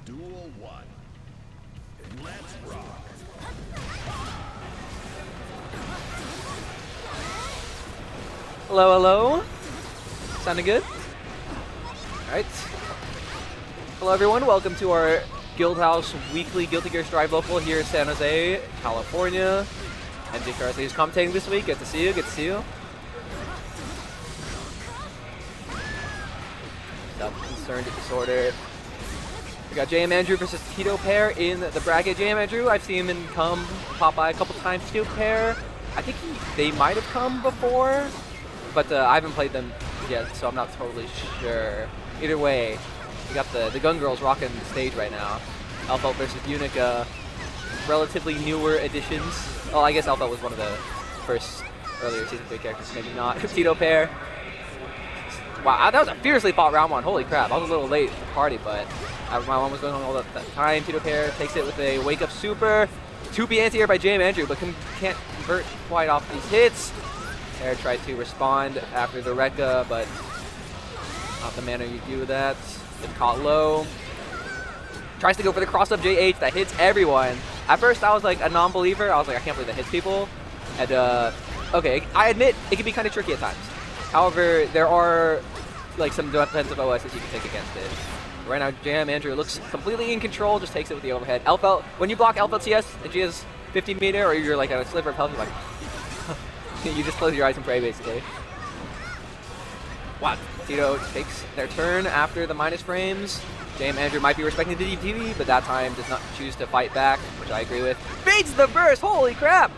Duel 1. Let's rock. Hello, hello. Sounding good? Alright. Hello everyone, welcome to our Guildhouse weekly Guilty Gear Strive local here in San Jose, California. MJ Carsley is commentating this week. Good to see you, good to see you. Self-concerned disorder. We got JM Andrew versus Tito pair in the bracket. JM Andrew, I've seen him pop by a couple times. Tito pair, I think they might have come before, but I haven't played them yet, so I'm not totally sure. Either way, we got the Gun Girls rocking the stage right now. Apho versus Unica, relatively newer additions. Well, I guess Apho was one of the first earlier Season 3 characters, maybe not. Tito pair. Wow, that was a fiercely fought round one. Holy crap, I was a little late to the party, but my one was going on all that time. Tito pair takes it with a wake-up super. 2P anti-air by JM Andrew, but can't convert quite off these hits. Air tried to respond after the Rekka, but not the manner you do that. It's caught low. Tries to go for the cross-up JH that hits everyone. At first, I was like a non-believer. I was like, I can't believe that hits people. And, okay, I admit it can be kind of tricky at times. However, there are like some defensive OSs you can take against it. Right now, JM Andrew looks completely in control, just takes it with the overhead. Elfelt, when you block Elfelt CS and she has 50 meter, or you're like at a sliver of health, you're like, you just close your eyes and pray, basically. Wow, Tito takes their turn after the minus frames. JM Andrew might be respecting the DTV, but that time does not choose to fight back, which I agree with. Baits the burst, holy crap!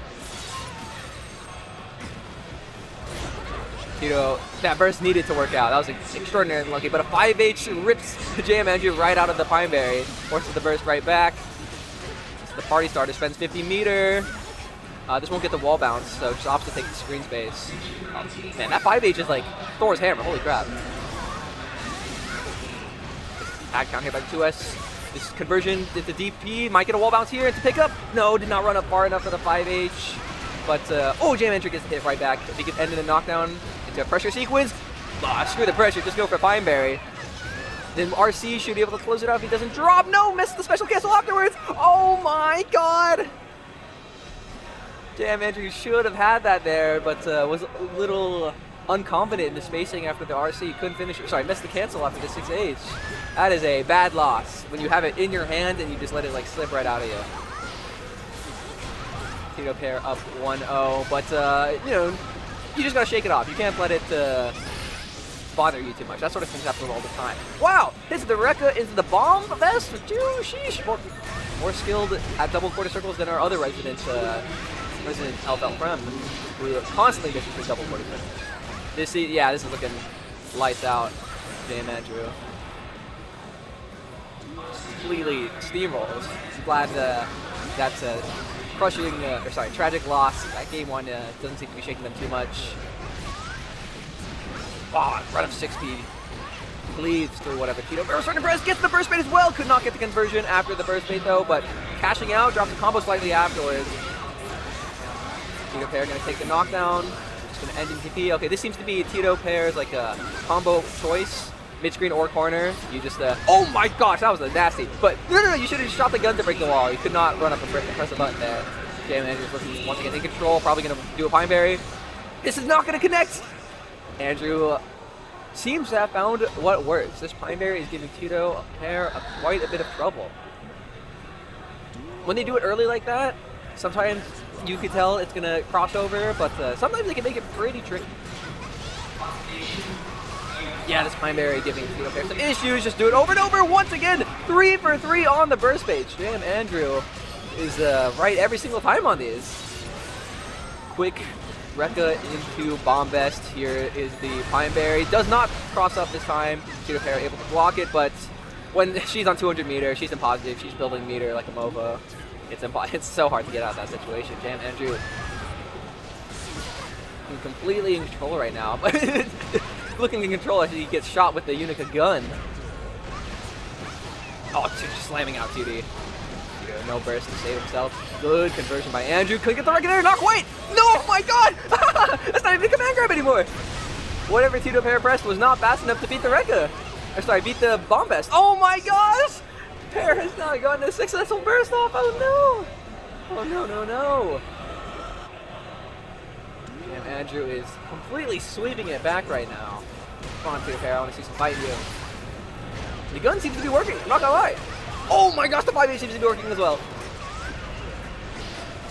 Tito, that burst needed to work out. That was extraordinarily unlucky, but a 5H rips JM Andrew right out of the Pineberry, forces the burst right back. So the party starter spends 50 meter. This won't get the wall bounce, so just opts to take the screen space. Man, that 5H is like Thor's hammer, holy crap. Tag count here by the 2S. This conversion into DP, might get a wall bounce here into pickup. No, did not run up far enough for the 5H. But, oh, JM Andrew gets hit right back. If he can end in a knockdown into a pressure sequence, screw the pressure, just go for Pineberry. Then RC should be able to close it out if he doesn't drop. No, missed the special cancel afterwards. Oh my god. JM Andrew should have had that there, but was a little unconfident in the spacing after the RC. Couldn't finish it. Sorry, missed the cancel after the 6H. That is a bad loss when you have it in your hand and you just let it like slip right out of you. Tito pair up 1-0, but you know, you just gotta shake it off. You can't let it bother you too much. That sort of thing happens all the time. Wow, hits the Rekka into the bomb vest. Sheesh. More skilled at double quarter circles than our other resident Elfelt friend, who constantly misses his double quarter circles. This is looking lights out. JM Andrew completely steamrolls. Glad that's a crushing, tragic loss. That game one doesn't seem to be shaking them too much. Wow, right up 6 speed. Bleeds through whatever. Tito burst right to press, gets the burst bait as well. Could not get the conversion after the burst bait though, but cashing out, drops the combo slightly afterwards. Tito pair gonna take the knockdown. It's gonna end in TP. Okay, this seems to be Tito pair's like a combo choice. Mid-screen or corner, you just, oh my gosh, that was a nasty. But, no, you should have shot the gun to break the wall. You could not run up and press the button there. JM Andrew's looking once again in control, probably going to do a Pineberry. This is not going to connect! Andrew seems to have found what works. This Pineberry is giving Tito pair quite a bit of trouble. When they do it early like that, sometimes you could tell it's going to cross over, but sometimes they can make it pretty tricky. Yeah, this Pineberry giving Tito pair some issues. Just do it over and over once again. 3 for 3 on the burst page. JM Andrew is right every single time on these. Quick Rekka into bomb vest. Here is the Pineberry. Does not cross up this time. Tito pair able to block it, but when she's on 200 meter, she's in positive. She's building meter like a MOVA. It's so hard to get out of that situation. JM Andrew completely in control right now. Looking in control as he gets shot with the Unica gun. Oh, just slamming out 2D. No burst to save himself. Good conversion by Andrew. Couldn't get the Rekka there. Not quite. No, oh my god. That's not even a command grab anymore. Whatever Tito pair pressed was not fast enough to beat the Rekka. Or sorry, beat the bomb vest. Oh my gosh. Pair has now gotten a successful burst off. Oh no! Oh no, no, no! Damn, Andrew is completely sweeping it back right now. Come on, Pair, I want to see some fight here. The gun seems to be working, I'm not gonna lie. Oh my gosh, the 5H seems to be working as well.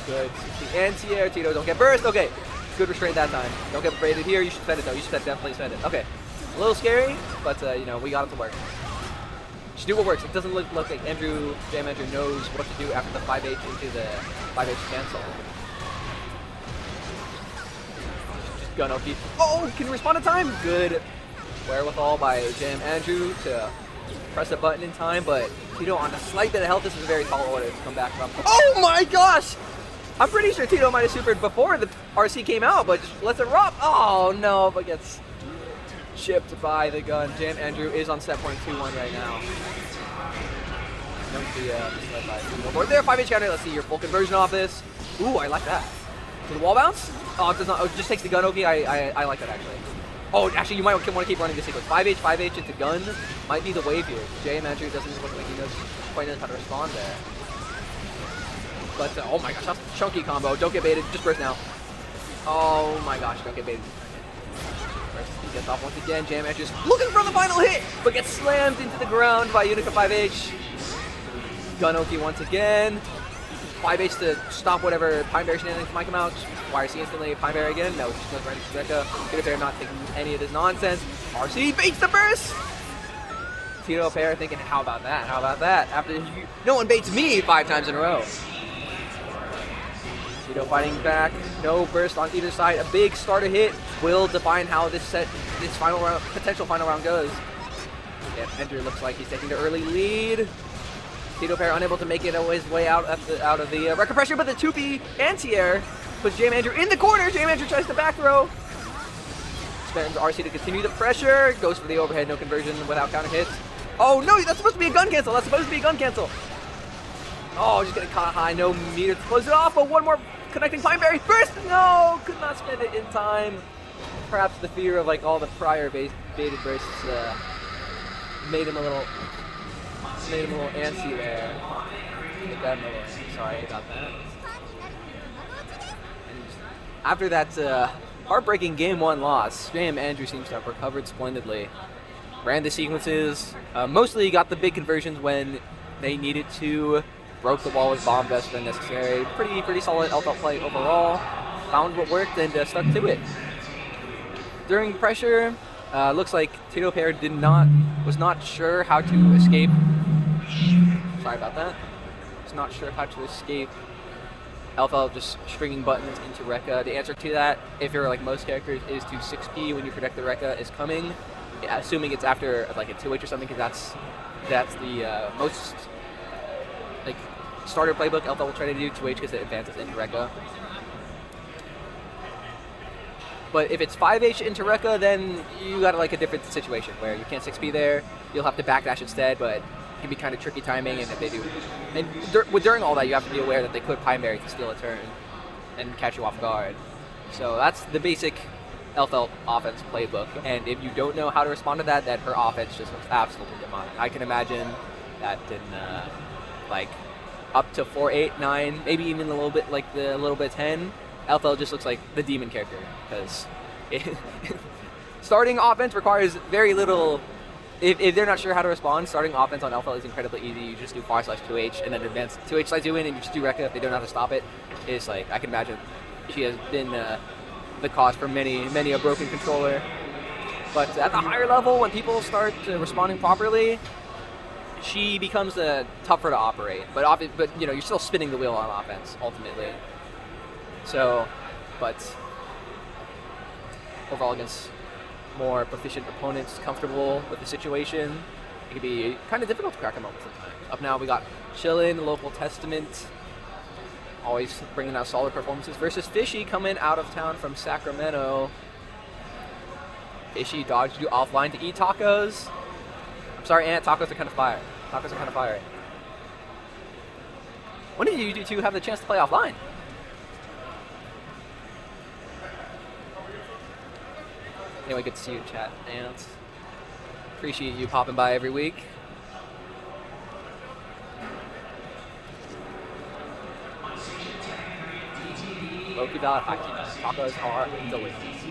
Good. The anti-air, Tito, don't get burst. Okay. Good restraint that time. Don't get baited here. You should spend it though. You should definitely spend it. Okay. A little scary, but you know, we got it to work. Just do what works. It doesn't look like Jam Andrew knows what to do after the 5H into the 5H cancel. Just gun Oki. Oh, can respond in time. Good wherewithal by Jam Andrew to press a button in time, but Tito on a slight bit of health. This is a very tall order to come back from. Oh my gosh! I'm pretty sure Tito might have supered before the RC came out, but just lets it rock. Oh no, but gets chipped by the gun. Jam Andrew is on set point 2-1 right now. Don't be misled by Tito. There, 5H counter. Let's see your full conversion off this. Ooh, I like that. To the wall bounce? Oh, it does not. Oh, it just takes the gun. Okay, I like that actually. Oh, actually, you might want to keep running this sequence. 5H into gun might be the wave here. Jam Andrew doesn't look like he quite knows how to respond there. But, oh my gosh, that's a chunky combo. Don't get baited. Just burst now. Oh my gosh, don't get baited. First, he gets off once again. Jam Andrew's looking for the final hit, but gets slammed into the ground by Unica 5H. Gunoki once again. 5H to stop whatever Pine Bear shenanigans might come out. YRC instantly. Pine Bear again. No, just goes right into Rekka. Tito Pair not taking any of this nonsense. RC baits the burst! Tito Pair thinking, how about that? How about that? After no one baits me 5 times in a row. Tito fighting back, no burst on either side. A big starter hit will define how this final round, potential final round goes. Yeah, Andrew looks like he's taking the early lead. Tito Pair unable to make it his way out of the record pressure, but the 2P anti-air puts Jam Andrew in the corner. Jam Andrew tries the back throw. Spends RC to continue the pressure. Goes for the overhead, no conversion without counter hits. Oh no, that's supposed to be a gun cancel. That's supposed to be a gun cancel. Oh, just getting caught high, no meter to close it off, but one more connecting Pine Berry burst! No! Could not spend it in time. Perhaps the fear of like all the prior baited bursts made him a little antsy there. Sorry about that. And after that heartbreaking Game 1 loss, Jam Andrew seems to have recovered splendidly. Ran the sequences, mostly got the big conversions when they needed to. Broke the wall with bomb vest when necessary. Pretty solid LFL play overall. Found what worked and stuck to it. During pressure, looks like Tito Pair was not sure how to escape. Sorry about that. Was not sure how to escape LFL just stringing buttons into Rekka. The answer to that, if you're like most characters, is to 6P when you predict the Rekka is coming. Assuming it's after like a 2H or something, because that's the most like starter playbook LFL will try to do 2H because it advances into Rekka. But if it's 5H into Rekka, then you got like a different situation where you can't 6P there. You'll have to backdash instead, but it can be kind of tricky timing. And if they do, and during all that, you have to be aware that they could Pine Berry to steal a turn and catch you off guard. So that's the basic LFL offense playbook. And if you don't know how to respond to that, then her offense just looks absolutely demonic. I can imagine that in like up to 4, 8, 9, maybe even a little bit 10. LFL just looks like the demon character because starting offense requires very little. If they're not sure how to respond, starting offense on LFL is incredibly easy. You just do /2H and then advance 2H slides you in, and you just do Rekka if they don't know how to stop it. It's like I can imagine she has been the cause for many a broken controller. But at the higher level, when people start responding properly, she becomes tougher to operate. But you know, you're still spinning the wheel on offense ultimately. So, but overall against more proficient opponents, comfortable with the situation, it can be kind of difficult to crack them open sometimes. Up now we got Chillin, Local Testament, always bringing out solid performances, versus Fishy coming out of town from Sacramento. Fishy dodged you offline to eat tacos. I'm sorry, Aunt, tacos are kind of fire. Tacos are kind of fire. When did you two have the chance to play offline? Anyway, good to see you, chat, Ants. Appreciate you popping by every week. low-key valid, high-key valid. Tacos are delicious.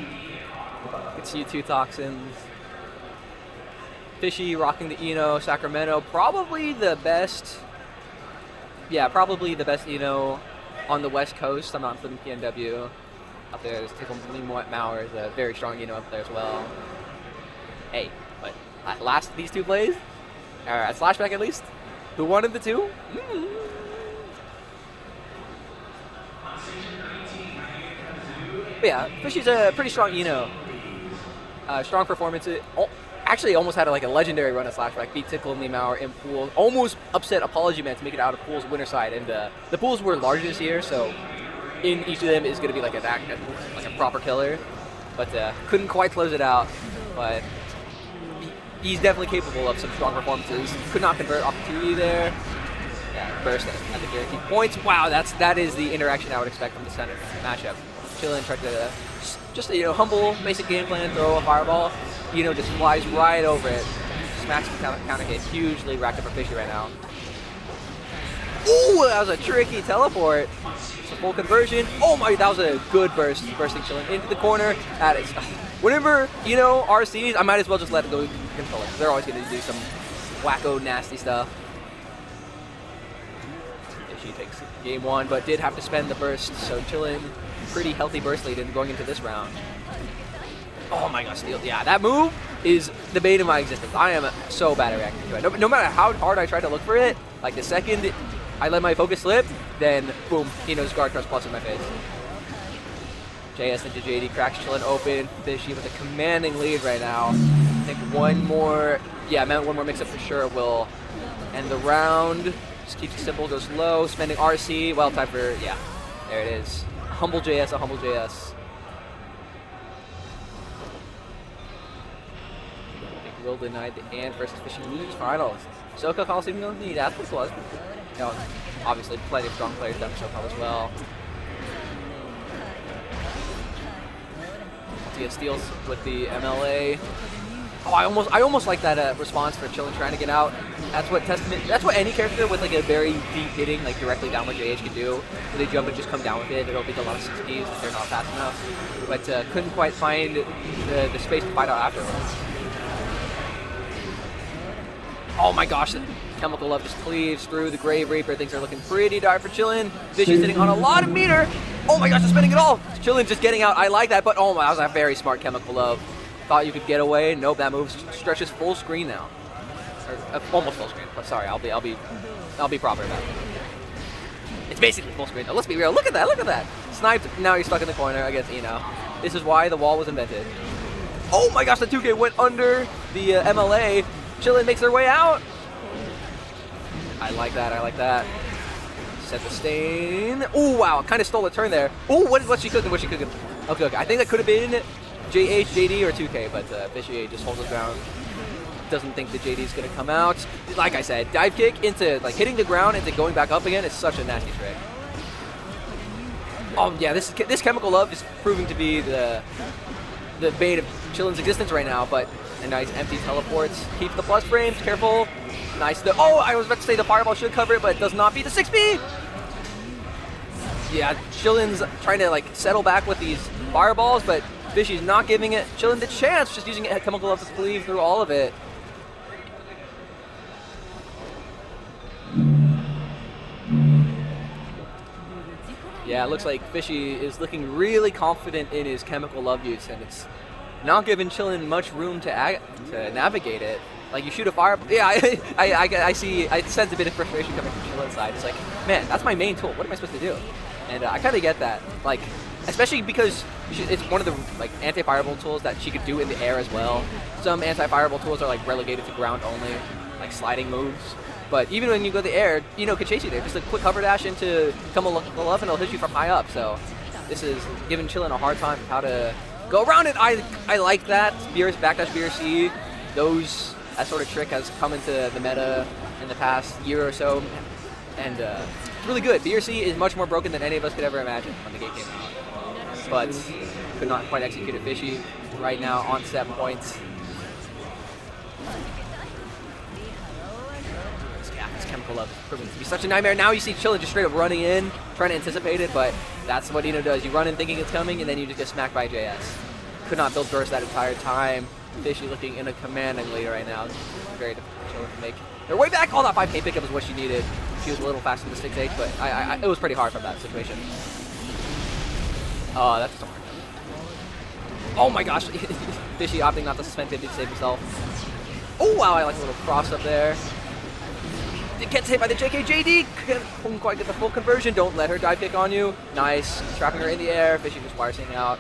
It's U2 Toxins. Fishy rocking the Eno. Sacramento, probably the best. Yeah, probably the best Eno on the West Coast. I'm not including PNW. Up there, there's Tickle Mauer is a very strong Eno up there as well. Hey, but last these two plays, or at Slashback at least, who wanted the two? But yeah, Fishy's a pretty strong Eno. Strong performance. Actually, almost had like a legendary run at Slashback. Beat Tickle and Mauer in pools. Almost upset Apology Man to make it out of pools winner side. And the pools were larger this year, so in each of them is going to be like a proper killer. But couldn't quite close it out. But he's definitely capable of some strong performances. Could not convert off the 2E there. Yeah, burst at the guaranteed points. Wow, that is the interaction I would expect from the center matchup. Chillin tried to just humble basic game plan, throw a fireball. Just flies right over it. Smacks the counter hit. Hugely racked up for Fishy right now. Ooh, that was a tricky teleport. It's a full conversion. Oh my, that was a good burst. Bursting Chillin into the corner. That is. Whenever, RCs, I might as well just let it go control it. They're always going to do some wacko, nasty stuff. Fishy takes game one, but did have to spend the burst. So Chillin, pretty healthy burst lead going into this round. Oh my gosh, steal. Yeah, that move is the bane of my existence. I am so bad at reacting to it. No matter how hard I try to look for it, like the second I let my focus slip, then boom, Guard Crush plus in my face. JS into JD, cracks Chillin open. Fishy with a commanding lead right now. I think one more mix-up for sure will end the round. Just keeps it simple, goes low, spending RC. Well, time for, yeah, there it is. Humble JS, a humble JS. Will denied the Ant versus Fishy losers finals. SoCal Coliseum going to need athletes was. Obviously plenty of strong players down in SoCal as well. Tia steals with the MLA. Oh, I almost like that response for Chillin trying to get out. That's what any character with like a very deep hitting, like directly down what JH can do. When they jump and just come down with it, it'll beat a lot of 60s if they're not fast enough. But couldn't quite find the space to fight out afterwards. Oh my gosh, the Chemical Love just cleaves through the Grave Reaper. Things are looking pretty dire for Chillin. Fishy sitting on a lot of meter. Oh my gosh, they're spending it all. Chillin just getting out. I like that, but oh my, that was a very smart Chemical Love. Thought you could get away. Nope, that move stretches full screen now. Or, almost full screen, but sorry, I'll be proper about it. It's basically full screen. Now, let's be real. Look at that. Sniped. Now you're stuck in the corner against Eno. This is why the wall was invented. Oh my gosh, the 2K went under the MLA. Chillin makes their way out. I like that. Set the stain. Oh wow, kind of stole a turn there. Oh, what's she cooking? Okay. I think that could have been JH, JD, or 2K, but Fishy just holds his ground. Doesn't think the JD is going to come out. Like I said, dive kick into like hitting the ground into going back up again is such a nasty trick. Oh yeah, this Chemical Love is proving to be the bane of Chillin's existence right now, but a nice empty teleports. Keeps the plus frames, careful. Nice. Oh, I was about to say the fireball should cover it, but it does not beat the 6B. Yeah, Chillin's trying to like settle back with these fireballs, but Fishy's not giving it Chillin the chance, just using Chemical Love to cleave through all of it. Yeah, it looks like Fishy is looking really confident in his Chemical Love use, and it's not giving Chillin much room to navigate it. Like, you shoot a fireball. Yeah, I sense a bit of frustration coming from Chillin's side. It's like, man, that's my main tool. What am I supposed to do? And I kind of get that. Like, especially because it's one of the like anti-fireball tools that she could do in the air as well. Some anti-fireball tools are like relegated to ground only, like sliding moves. But even when you go to the air, could chase you there. Just a quick cover dash into Chemical Love and it'll hit you from high up. So this is giving Chillin a hard time how to go around it. I like that. Backdash BRC, that sort of trick has come into the meta in the past year or so. And it's really good. BRC is much more broken than any of us could ever imagine when the game came out. But could not quite execute it. Fishy right now on set points. Chemical Love is proving to be such a nightmare. Now you see Chillin just straight up running in, trying to anticipate it, but that's what Eno does. You run in thinking it's coming, and then you just get smacked by JS. Could not build burst that entire time. Fishy looking in a commanding lead right now. Very difficult for Chillin to make their way back. Oh, that 5K pickup is what she needed. She was a little faster than the 6H, but it was pretty hard from that situation. Oh, that's smart. Oh my gosh. Fishy opting not to suspend 50 to save himself. Oh wow, I like a little cross up there. It gets hit by the JKJD. Couldn't quite get the full conversion. Don't let her dive kick on you. Nice. Trapping her in the air. Fishy just wire singing out.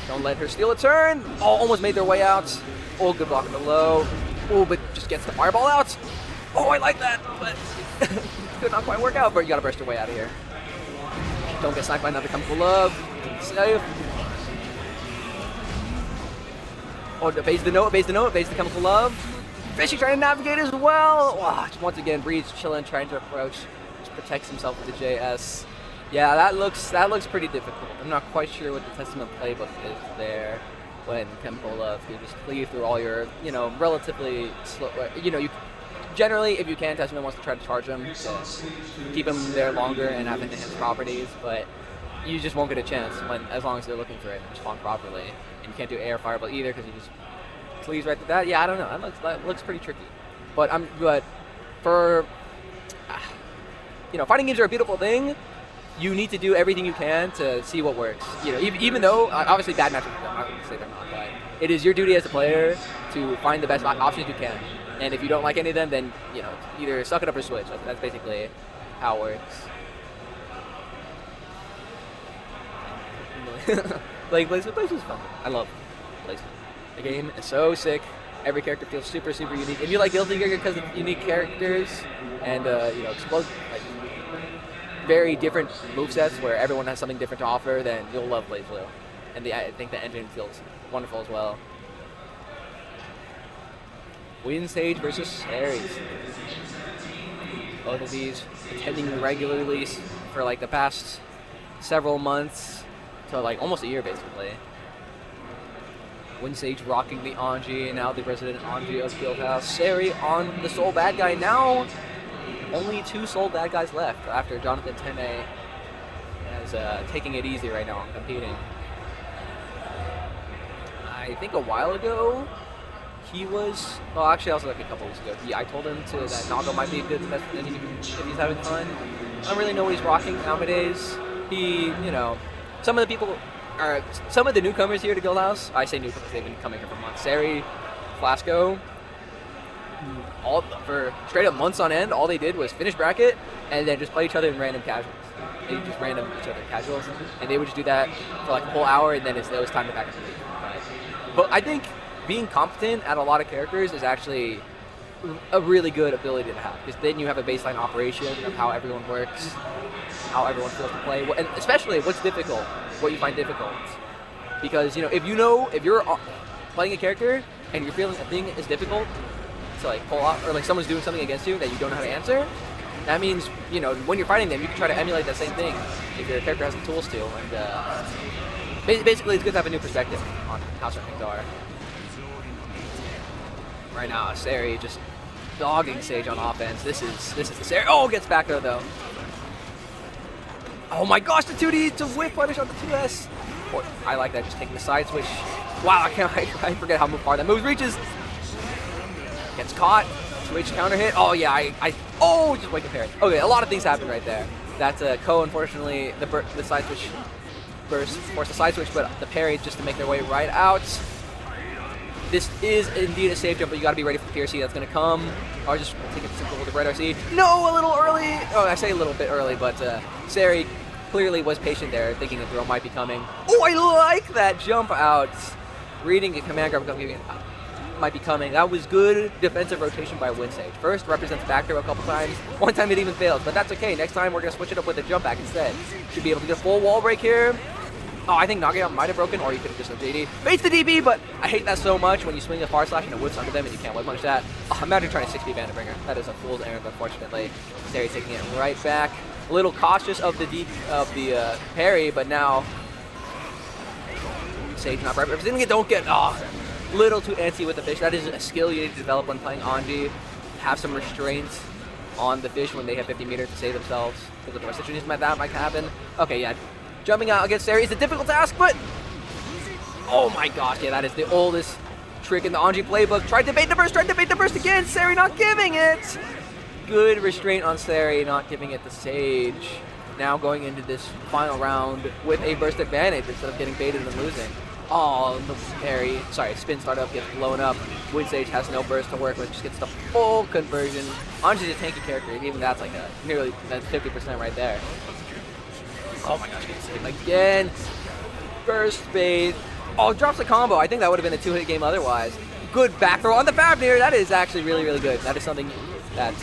Don't let her steal a turn. Oh, almost made their way out. Oh, good block in the low. Oh, but just gets the fireball out. Oh, I like that, but could not quite work out. But you gotta burst your way out of here. Don't get sniped by another Chemical Love. Safe. Oh, evades the note, evades the Chemical Love. Fishy trying to navigate as well. Wow, just once again, Breeze chilling, trying to approach. Just protects himself with the JS. Yeah, that looks pretty difficult. I'm not quite sure what the Testament playbook is there when Chemical Love can just cleave through all your, relatively slow, you generally, if you can, Testament wants to try to charge him to keep him there longer and have enhanced properties, but you just won't get a chance as long as they're looking for it and respond properly. And you can't do air fireball either because you just cleaves right to that. Yeah, I don't know. That looks pretty tricky. But for fighting games are a beautiful thing. You need to do everything you can to see what works. Even though obviously bad matches, I'm not going to say they're not, but it is your duty as a player to find the best options you can. And if you don't like any of them, then either suck it up or switch. That's basically how it works. Playing placement is fun. I love placement. The game is so sick. Every character feels super, super unique. If you like Guilty Gear because of unique characters and explode very different movesets where everyone has something different to offer, then you'll love BlazBlue. And I think the engine feels wonderful as well. Windsage versus Seri. Both of these attending regularly for the past several months to almost a year basically. Windsage rocking the Anji, and now the resident Anji of Guildhouse. Seri on the sole bad guy now. Only 2 sole bad guys left after Jonathan Tene is taking it easy right now on competing. I think a while ago he was, well actually also a couple weeks ago, I told him that Nago might be a good investment if he's having fun. I don't really know what he's rocking nowadays. Some of the newcomers here to Guildhouse, I say newcomers, they've been coming here for months. Seri, Flasco, all for straight up months on end, all they did was finish bracket and then just play each other in random casuals. They just random each other casuals, and they would just do that for a whole hour, and then it was time to back up the league. But I think being competent at a lot of characters is actually a really good ability to have, because then you have a baseline operation of how everyone works, how everyone feels to play, and especially what's difficult, what you find difficult. Because if you're playing a character and you're feeling a thing is difficult to pull off, or someone's doing something against you that you don't know how to answer, that means when you're fighting them, you can try to emulate that same thing if your character has the tools to. And basically, it's good to have a new perspective on how certain things are. Right now, Seri just dogging Sage on offense. This is the Seri. Oh, gets back there though. Oh my gosh, the 2D to whip punish on the 2S. I like that, just taking the side switch. Wow, I forget how far that move reaches. Gets caught. Switch counter hit. Oh yeah, just wake up parry. Okay, a lot of things happen right there. That's Ko, unfortunately, the side switch burst forced the side switch, but the parry just to make their way right out. This is indeed a safe jump, but you gotta be ready for the PRC that's gonna come. Or just take it simple with the red RC. No, a little early. Oh, I say a little bit early, but Seri clearly was patient there, thinking the throw might be coming. Oh, I like that jump out. Reading a command grab might be coming. That was good defensive rotation by Windsage. First represents back throw a couple times. One time it even failed, but that's okay. Next time we're gonna switch it up with a jump back instead. Should be able to get a full wall break here. Oh, I think Nagaya might have broken, or you could have just done JD. Baits the DB, but I hate that so much when you swing the far slash and it whips under them and you can't whip punish that. Oh, imagine trying to 6B Bannerbringer. That is a fool's errand, unfortunately. Seri taking it right back. A little cautious of the parry, but now Sage not representing it. Don't get little too antsy with the fish. That is a skill you need to develop when playing Anji. Have some restraints. on the fish when they have 50 meters to save themselves. Because of the situations that might happen. Okay, yeah. Jumping out against Seri is a difficult task, but... Oh my gosh, yeah, that is the oldest trick in the Anji playbook. Tried to bait the burst again. Seri not giving it. Good restraint on Seri, not giving it to Sage. Now going into this final round with a burst advantage instead of getting baited and losing. Oh, the spin startup gets blown up. Sage has no burst to work with, just gets the full conversion. Anji's a tanky character, even that's like that's 50% right there. Oh my gosh, gets hit again. Burst bait. Oh, drops the combo. I think that would have been a 2-hit game otherwise. Good back throw on the Fafnir. That is actually really, really good. That is something that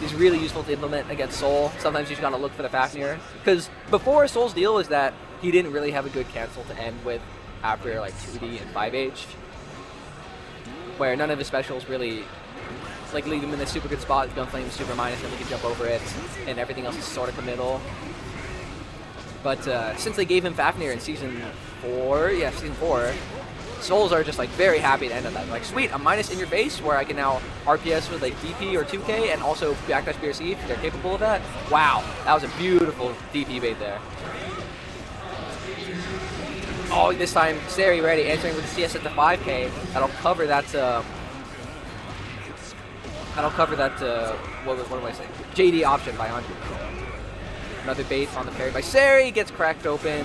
is really useful to implement against Soul. Sometimes you just gotta look for the Fafnir. Because before, Soul's deal is that he didn't really have a good cancel to end with after like 2D and 5H. Where none of his specials really like leave him in a super good spot. Gunflame is super minus and he can jump over it. And everything else is sort of committal. But since they gave him Fafnir in Season 4, Souls are just like very happy to end on that. Like, sweet, a minus in your face where I can now RPS with like DP or 2K and also backdash BRC if they're capable of that. Wow, that was a beautiful DP bait there. Oh, this time Seri ready, answering with the CS at the 5K. That'll cover that. What am I saying? JD option by Anji. Another bait on the parry by Seri, gets cracked open.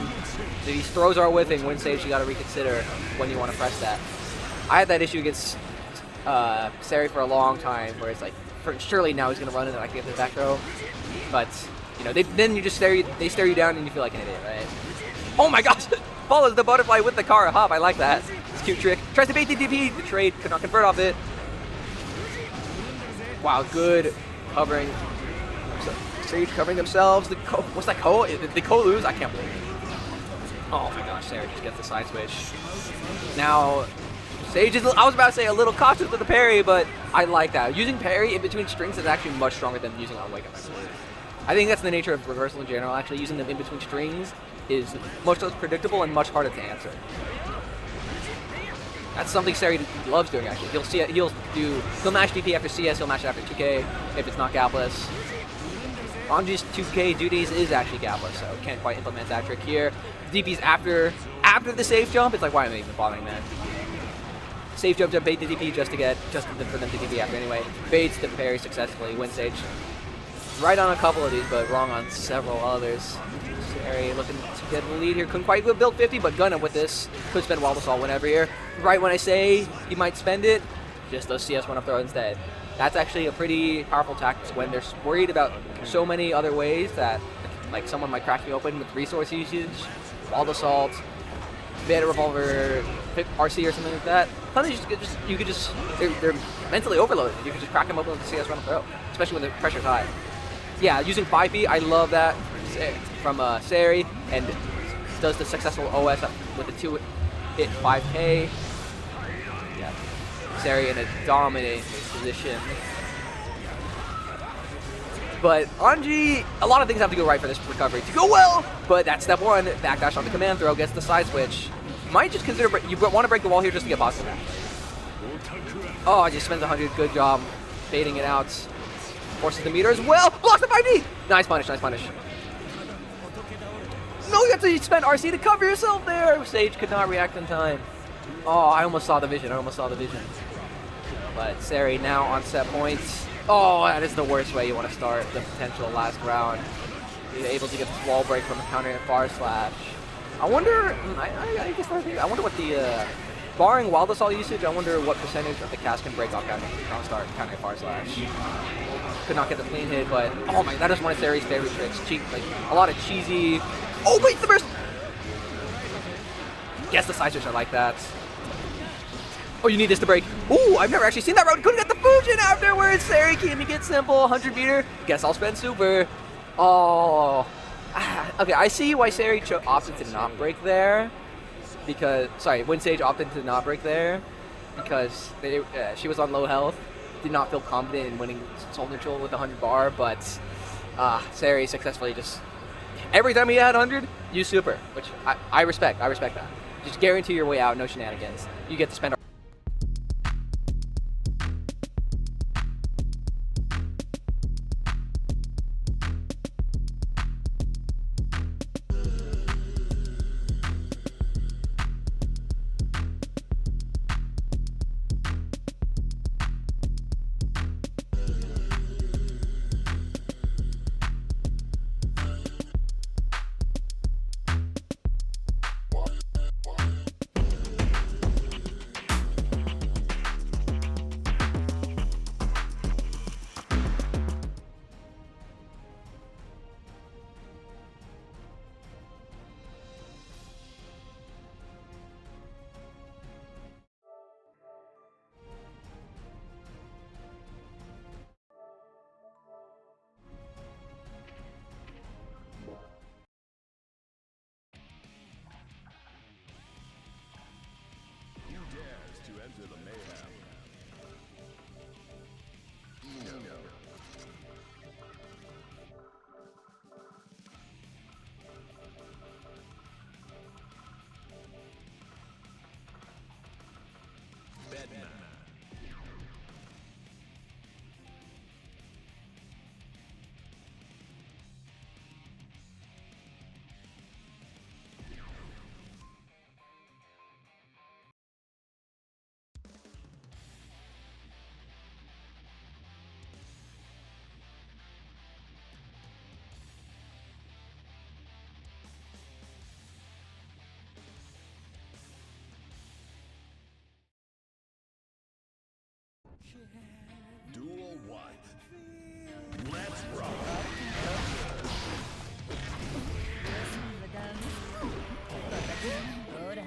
These throws are whiffing. Sage, you gotta reconsider when you want to press that. I had that issue against Seri for a long time, where it's like, surely now he's gonna run it and I can get the back throw. But you know, they stare you down and you feel like an idiot, right? Oh my gosh! Follows the butterfly with the Kara hop. I like that. It's a cute trick. Tries to bait the DP. The trade could not convert off it. Wow, good covering. Sage covering themselves. What's that Ko? The Ko lose? I can't believe it. Oh my gosh, Seri just gets the side switch. Now, Sage is, I was about to say, a little cautious with the parry, but I like that. Using parry in between strings is actually much stronger than using on wake up. I think that's the nature of reversal in general. Actually, using them in between strings is much less predictable and much harder to answer. That's something Seri loves doing, actually. He'll mash DP after CS, he'll mash it after 2K if it's not gapless. Anji's 2K duties is actually gapless, so can't quite implement that trick here. DP's after the safe jump. It's like, why am I even bothering that? Safe jump to bait the DP just for them to DP after anyway. Baits the parry successfully. Sage right on a couple of these, but wrong on several others. Seri looking to get the lead here. Couldn't quite build 50, but gonna with this. Could spend Wild Assault whenever here. Right when I say he might spend it, just those CS one up throw instead. That's actually a pretty powerful tactic when they're worried about so many other ways that like someone might crack you open with resource usage, Wild Assault, Beta Revolver, RC or something like that. Sometimes they're mentally overloaded. You can just crack them open with the CS run throw, especially when the pressure's high. Yeah, using 5B, I love that from Seri, and does the successful OS with a 2-hit 5K. Yeah, Seri in a dominating position. But Anji, a lot of things have to go right for this recovery to go well, but that's step one. Backdash on the command throw, gets the side switch. Might just consider, you want to break the wall here just to get possible. Oh, just spends 100, good job baiting it out. Forces the meter as well, blocks the 5D! Nice punish, nice punish. No, you have to spend RC to cover yourself there! Sage could not react in time. Oh, I almost saw the vision, But Seri now on set points. Oh, that is the worst way you want to start the potential last round. He's able to get this wall break from a counter and far slash. I wonder, I wonder what the, barring Wild Assault usage, I wonder what percentage of the cast can break off counter and far slash. Could not get the clean hit, but oh my, that is one of Seri's favorite tricks. Like a lot of cheesy. Oh wait, the burst. Guess the side switch, I like that. Oh, you need this to break. Ooh, I've never actually seen that route. Couldn't get the Fujin afterwards. Seri, can you get simple? 100 meter. Guess I'll spend super. Oh. Okay, I see why Seri opted to not break there. Because, sorry, Sage opted to not break there. Because she was on low health. Did not feel confident in winning soul neutral with 100 bar. But Seri successfully just, every time he had 100, use super. Which I respect. I respect that. Just guarantee your way out, no shenanigans. You get to spend Duel 1. Let's rock. ほら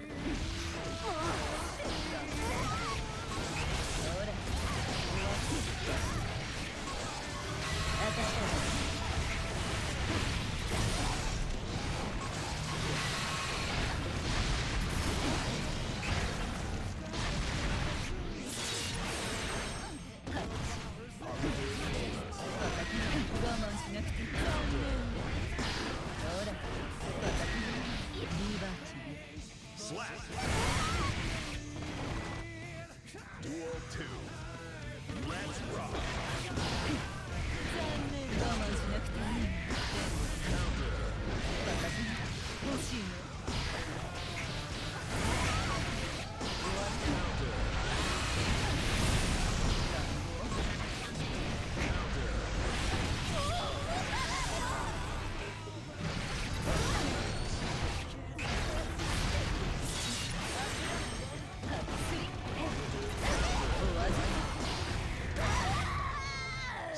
我慢しなくていい。ほらリバーチ Slap. Duel 2. Let's rock. 残念我慢しなくていい。私に欲しいの。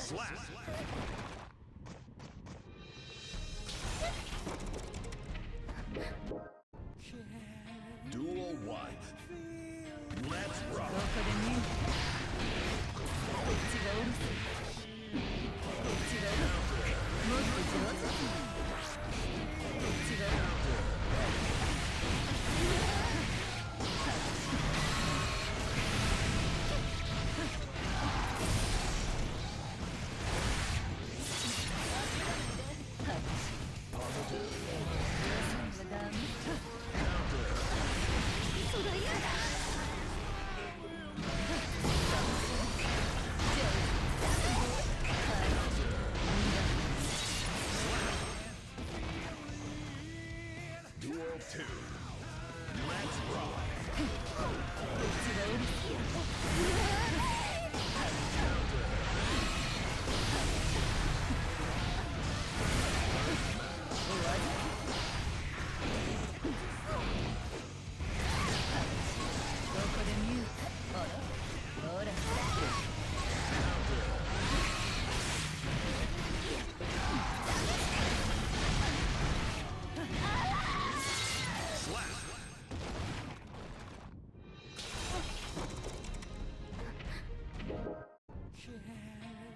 Slap. Duel 1. Let's どこ rock. で見る。こっちがおるせ。こっちがおる。もっと上手に。こっちがおる。Duel 2. Let's rock. どこで見る。ほら。Slap.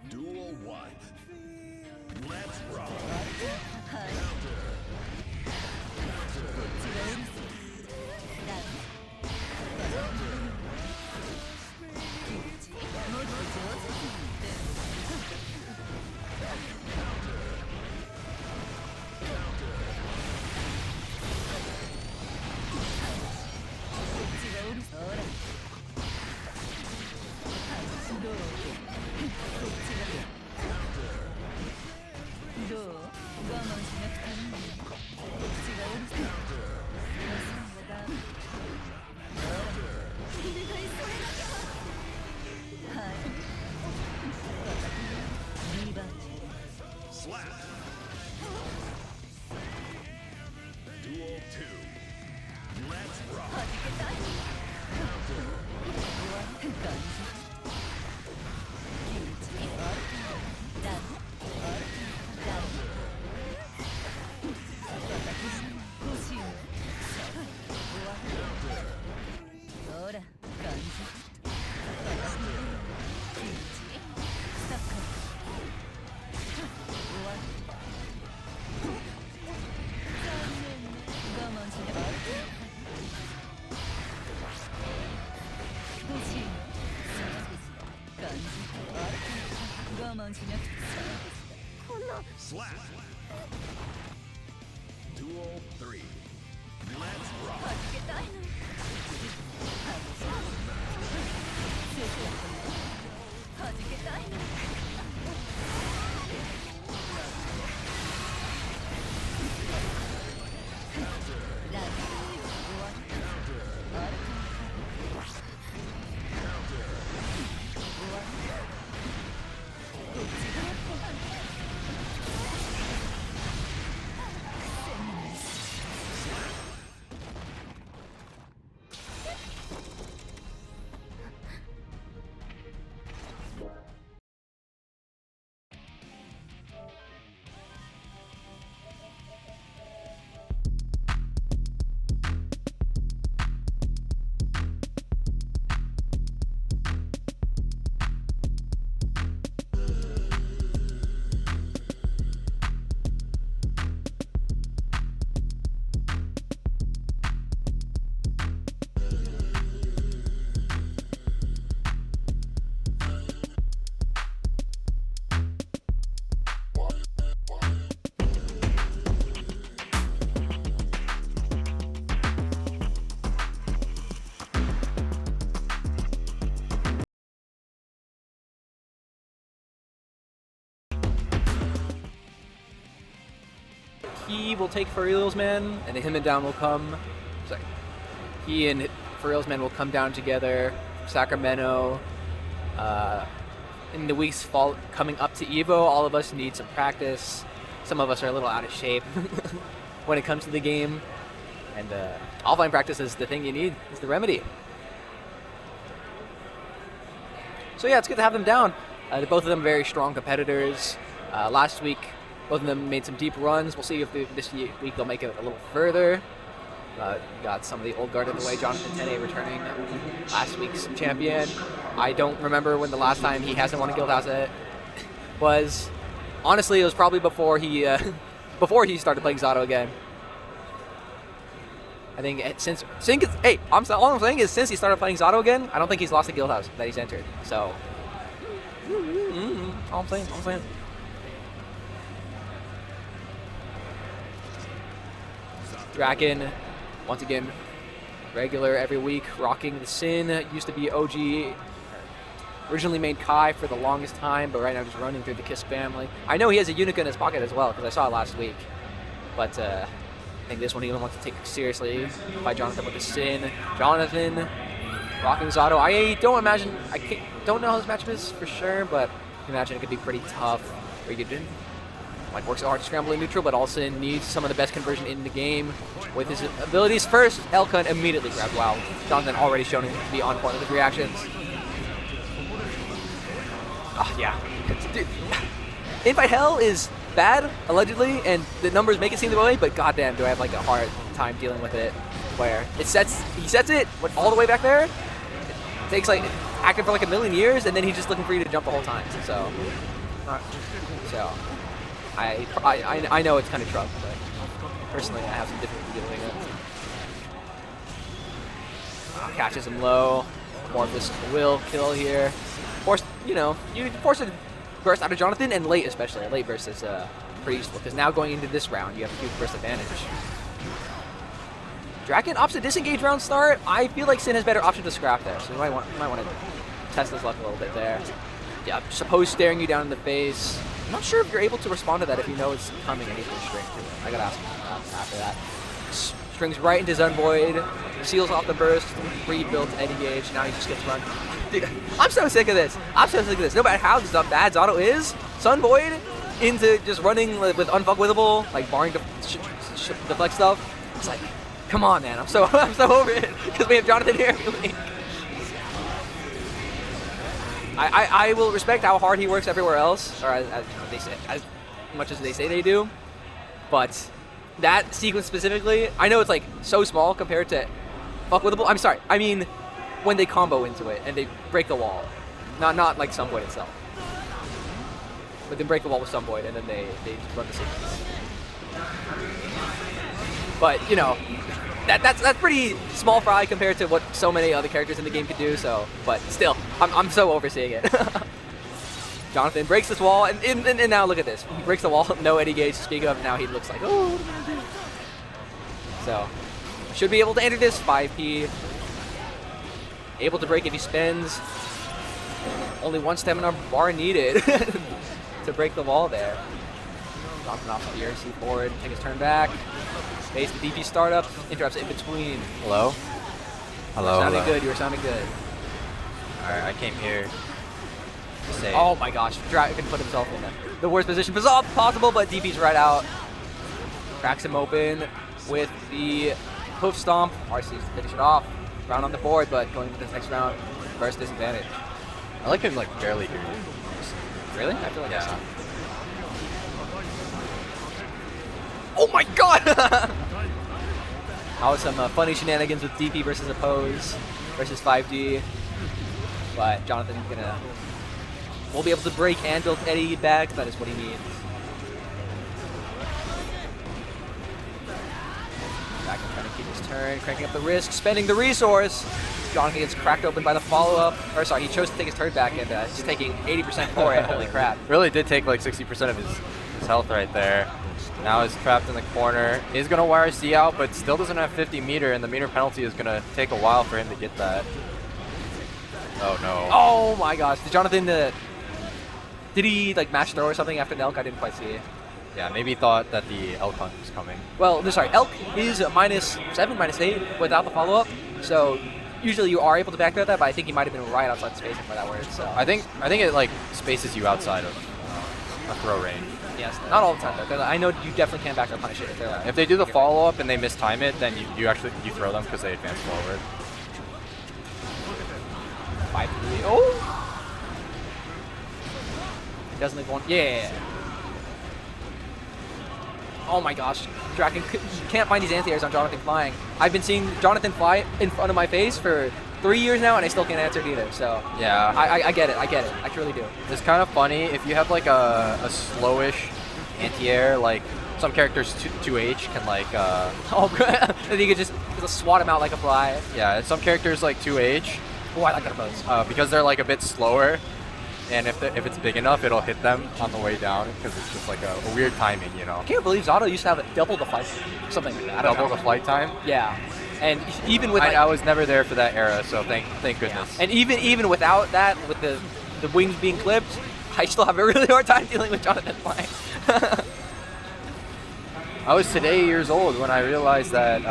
Duel 1. Let's rock. はい。こっちがおるせ。だ。気持ちもっと上手に。こっちがおるせ。ほら。どう？こっちが。どう？我慢しなくていい。こっちがおるせ。さんがダメ。お願いそれだけは。はい。リバーチ。Slap. Duel 2. Let's は rock. じけたい。終わって感じ。気持ちいい。ダメ。ダメ。欲しいの。終わってほら感じ。気持ちいい。サッカー終わり。残念ね。我慢しなくて。欲しいの。そうですよ。感じ。我慢しなくて。こんな。 Slap. Duel 3. Let's は rock. じけたいの。はじけたいの。ラブ終わった。あるか終わった。こっちが he will take Furiel's man, and then him and Down will come. Sorry. He and Furiel's man will come down together. Sacramento. In the weeks coming up to Evo, all of us need some practice. Some of us are a little out of shape when it comes to the game. And offline practice is the thing you need. It's the remedy. So yeah, it's good to have them down. Both of them very strong competitors. Last week, both of them made some deep runs. We'll see if this week they'll make it a little further. Got some of the old guard in the way. Jonathan Tene returning, last week's champion. I don't remember when the last time he hasn't won a Guildhouse was. Honestly, it was probably before he started playing Zato again. I think all I'm saying is since he started playing Zato again, I don't think he's lost a Guildhouse that he's entered. So, all I'm saying. Draken, once again, regular every week, rocking the Sin. Used to be OG. Originally made Kai for the longest time, but right now just running through the Kiss family. I know he has a Unica in his pocket as well, because I saw it last week. But I think this one he wants to take seriously by Jonathan with the Sin. Jonathan rocking Zato. I don't know how this matchup is for sure, but I can imagine it could be pretty tough. Where you could work so hard to scramble in neutral, but also needs some of the best conversion in the game with his abilities. First, Elkun immediately grabbed WoW. Jonathan already shown him to be on point with his reactions. Oh, yeah. Dude, Invite Hell is bad, allegedly, and the numbers make it seem the way, but goddamn, do I have a hard time dealing with it. Where he sets it all the way back there. It takes active for a million years, and then he's just looking for you to jump the whole time. So I know it's kind of tough, but personally I have some difficulty dealing with it. Catches him low. More of this will kill here. You force a burst out of Jonathan, and late especially. Late burst is pretty useful, because now going into this round, you have a huge burst advantage. Draken opts to disengage round start. I feel like Sin has better option to scrap there, so you might want to test his luck a little bit there. Yeah, suppose staring you down in the face. I'm not sure if you're able to respond to that if you know it's coming and he's going straight to it. I gotta ask him after that. Strings right into Zunvoid, seals off the burst, rebuilt Eddie Gage, now he just gets run. Dude, I'm so sick of this. No matter how bad Zato is, Zunvoid into just running with unfuckwithable, barring deflect stuff. It's come on, man. I'm so over it because we have Jonathan here. I will respect how hard he works everywhere else, or as much as they say they do, but that sequence specifically, I know it's so small compared to fuckwithable. I'm sorry. I mean, when they combo into it and they break the wall, not Sunvoid itself, but then break the wall with Sunvoid and then they run the sequence. But that's pretty small fry compared to what so many other characters in the game could do. So, but still, I'm so overseeing it. Jonathan breaks this wall, and now look at this. He breaks the wall, no Eddie Gage to speak of, and now he looks like, oh, what am I gonna do? So, should be able to enter this 5P. Able to break if he spends. Only one stamina bar needed to break the wall there. Dropping off the RC forward, take his turn back. Base the DP startup, interrupts in between. Hello? Hello. You were sounding good. Alright, I came here to say. Oh my gosh, Draken put himself in the worst position possible, but DP's right out. Cracks him open with the hoof stomp. RC's to finish it off. Round on the board, but going into this next round, first disadvantage. I like him barely hear you. Really? I feel like yeah. I saw. Oh my god! That was some funny shenanigans with DP versus Oppose versus 5D. But Jonathan's will be able to break and build Eddie back. That is what he needs. Back and trying to keep his turn, cranking up the risk, spending the resource. Jonathan gets cracked open by the follow-up. Or sorry, he chose to take his turn back and he's taking 80% for it. Holy crap. Really did take 60% of his health right there. Now he's trapped in the corner. He's going to wire C out, but still doesn't have 50 meter, and the meter penalty is going to take a while for him to get that. Oh, no. Oh, my gosh. Did Jonathan, did he, match throw or something after Nelk? I didn't quite see it. Yeah, maybe he thought that the elk hunt was coming. Well, no, sorry, Elk is -7, -8 without the follow-up, so usually you are able to backdoor that, but I think he might have been right outside the spacing for that word, so. I think it like spaces you outside of a throw range. Yes, not all the time though, because I know you definitely can backdoor punish it if they're like. If they do the follow-up and they mistime it, then you actually throw them because they advance forward. 5-3. Oh! He doesn't leave one. Yeah. Oh my gosh, Draken can't find these anti-airs on Jonathan flying. I've been seeing Jonathan fly in front of my face for 3 years now, and I still can't answer it either. So yeah, I get it. I truly do. It's kind of funny if you have like a slowish anti-air, like some characters 2H can like. Oh, and you could just swat him out like a fly. Yeah, some characters like 2H. Oh, I like that approach. Because they're like a bit slower. And if it's big enough, it'll hit them on the way down because it's just like a weird timing, you know. I can't believe Zato used to have double the flight time, something like that. Double the flight time? Yeah, and even with I was never there for that era, so thank goodness. Yeah. And even without that, with the wings being clipped, I still have a really hard time dealing with Jonathan flying. I was today years old when I realized that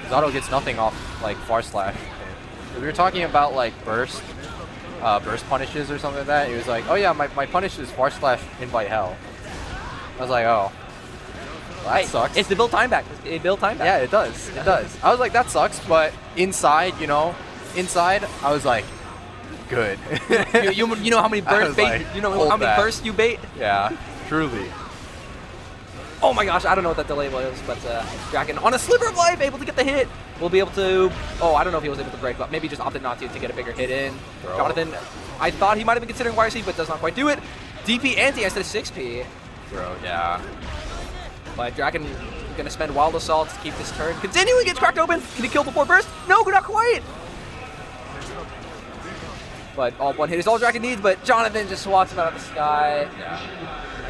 Zato gets nothing off like far slash. We were talking about like burst punishes or something like that. He was like, oh yeah, my punish is far slash invite hell. I was like, oh, well, that sucks. It's the build time back. It build time back. Yeah, it does. It does. I was like, that sucks, but inside, I was like, good. you know how many burst bait? Like, you know how many bursts you bait? Yeah, truly. Oh my gosh, I don't know what that delay was, but Draken on a sliver of life, able to get the hit. Will be able to. Oh, I don't know if he was able to break, but maybe just opted not to get a bigger hit in. Bro. Jonathan, I thought he might have been considering YRC, but does not quite do it. DP anti instead of 6P. Bro, yeah. But Draken gonna spend Wild Assault to keep this turn. Continuing, gets cracked open. Can he kill before burst? No, not quite. But all one hit is all Draken needs, but Jonathan just swats him out of the sky. Yeah.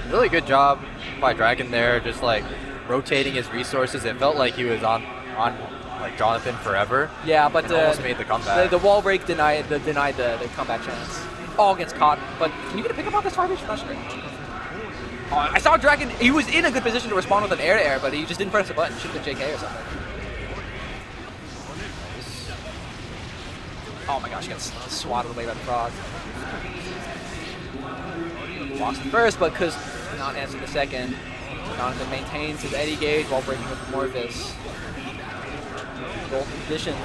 Really good job by Draken there, just like rotating his resources. It felt like he was on like Jonathan forever. Yeah, but almost made the comeback. The wall break denied the comeback chance. All gets caught, but can you get a pick up on this target? I'm not sure. Oh, I saw Draken. He was in a good position to respond with an air-to-air, but he just didn't press the button. Should have been JK or something. Oh my gosh, he got swatted away by the frog. Lost the first, but because not answer the second. Jonathan maintains his Eddie gauge while breaking with Morphus. Gold position.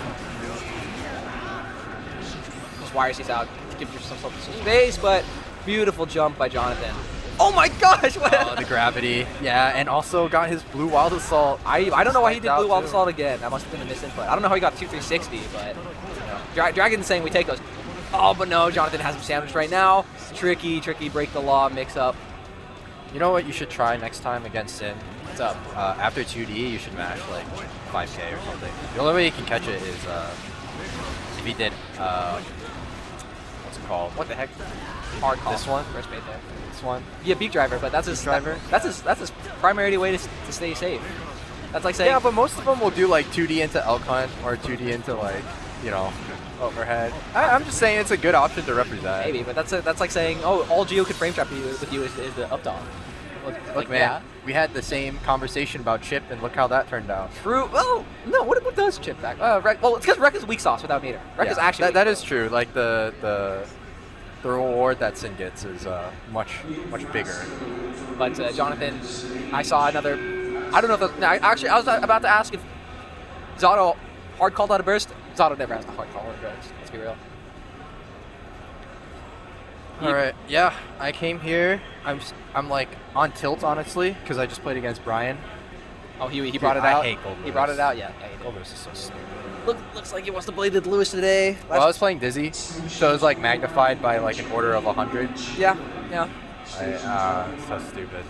Just YRC's out. Gives yourself some space, but beautiful jump by Jonathan. Oh my gosh! Oh, the gravity. Yeah, and also got his blue Wild Assault. I don't know why he did blue Wild Assault again. That must have been a misinput. I don't know how he got 2-360, but Dragon's saying we take those. Oh, but no, Jonathan has him sandwiched right now. Tricky, break the law, mix up. You know what you should try next time against Sin? What's up? After 2D, you should mash like 5K or something. The only way you can catch it is if he did, what's it called? What the heck? Hard call. This one? First bait there. This one? Yeah, beat driver, but that's his driver. That's his primary way to stay safe. That's like saying. Yeah, but most of them will do like 2D into Elk Hunt or 2D into like, overhead. I'm just saying it's a good option to represent. Maybe, but that's like saying, oh, all Geo could frame trap with you is the up dog. Look, man, yeah. We had the same conversation about Chip, and look how that turned out. True. Oh no, what does Chip back? Well, it's because Wreck is weak sauce without meter. Wreck is actually that is true. Like the reward that Sin gets is much bigger. But Jonathan, I saw another. I don't know if I was about to ask if Zato hard called out a burst. Zato never has the hard call out a burst. Let's be real. All right. Yeah, I came here. I'm like on tilt honestly because I just played against Brian. Oh, he brought it out. I hate Gold. He brought it out. Yeah. Goldberg is so stupid. Looks like he wants to blade with Lewis today. Well, I was playing Dizzy, so it was like magnified by like an order of 100. Yeah. So stupid.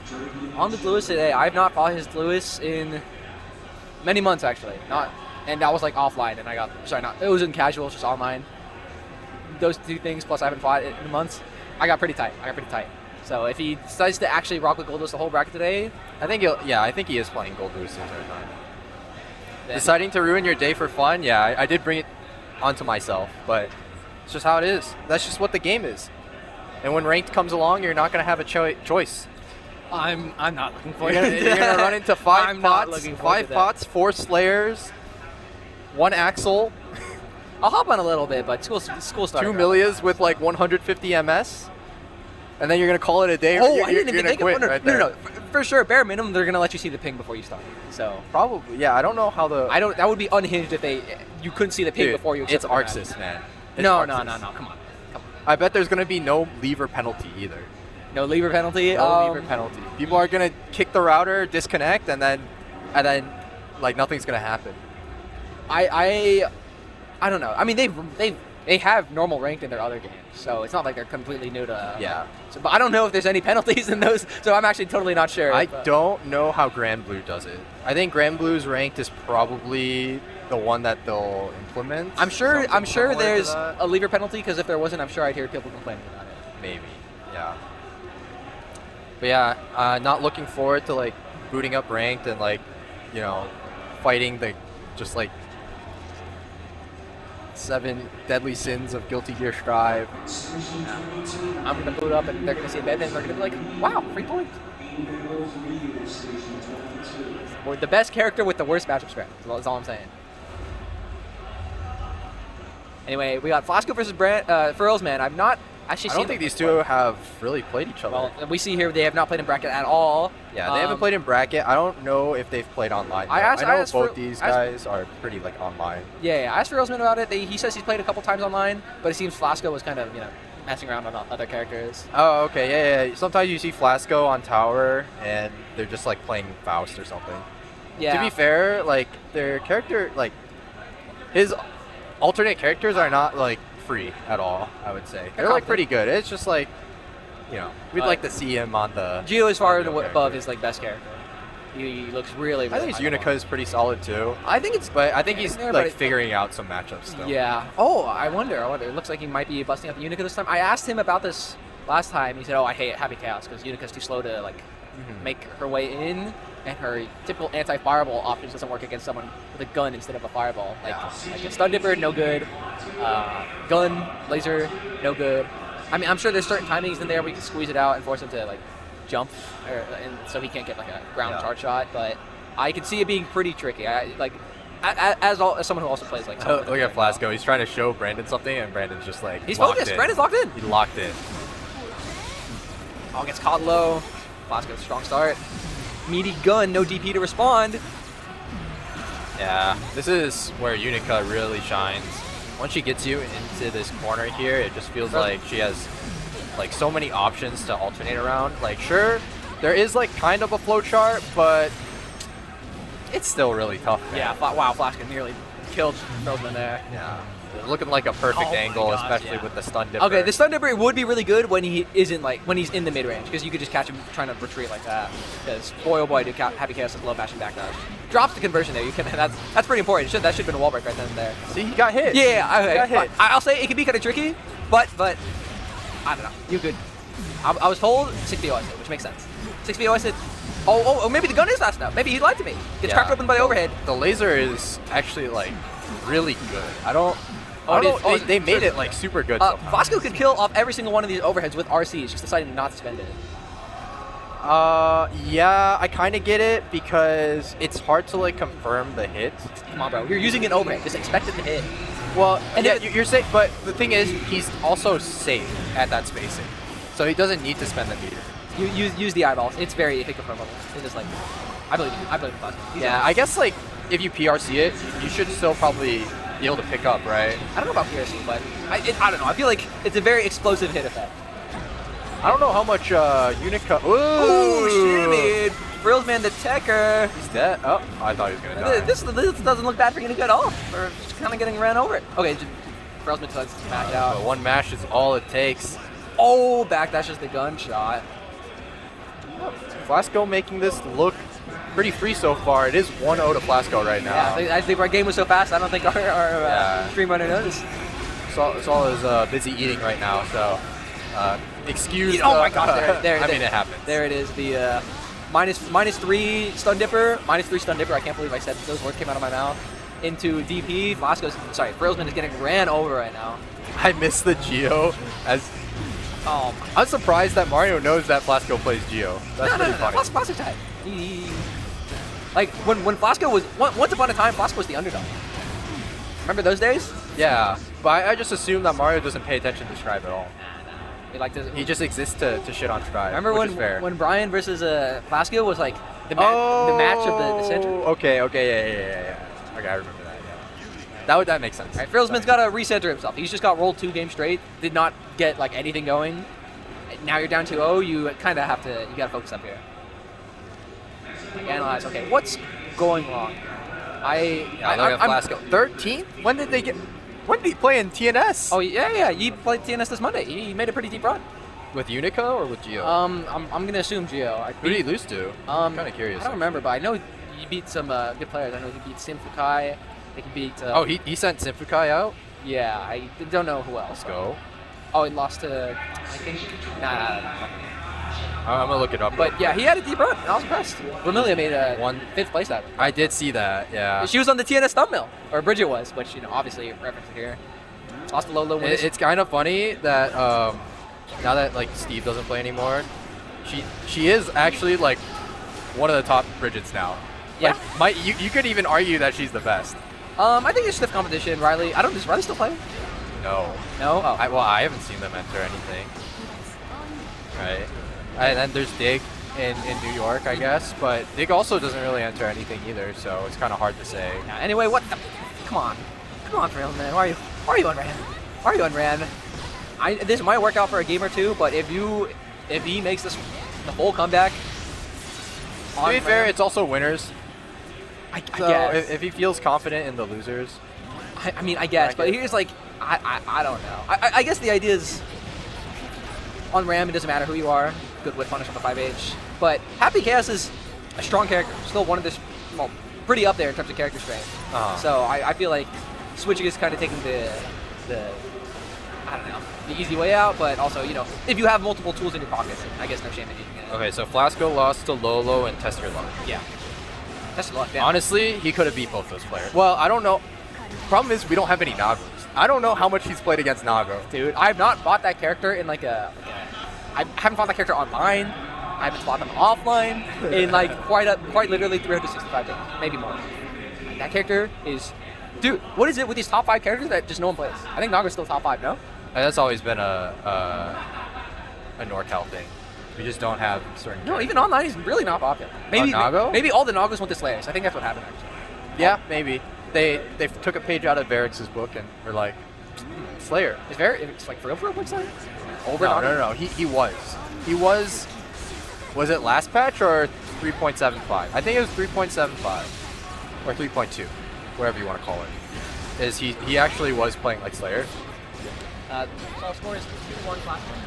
On the Lewis today, I have not fought his Lewis in many months actually. And that was like offline, and it was in casual, it's just online. Those two things, plus I haven't fought it in months. I got pretty tight. So if he decides to actually rock with Gold Lewis the whole bracket today, I think he is playing Gold Lewis the entire time. Deciding to ruin your day for fun, yeah, I did bring it onto myself, but it's just how it is. That's just what the game is. And when ranked comes along, you're not going to have a choice. I'm not looking forward You're to gonna run into 5 I'm not pots, looking forward 5 to that. pots, 4 Slayers, 1 Axel, I'll hop on a little bit, but school started. 2 Milias with like 150 MS, and then you're gonna call it a day. Oh, you're, I didn't you're even gonna think quit of no, right no, there. no, no. For sure, bare minimum, they're gonna let you see the ping before you start. So Probably, yeah. I don't know how the. I don't. That would be unhinged if you couldn't see the ping Dude, before you. It's accepted the match. Arxis, man. It's No, Arxis. no. Come on. I bet there's gonna be no lever penalty either. No lever penalty. No lever penalty. People are gonna kick the router, disconnect, and then like nothing's gonna happen. I don't know. I mean, they have normal ranked in their other games, so it's not like they're completely new to. Yeah. So, but I don't know if there's any penalties in those, so I'm actually totally not sure. I don't know how Grand Blue does it. I think Grand Blue's ranked is probably the one that they'll implement. I'm sure something similar to there's that. a lever penalty, because if there wasn't, I'm sure I'd hear people complaining about it. Maybe, yeah. But yeah, not looking forward to like booting up ranked and like, you know, fighting the just like 7 deadly sins of Guilty Gear Strive. I'm gonna boot up and they're gonna see bed and they're gonna be like, wow, free point. We're the best character with the worst matchup spread. That's all I'm saying. Anyway, we got Flasco versus Furls, man. I've not actually I seen don't think them these before. two have really played each other. Well, we see here they have not played in bracket at all. Yeah, they haven't played in bracket. I don't know if they've played online. I though. asked- I know I asked both for- these I asked- guys are pretty like online. Yeah, I asked Furlsman about it. He says he's played a couple times online, but it seems Flasco was kind of, messing around on other characters. Oh, okay, yeah. Sometimes you see Flasco on tower, and they're just like playing Faust or something. Yeah. To be fair, like their character, like his alternate characters are not like free at all. I would say they're like competent. pretty good. It's just like, we'd like to see him on the. Gio is far on the above character. his best character. He looks really, I really think high Unica is pretty solid too, I think it's. but I think he's there, like but- figuring out some matchups still. Yeah. Oh, I wonder. It looks like he might be busting out the Unica this time. I asked him about this last time. He said, "Oh, I hate Happy Chaos because Unica's too slow to make her way in, and her typical anti-fireball options doesn't work against someone with a gun instead of a fireball. Like a stun dipper, no good. Gun, laser, no good. I mean, I'm sure there's certain timings in there where you can squeeze it out and force him to jump, and so he can't get a ground charge shot. But I can see it being pretty tricky. As someone who also plays Look at Flasco. He's trying to show Brandon something, and Brandon's just like He's locked focused. in. Brandon's locked in. He locked in. Oh, gets caught low. Flasco, strong start. Meaty gun, no DP to respond. Yeah, this is where Unica really shines. Once she gets you into this corner here, it just feels like she has so many options to alternate around. Like, sure, there is kind of a flow chart, but it's still really tough, man. Yeah, wow, Flasco nearly killed Frozen there. Yeah. Looking like a perfect Oh my angle, gosh, especially yeah. with the stun dipper. Okay, the stun dipper would be really good when he isn't when he's in the mid range, because you could just catch him trying to retreat like that. Because boy, oh boy, do Happy Chaos has low bashing backdash. Drops the conversion there. You can. That's pretty important. That should have been a wall break right then and there. See, he got hit. Yeah, He got hit. I'll say it can be kind of tricky, but I don't know. You could. I was told 60 OS it, which makes sense. 60 OS it. Oh, maybe the gun is fast enough. Maybe he lied to me. Gets cracked open by the overhead. The laser is actually really good. I don't it know. is- They made it super good. somehow. Vasco could kill off every single one of these overheads with RCs, just deciding not to spend it. Yeah, I kind of get it because it's hard to confirm the hit. Come on, bro. You're using an overhead. Just expect it to hit. Well, And yeah, it- you're safe, but the thing is, he's also safe at that spacing, so he doesn't need to spend the meter. You use the eyeballs. It's very confirmable. It's just I believe in you. I believe in Vasco. He's Yeah, awesome. I guess if you PRC it, you should still probably be able to pick up, right? I don't know about PRC, but I don't know. I feel like it's a very explosive hit effect. I don't know how much Unica. Oh, shit, man. Frills man, the techer. He's dead. Oh, I thought he was gonna die. This doesn't look bad for Unica at all. We're just kind of getting ran over. Okay, Frills man decides to smash But out. one mash is all it takes. Oh, backdashes the gunshot. Flasco making this look pretty free so far. It is 1-0 to Flasco right now. Yeah, I think our game was so fast, I don't think our stream runner noticed. Saul is busy eating right now, so excuse. Oh my gosh, there. I mean, it happens. There it is, the -3 stun dipper, -3 stun dipper. I can't believe I said those words came out of my mouth. Into DP, Frillsman is getting ran over right now. I missed the Geo as Oh, I'm surprised that Mario knows that Flasco plays Geo. That's pretty funny. Flasco type. Like when Flasco was once upon a time, Flasco was the underdog. Remember those days? Yeah, but I just assume that Mario doesn't pay attention to Strive at all. He just exists to shit on Strive. Remember which is fair. when Brian versus Flasco was like the match of the century? Okay, yeah. Okay, I remember that. Yeah. That makes sense. All right, Frillsman's got to recenter himself. He's just got rolled 2 games straight. Did not get like anything going. Now you're down 2-0. You kind of have to. You got to focus up here. Like, analyze. Okay, what's going wrong? Look at Flasco. 13th? When did he play in TNS? Oh yeah. He played TNS this Monday. He made a pretty deep run. With Unica or with Geo? I'm gonna assume Geo. Who did he lose to? I'm kind of curious. I don't remember, but I know he beat some good players. I know he beat Simfukai. I think he beat. He sent Simfukai out? Yeah, I don't know who else. Let's go. Oh, he lost to. I think. Nah. I'm gonna look it up. But yeah, he had a deep run. I was impressed. Vermilia made a 5th place out of it. I did see that. Yeah. She was on the TNS thumbnail, or Bridget was, which obviously referenced here. Lost to Lolo. It's kind of funny that now that like Steve doesn't play anymore, she is actually like one of the top Bridgets now. Yeah. Like, you could even argue that she's the best. I think it's stiff competition. Riley. Does Riley still play? No. No. Oh. I haven't seen them enter anything. Right. And then there's Dig in New York, I guess, but Dig also doesn't really enter anything either, so it's kind of hard to say. Yeah, anyway, what the? Come on, Frails, man. Why are you on Ran? Why are you on Ran? This might work out for a game or two, but if he makes the full comeback, to be fair, it's also winners. I So guess. if he feels confident in the losers, I mean, I guess, but here's like, I don't know. I guess the idea is on Ram, it doesn't matter who you are. Good with punish on the 5H, but Happy Chaos is a strong character. Still one of this, pretty up there in terms of character strength. So I feel like switching is kind of taking the I don't know, the easy way out, but also, if you have multiple tools in your pocket, I guess no shame in using it. okay, so Flasco lost to Lolo and Test Your Luck. Yeah. That's a lot. Yeah. Honestly, he could have beat both those players. Well, I don't know. Problem is, we don't have any Nagos. I don't know how much he's played against Nago. Dude, I have not fought that character in I haven't fought that character online. I haven't fought them offline in quite literally 365 days, maybe more. That character is, dude. What is it with these top 5 characters that just no one plays? I think Nago's still top 5, no? That's always been a NorCal thing. We just don't have certain. No, even online he's really not popular. Maybe Nago? Maybe all the Nagos went to Slayers. I think that's what happened actually. Yeah, maybe. They took a page out of Varix's book and were like, Slayer. It's like for real like Slayer? No. He was. Was it last patch or 3.75? I think it was 3.75 or 3.2, whatever you want to call it. He actually was playing like Slayer. So score is 2-1 last one.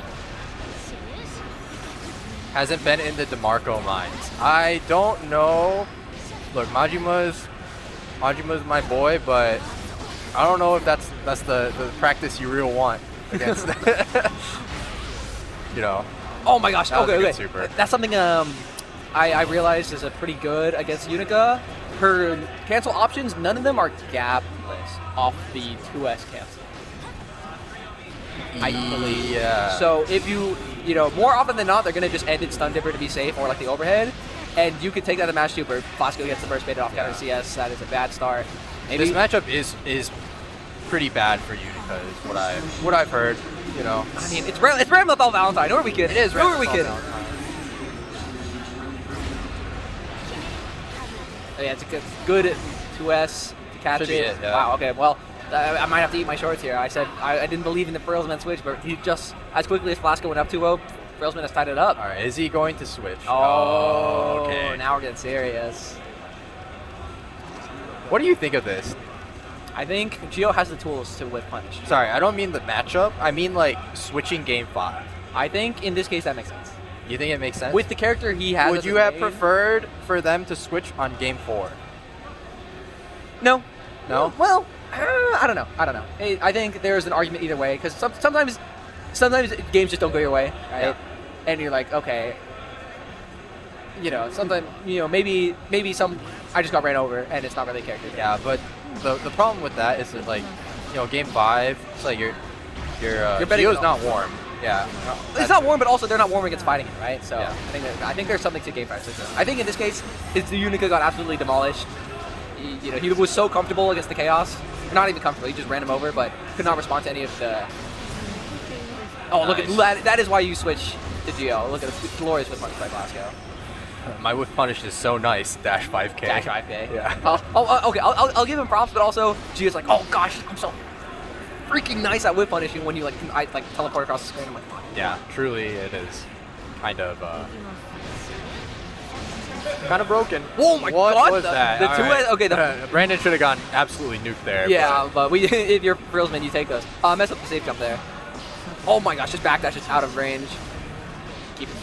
Hasn't been in the DeMarco mines. I don't know. Look, Majima's my boy, but I don't know if that's the practice you really want against. Oh my gosh. Okay. Super. That's something I realized is a pretty good against Unica. Her cancel options, none of them are gapless off the 2S cancel. I believe. Yeah. So if you more often than not, they're going to just end in stun dipper to be safe, or like the overhead. And you could take that to match too, where Flasco gets the burst baited off counter CS. That is a bad start. Maybe this matchup is pretty bad for you because what I've heard, I mean, it's Ram without Valentine. Who are we kidding? It is Ram. Who are we kidding? Oh, yeah, it's a good 2S to catch Should it. be it, yeah. Wow. Okay. Well, I might have to eat my shorts here. I said I didn't believe in the Frillsman switch, but he just as quickly as Flasco went up 2-0, Frillsman has tied it up. All right, is he going to switch? Oh, okay. Now we're getting serious. What do you think of this? I think Gio has the tools to whip punish. Sorry, I don't mean the matchup. I mean like switching game 5. I think in this case that makes sense. You think it makes sense? With the character he has. Would you have preferred for them to switch on game 4? No. No? Well, I don't know. I think there's an argument either way because sometimes games just don't go your way, right? Yeah. And you're like, okay, sometimes maybe I just got ran over and it's not really a character. Yeah, but the problem with that is that game 5, it's like your betting Geo's it not warm. Yeah. It's not warm, but also they're not warm against fighting it, right? So Yeah. I think there's something to game fight system. I think in this case, the Unica got absolutely demolished. He was so comfortable against the Chaos. Not even comfortable, he just ran him over, but could not respond to any of the... Oh, look at that is why you switch to Geo. Look at the glorious whip punch by Glasgow. My whiff punish is so nice. Dash 5K. Dash 5K. Yeah. Okay, I'll give him props, but also Geo's like, oh gosh, I'm so freaking nice at whip punishing when you like teleport across the screen. I'm like, Yeah, truly it is kind of broken. oh my What god! was that? The All two right. okay, Brandon should have gone absolutely nuked there. yeah, but if you're Frillsman, you take those. Mess up the safe jump there. Oh my gosh, just backdash is out of range. Keep it.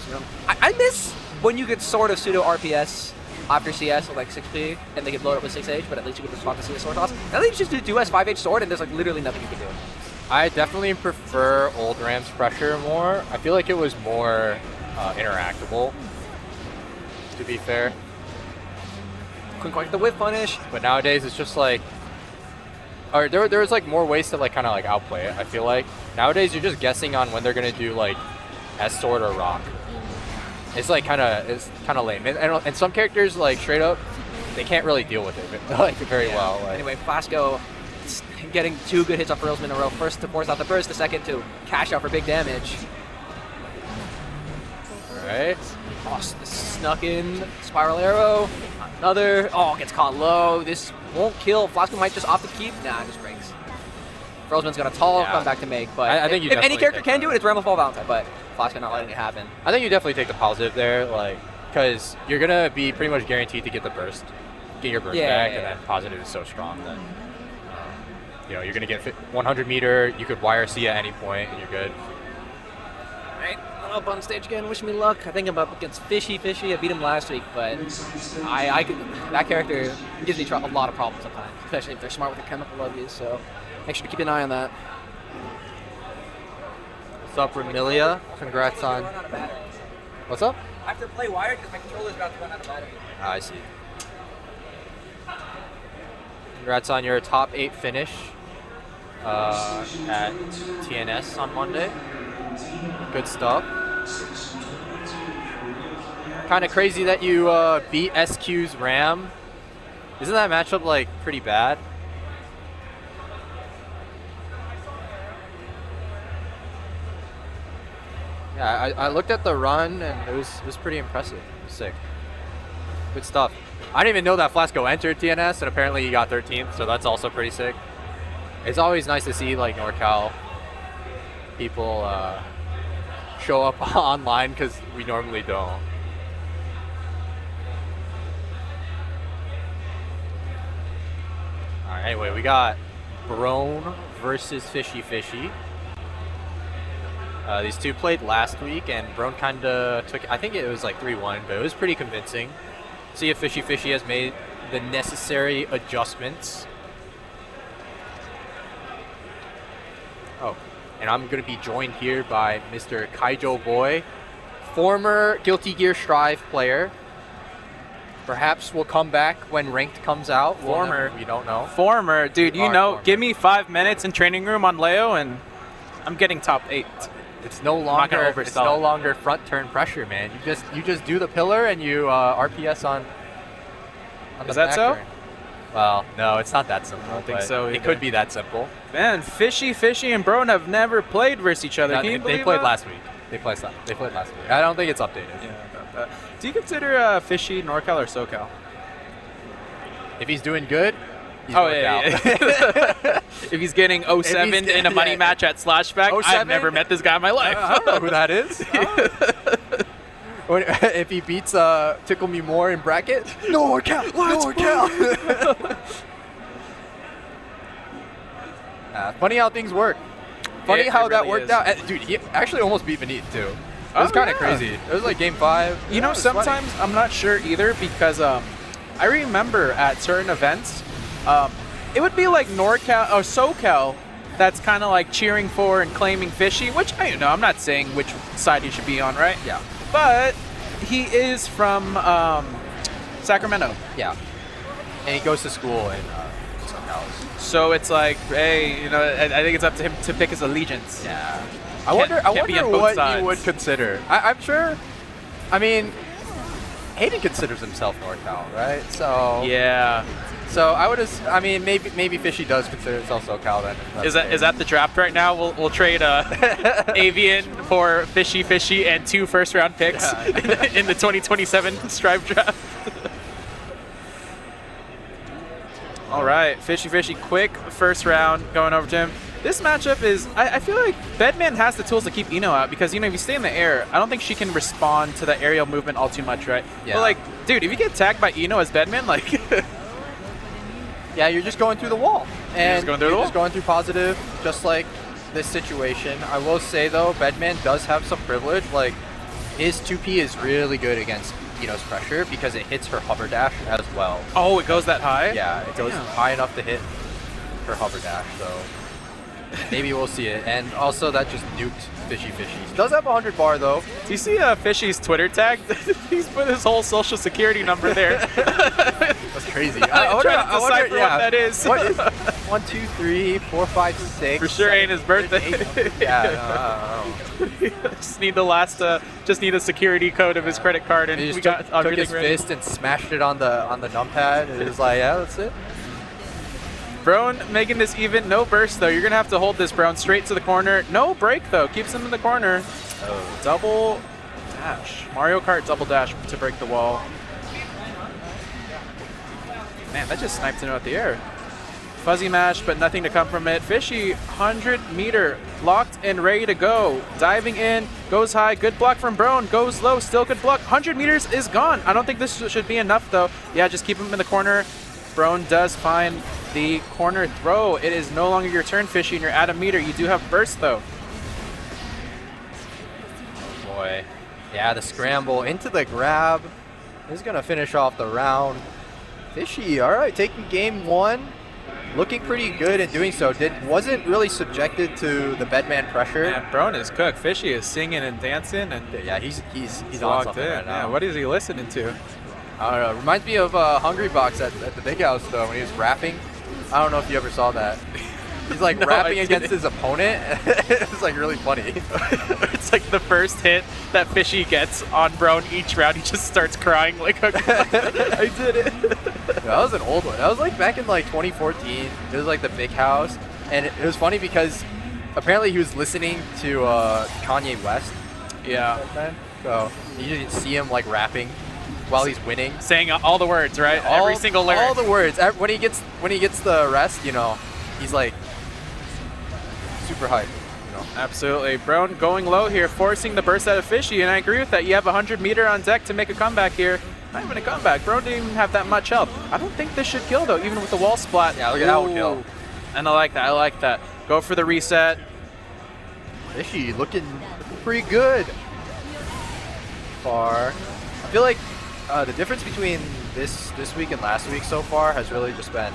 I miss when you could sort of pseudo RPS after CS with like 6P and they could blow it up with 6H, but at least you could respond to CS sword toss. Now they just do 2S 5H sword and there's like literally nothing you can do. I definitely prefer old Ram's pressure more. I feel like it was more interactable, to be fair. Couldn't quite get the whip punish. But nowadays it's just like, or there was like more ways to like kind of like outplay it. I feel like nowadays you're just guessing on when they're gonna do like S sword or rock. It's like kind of lame. And some characters like straight up, they can't really deal with it like very well. Like. Anyway, Flasco getting 2 good hits off Frillsman in a row. First to force out the burst, the second to cash out for big damage. Alright. Oh, snuck in, spiral arrow, another, oh, gets caught low. This won't kill. Flasco might just opt to keep. Nah, it just breaks. Frillsman's got a tall comeback to make, but I think you if any definitely character take can do it, it's Ramble Fall Valentine, but Flasco not letting it happen. I think you definitely take the positive there, like, because you're gonna be pretty much guaranteed to get the burst, get your burst back, and then positive is so strong that you're gonna get 100 meter. You could YRC at any point, and you're good. Right, I'm up on stage again. Wish me luck. I think I'm up against Fishy. I beat him last week, but that character gives me a lot of problems sometimes, especially if they're smart with the chemical love use. So make sure to keep an eye on that. What's up, Remilia? Congrats on. What's up? I have to play wired because my controller's about to run out of battery. I see. Congrats on your top 8 finish at TNS on Monday. Good stuff. Kind of crazy that you beat SQ's Ram. Isn't that matchup like pretty bad? Yeah, I looked at the run and it was pretty impressive. It was sick. Good stuff. I didn't even know that Flasco entered TNS, and apparently he got 13th, so that's also pretty sick. It's always nice to see like NorCal people show up online because we normally don't. All right, anyway, we got Brone versus Fishy. These two played last week, and Brone kind of took, I think it was like 3-1, but it was pretty convincing. See if Fishy has made the necessary adjustments. Oh, and I'm going to be joined here by Mr. Kaijo Boy, former Guilty Gear Strive player. Perhaps will come back when Ranked comes out. Former. We don't know. Former. Dude, you Alright, know, former. give me 5 minutes in training room on Leo, and I'm getting top 8. It's no not gonna longer. It's oversell no it. longer front turn pressure, man. You just do the pillar and you RPS on Is the that back so? turn. Well, no, it's not that simple. I don't think but so It either. could be that simple. Man, Fishy and Brone have never played versus each other. No, Can you they believe played that? last week. They played last week. I don't think it's updated. Yeah. Do you consider Fishy NorCal or SoCal? If he's doing good, he's Oh, worked yeah. out. If he's getting 07 in a money match at Slashback, 07? I've never met this guy in my life. I don't know who that is. If he beats Tickle Me More in bracket, NorCal. Funny how things work. Funny It how that really worked is. out. Dude, he actually almost beat Beneath too. It was kind of crazy. It was like game 5. You know, sometimes I'm not sure either because I remember at certain events, it would be like NorCal or SoCal that's kind of like cheering for and claiming Fishy, which I'm not saying which side he should be on, right? Yeah. But he is from Sacramento. Yeah. And he goes to school in SoCal. So it's like, hey, I think it's up to him to pick his allegiance. Yeah. I wonder Can't be on both what sides. he would consider. I'm sure. I mean, Hayden considers himself NorCal, right? So Yeah. So I would. I mean, maybe Fishy does consider himself SoCal then. Is that the draft right now? We'll trade Avian for Fishy, and 2 first-round picks in the 2027 Strive draft. All right, Fishy, quick first round going over to him. This matchup is, I feel like Bedman has the tools to keep Ino out because, if you stay in the air, I don't think she can respond to the aerial movement all too much, right? Yeah. But, dude, if you get tagged by Ino as Bedman, Yeah, you're just going through the wall. And just going through positive, just like this situation. I will say, though, Bedman does have some privilege. His 2P is really good against Ino's pressure because it hits her hover dash as well. Oh, it goes that high? Yeah, it goes Damn. high enough to hit her hover dash, so maybe we'll see it. And also, that just nuked Fishy. He does have 100 bar, though. Do you see Fishy's Twitter tag? He's put his whole social security number there. That's crazy. I'm trying to decipher what that is. What is 1, 2, 3, 4, 5, 6? For sure ain't his birthday. Yeah, no, I don't know. Just need a security code of his credit card, and He we just got took everything his ready. fist and smashed it on the numpad. And it was like, yeah, that's it. Brone making this even. No burst, though. You're going to have to hold this, Brone, straight to the corner. No break, though. Keeps him in the corner. Oh. Double dash. Mario Kart double dash to break the wall. Man, that just sniped him out the air. Fuzzy mash, but nothing to come from it. Fishy, 100-meter, locked and ready to go. Diving in, goes high. Good block from Brone. Goes low, still good block. 100 meters is gone. I don't think this should be enough, though. Yeah, just keep him in the corner. Brone does find the corner throw. It is no longer your turn, Fishy, and you're at a meter. You do have burst, though. Oh boy. Yeah, the scramble into the grab. This is going to finish off the round. Fishy, all right, taking game 1. Looking pretty good in doing so. Wasn't really subjected to the bedman pressure. Man, Brone is cooked. Fishy is singing and dancing, and Yeah, he's on locked something in. right now. Yeah, what is he listening to? I don't know. Reminds me of Hungry Box at the Big House, though, when he was rapping. I don't know if you ever saw that. He's like No, I rapping against didn't. his opponent. It's like really funny. It's like the first hit that Fishy gets on Brone each round. He just starts crying like, I did it. That was an old one. That was like back in like 2014. It was like the Big House, and it was funny because apparently he was listening to Kanye West. Yeah. Then. So you didn't see him like rapping while he's winning. Saying all the words, right? Every single lyric. All the words. When he gets the rest, he's like super hyped. Absolutely. Brone going low here, forcing the burst out of Fishy, and I agree with that. You have 100 meter on deck to make a comeback here. Not even a comeback. Brone didn't even have that much health. I don't think this should kill, though, even with the wall splat. Yeah, look at that one kill. And I like that. Go for the reset. Fishy looking pretty good. Far. I feel like the difference between this week and last week so far has really just been,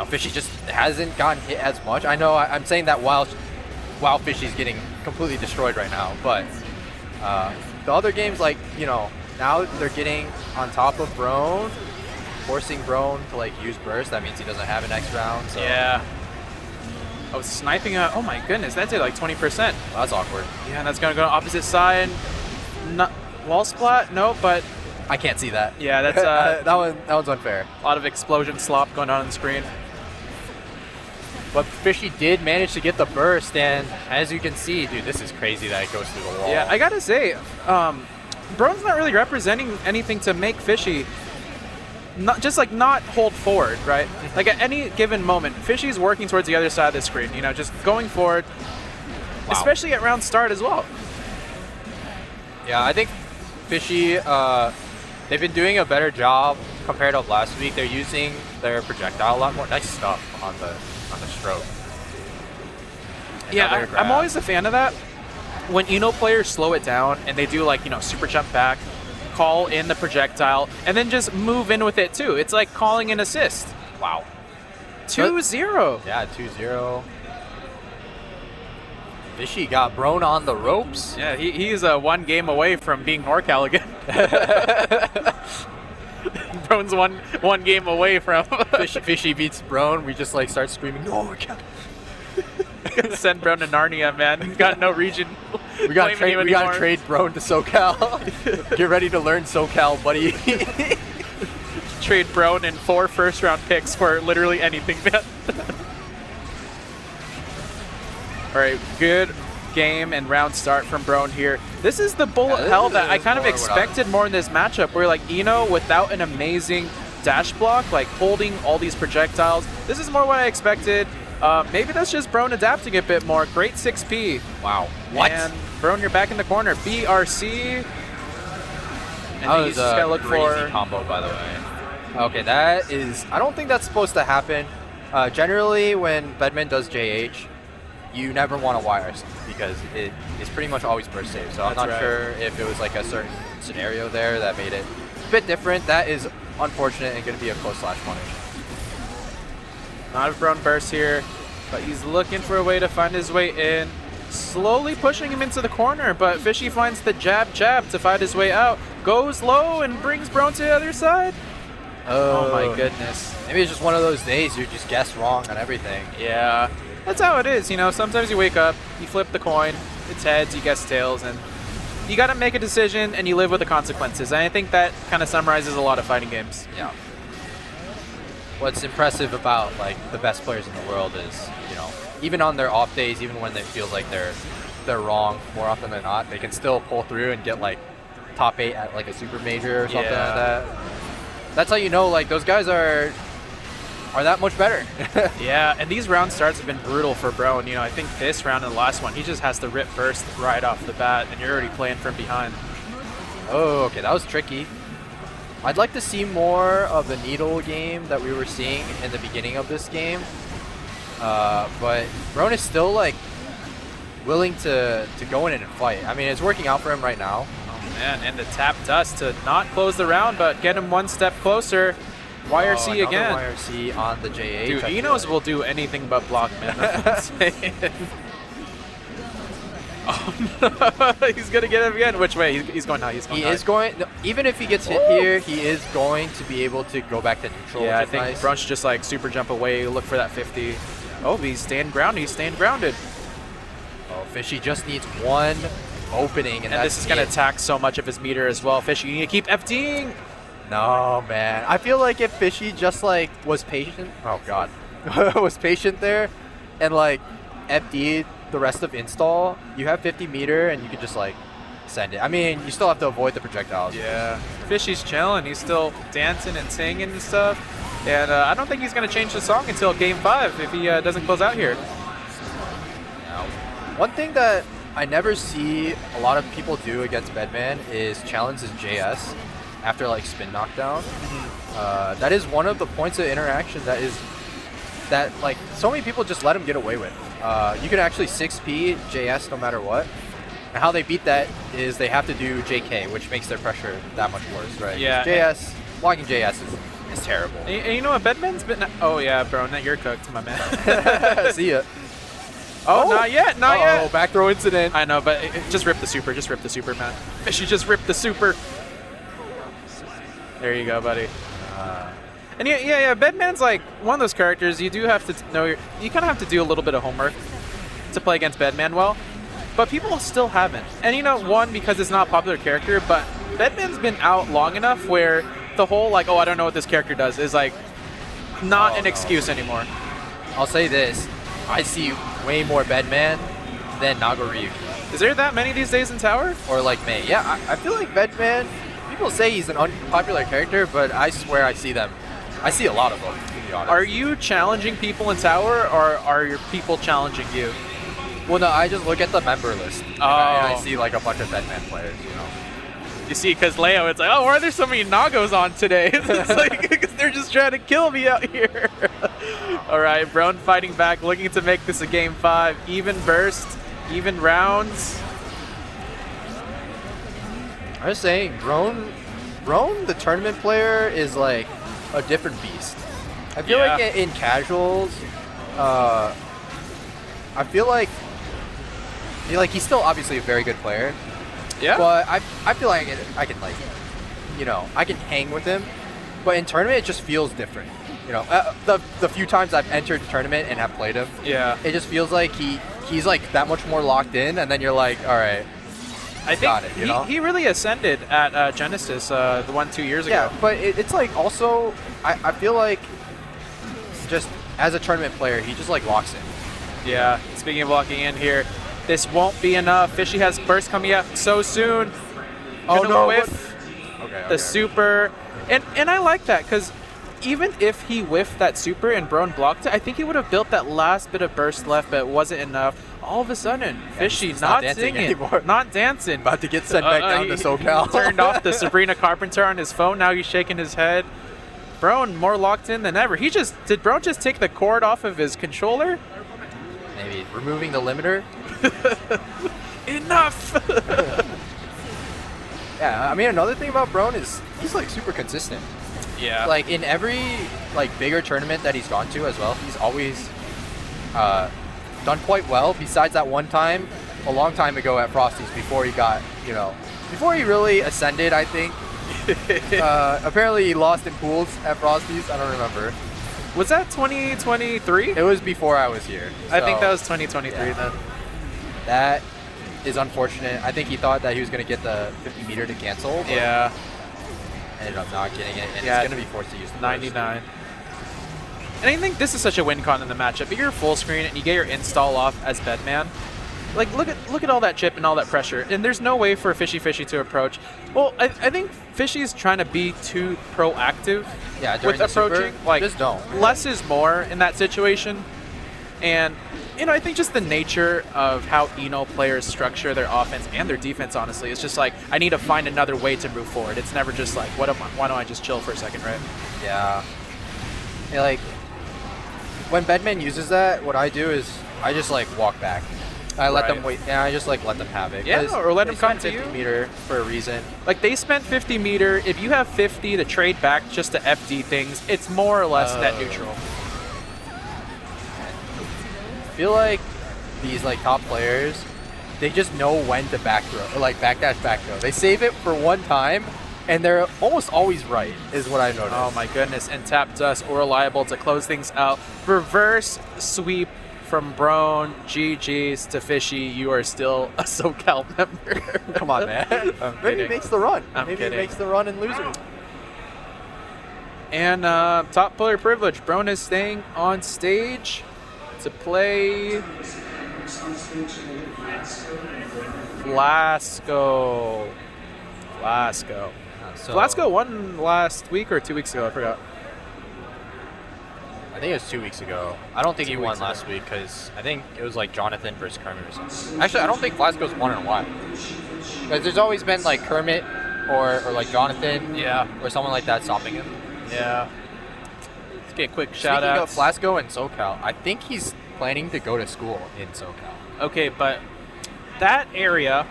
Fishy just hasn't gotten hit as much. I know I'm saying that while Fishy's getting completely destroyed right now, but the other games, now they're getting on top of Brone, forcing Brone to use burst. That means he doesn't have an next round. So. Yeah. I was sniping out. Oh my goodness, that did like 20%. Well, that's awkward. Yeah, and that's gonna go to opposite side. Not wall splat, no, but I can't see that. yeah, that's that one's unfair. a lot of explosion slop going on the screen. But Fishy did manage to get the burst, and as you can see, dude, this is crazy that it goes through the wall. Yeah, I gotta say, Brone's not really representing anything to make Fishy not hold forward, right? Like at any given moment, Fishy's working towards the other side of the screen, just going forward, especially at round start as well. Yeah, I think Fishy, they've been doing a better job compared to last week. They're using their projectile a lot more. Nice stuff on the stroke. Yeah, Another grab. I'm always a fan of that. When players slow it down and they do super jump back, call in the projectile, and then just move in with it too. It's like calling an assist. Wow. 2-0. Yeah, 2-0. Fishy got Brone on the ropes. Yeah, he's one game away from being NorCal again. Brone's one game away from Fishy beats Brone. We just start screaming, "No, we can't." Send Brone to Narnia, man. Got no region. We gotta claiming him anymore. trade Brone to SoCal. Get ready to learn SoCal, buddy. Trade Brone and 4 first-round picks for literally anything, man. All right, good game and round start from Brone here. This is the bullet hell that I kind of expected more in this matchup, where like Eno, without an amazing dash block, like holding all these projectiles, this is more what I expected. Maybe that's just Brone adapting a bit more. Great 6P. Wow. What? And Brone, you're back in the corner. BRC. And That he's was just got to a look crazy for... combo, by the way. Okay, that is... I don't think that's supposed to happen. Generally, when Bedman does JH, you never want to wire because it is pretty much always burst save. So I'm not sure if it was like a certain scenario there that made it a bit different. That is unfortunate and going to be a close slash punish. Not a Brone burst here, but he's looking for a way to find his way in. Slowly pushing him into the corner, but Fishy finds the jab to find his way out. Goes low and brings Brone to the other side. Oh my goodness. Maybe it's just one of those days you just guess wrong on everything. Yeah, that's how it is. You know, sometimes you wake up, you flip the coin, it's heads, you guess tails, and you got to make a decision and you live with the consequences. And I think that kind of summarizes a lot of fighting games. Yeah. What's impressive about like the best players in the world is, you know, even on their off days, even when it feels like they're wrong more often than not, they can still pull through and get like top 8 at like a super major or something like that. That's how you know like those guys are that much better. Yeah, and these round starts have been brutal for Brone. You know, I think this round and the last one, he just has to rip burst right off the bat, and you're already playing from behind. Oh, okay, that was tricky. I'd like to see more of the needle game that we were seeing in the beginning of this game. But Brone is still like willing to go in and fight. I mean, it's working out for him right now. Oh man, and the tap dust to not close the round, but get him one step closer. YRC again. YRC on the JH. Dude, Enos will do anything but block, man. That's what I'm saying. Oh no, he's gonna get him again. Which way? He's going now. He's going. He is going. No, even if he gets hit here, he is going to be able to go back to neutral. Yeah, I which is think nice. Brone should just like super jump away, look for that 50. Oh, he's staying grounded. He's staying grounded. Oh, Fishy just needs one opening, and that's this is gonna tax so much of his meter as well. Fishy, you need to keep FDing. No, man. I feel like if Fishy just like was patient. Oh God, was patient there, and like FD'd the rest of install, you have 50 meter and you can just like send it. I mean, you still have to avoid the projectiles. Yeah. Fishy's chilling. He's still dancing and singing and stuff. And I don't think he's going to change the song until Game 5 if he doesn't close out here. Now, one thing that I never see a lot of people do against Bedman is challenge his JS after like spin knockdown. That is one of the points of interaction that like so many people just let him get away with. You can actually 6P JS no matter what. And how they beat that is they have to do JK, which makes their pressure that much worse, right? Yeah. JS, blocking JS is terrible. And you know what? Bedman's been... Oh, yeah, bro. Now you're cooked, my man. See ya. Oh, not yet. Not yet. Oh, back throw incident. I know, but just rip the super. Just rip the super, man. Fishy just ripped the super. There you go, buddy. And yeah, Bedman's like one of those characters you do have to know. You kind of have to do a little bit of homework to play against Bedman well, but people still haven't. And you know, one, because it's not a popular character, but Bedman's been out long enough where the whole like, oh, I don't know what this character does is like not an excuse anymore. I'll say this: I see way more Bedman than Nagoriyuki. Is there that many these days in Tower? Or like May. Yeah, I feel like Bedman. People say he's an unpopular character, but I swear I see them. I see a lot of them, to be honest. Are you challenging people in Tower, or are your people challenging you? Well, no, I just look at the member list. And I see like a bunch of Bedman players, you know. You see, because Leo, it's like, oh, why are there so many Nagos on today? It's like, because they're just trying to kill me out here. All right, Brone fighting back, looking to make this a Game 5. Even burst, even rounds. I was saying, Brone, the tournament player, is like a different beast. I feel like in casuals, I feel like he's still obviously a very good player. Yeah. But I feel like I can like, you know, I can hang with him. But in tournament, it just feels different. you know, the few times I've entered the tournament and have played him, Yeah. it just feels like he's like that much more locked in, and then you're like, all right, I think got it, you know? he really ascended at Genesis, the one 2 years ago. yeah. But it's like also, I feel like just as a tournament player, he just like locks in. Yeah. Speaking of locking in here, this won't be enough. Fishy has burst coming up so soon. Oh, Gonna no, whiff Okay. the super, and I like that because even if he whiffed that super and Brone blocked it, I think he would have built that last bit of burst left, but it wasn't enough. All of a sudden, Fishy he's not not dancing singing, anymore. not dancing. About to get sent back down to He SoCal. turned off the Sabrina Carpenter on his phone. Now he's shaking his head. Brone more locked in than ever. Did Brone just take the cord off of his controller? Maybe removing the limiter. Enough. Yeah, I mean another thing about Brone is he's like super consistent. Yeah. Like in every like bigger tournament that he's gone to as well, he's always done quite well. Besides that one time, a long time ago at Frosty's, before he got, you know, before he really ascended, I think. Apparently he lost in pools at Frosty's. I don't remember. Was that 2023? It was before I was here. I think so that was 2023 yeah. then. That is unfortunate. I think he thought that he was going to get the 50 meter to cancel. But Yeah. ended up not getting it, and Yeah, he's going to be forced to use the burst. 99. And I think this is such a win con in the matchup. If you're full screen and you get your install off as Bedman, like look at all that chip and all that pressure, and there's no way for Fishy to approach. Well, I think Fishy's trying to be too proactive Yeah, during with the super, approaching. Like just don't. less is more in that situation, and you know I think just the nature of how Eno players structure their offense and their defense, honestly, it's just like I need to find another way to move forward. It's never just like why don't I just chill for a second, right? Yeah. Yeah, like when Bedman uses that, what I do is I just like walk back. I let them Right. wait, and I just like let them have it. Yeah, 'Cause or let they them come spent to 50 you. meter for a reason. Like they spent 50 meter. If you have 50 to trade back just to FD things, it's more or less net neutral. I feel like these like top players, they just know when to back throw, or like backdash back throw. They save it for one time, and they're almost always right, is what I noticed. Oh my goodness! And tap dust or reliable to close things out. Reverse sweep from Brone, GG's to Fishy. You are still a SoCal member. Come on, man. I'm Maybe kidding. he makes the run. I'm Maybe kidding. he makes the run and loser. And top player privilege. Brone is staying on stage to play Flasco. So, Flasco won last week or 2 weeks ago. I forgot. I think it was 2 weeks ago. I don't think he 2 won weeks ago. last week because I think it was like Jonathan versus Kermit or something. Actually, I don't think Flasco's won in a while. Because there's always been like Kermit or like Jonathan, Yeah. or someone like that stopping him. Yeah. Let's get a quick shout Speaking out. of Flasco and SoCal, I think he's planning to go to school in SoCal. Okay, but that area,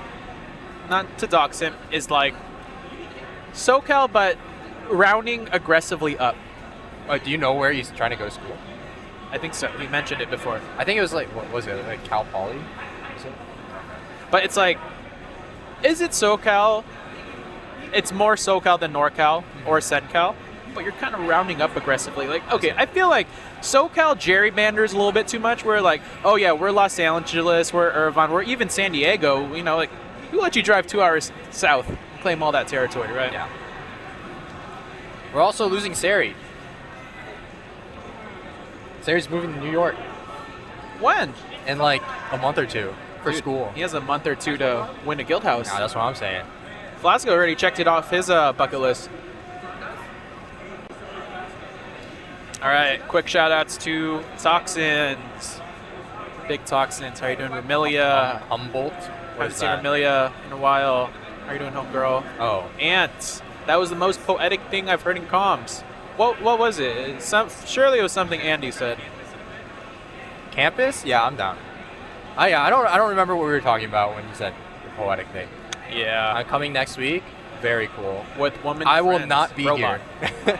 not to dox him, is like SoCal, but rounding aggressively up. Do you know where he's trying to go to school? I think so. We mentioned it before. I think it was like, what was it, like Cal Poly? Is it? But it's like, is it SoCal? It's more SoCal than NorCal or CenCal, but you're kind of rounding up aggressively. Like, okay, I feel like SoCal gerrymanders a little bit too much. We're like, oh yeah, we're Los Angeles, we're Irvine, we're even San Diego. You know, like, we let you drive 2 hours south, and claim all that territory, right? Yeah. We're also losing Seri. Seri's moving to New York When? in like a month or two for Dude, school. He has a month or two to win a Guildhouse. Nah, that's what I'm saying. Flasco already checked it off his bucket list. All right, quick shout outs to Toxins. Big Toxins. How you doing, Ramilia? Humboldt. Haven't seen Ramilia in a while. How you doing, homegirl? Oh, Ant. That was the most poetic thing I've heard in comms. What was it? Surely it was something Andy said. campus? Yeah, I'm down. Yeah, I don't remember what we were talking about when you said the poetic thing. Yeah. I'm coming next week. Very cool. With woman I will friends. not be Robot. here.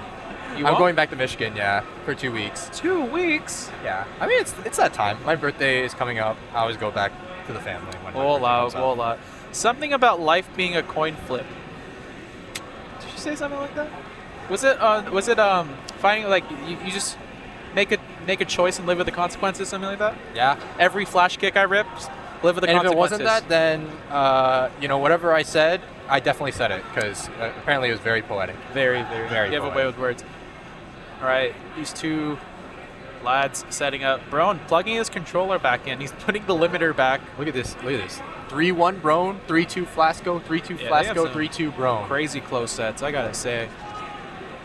You I'm won't? going back to Michigan, yeah, for 2 weeks. 2 weeks. Yeah, I mean it's that time. My birthday is coming up. I always go back to the family when my birthday comes up. Something about life being a coin flip. Did you say something like that? Was it finding like you just make a choice and live with the consequences, something like that? Yeah. Every flash kick I rip, just live with the And if it consequences. wasn't that, then you know, whatever I said, I definitely said it because apparently it was very poetic. Very Very you have a way poetic. with words. All right, these two lads setting up. Brone plugging his controller back in. He's putting the limiter back. Look at this. Look at this. 3-1 Brone, 3-2 Flasco, 3-2 Yeah, they have Flasco, some 3-2 Brone. Crazy close sets, I gotta say.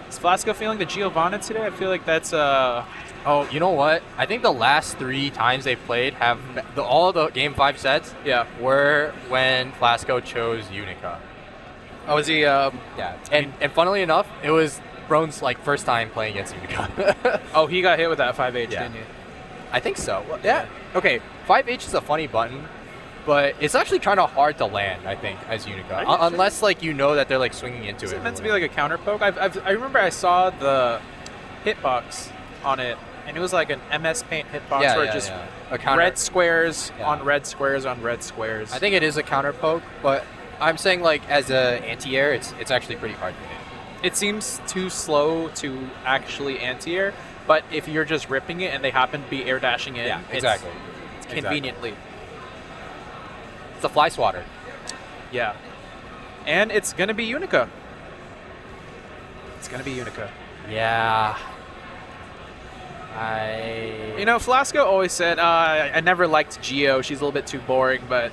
Is Flasco feeling the Giovanna today? I feel like that's Oh, you know what? I think the last 3 times they played have all the Game 5 sets were when Flasco chose Unica. Oh, is he? Yeah, and funnily enough, it was Brone's like first time playing against Unica. Oh, he got hit with that 5H, Yeah. didn't he? I think so. Well, yeah. Okay, 5H is a funny button, but it's actually kind of hard to land, I think, as Unica. Are you sure? Unless like you know that they're like swinging into Is it. it meant to be like a counter poke? I remember I saw the hitbox on it, and it was like an MS Paint hitbox Yeah, where yeah, it just yeah. A counter. red squares Yeah. on red squares on red squares. I think it is a counter poke, but I'm saying like as a anti-air, it's actually pretty hard to hit. it seems too slow to actually anti-air, but if you're just ripping it and they happen to be air dashing in, Yeah, it's exactly. conveniently. It's a fly swatter. Yeah. And it's going to be Unica. It's going to be Unica. Yeah. You know, Flasco always said, I never liked Geo. She's a little bit too boring, but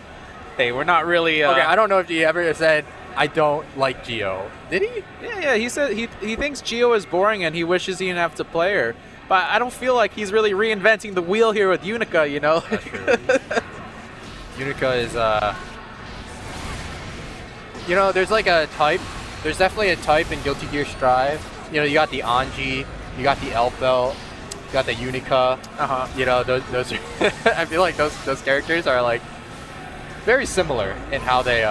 hey, we're not really... Okay, I don't know if he ever said, I don't like Geo. Did he? Yeah, he said he thinks Geo is boring and he wishes he didn't have to play her. But I don't feel like he's really reinventing the wheel here with Unica, you know? That's true. Unica is, you know, there's like a type. There's definitely a type in Guilty Gear Strive. You know, you got the Anji, you got the Elfbelt, you got the Unica. Uh-huh. You know, those are I feel like those characters are like very similar in how they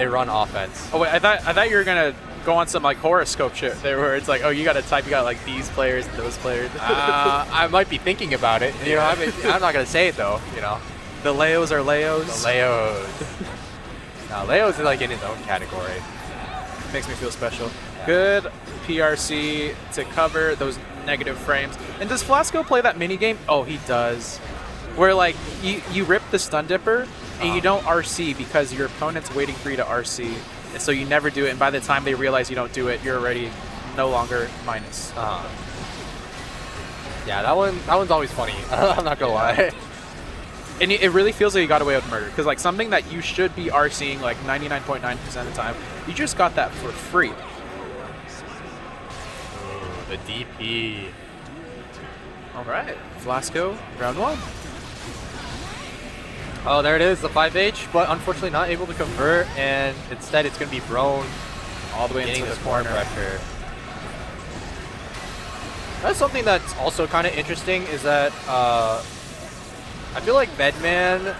run offense. Oh, wait, I thought you were going to go on some like horoscope shit there where it's like, oh, you got to type, you got like these players and those players. I might be thinking about it. You know, I'm not gonna say it though. You know, The Leos are Leos. the Leos. Now Leos is like in his own category. Makes me feel special. Good PRC to cover those negative frames. And does Flasco play that mini game? Oh, he does. Where like you rip the stun dipper and you don't RC because your opponent's waiting for you to RC. And so you never do it, and by the time they realize you don't do it, you're already no longer minus. Yeah, that one's always funny. I'm not gonna lie. And it really feels like you got away with murder, because like something that you should be RCing like 99.9% of the time, you just got that for free. Ooh, the DP. All right, Flasco, round 1. Oh, there it is, the 5H, but unfortunately not able to convert, and instead it's gonna be Brone All the way getting into this the corner corner. pressure. That's something that's also kind of interesting is that I feel like Bedman,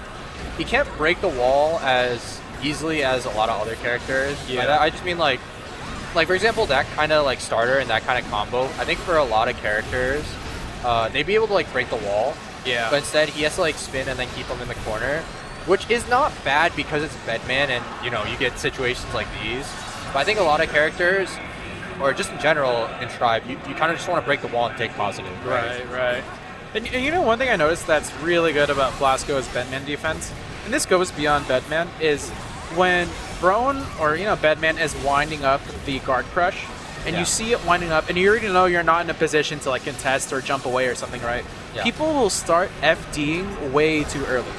he can't break the wall as easily as a lot of other characters. Yeah. I just mean like for example, that kind of like starter and that kind of combo, I think for a lot of characters, they'd be able to like break the wall. Yeah. But instead, he has to like spin and then keep them in the corner, which is not bad because it's Bedman and, you know, you get situations like these. But I think a lot of characters, or just in general in Strive, you kind of just want to break the wall and take positive. Right. And you know, one thing I noticed that's really good about Flasco is Bedman defense, and this goes beyond Bedman, is when Brone or, you know, Bedman is winding up the guard crush, and Yeah. you see it winding up, and you already know you're not in a position to like contest or jump away or something, right? Yeah. People will start FDing way too early.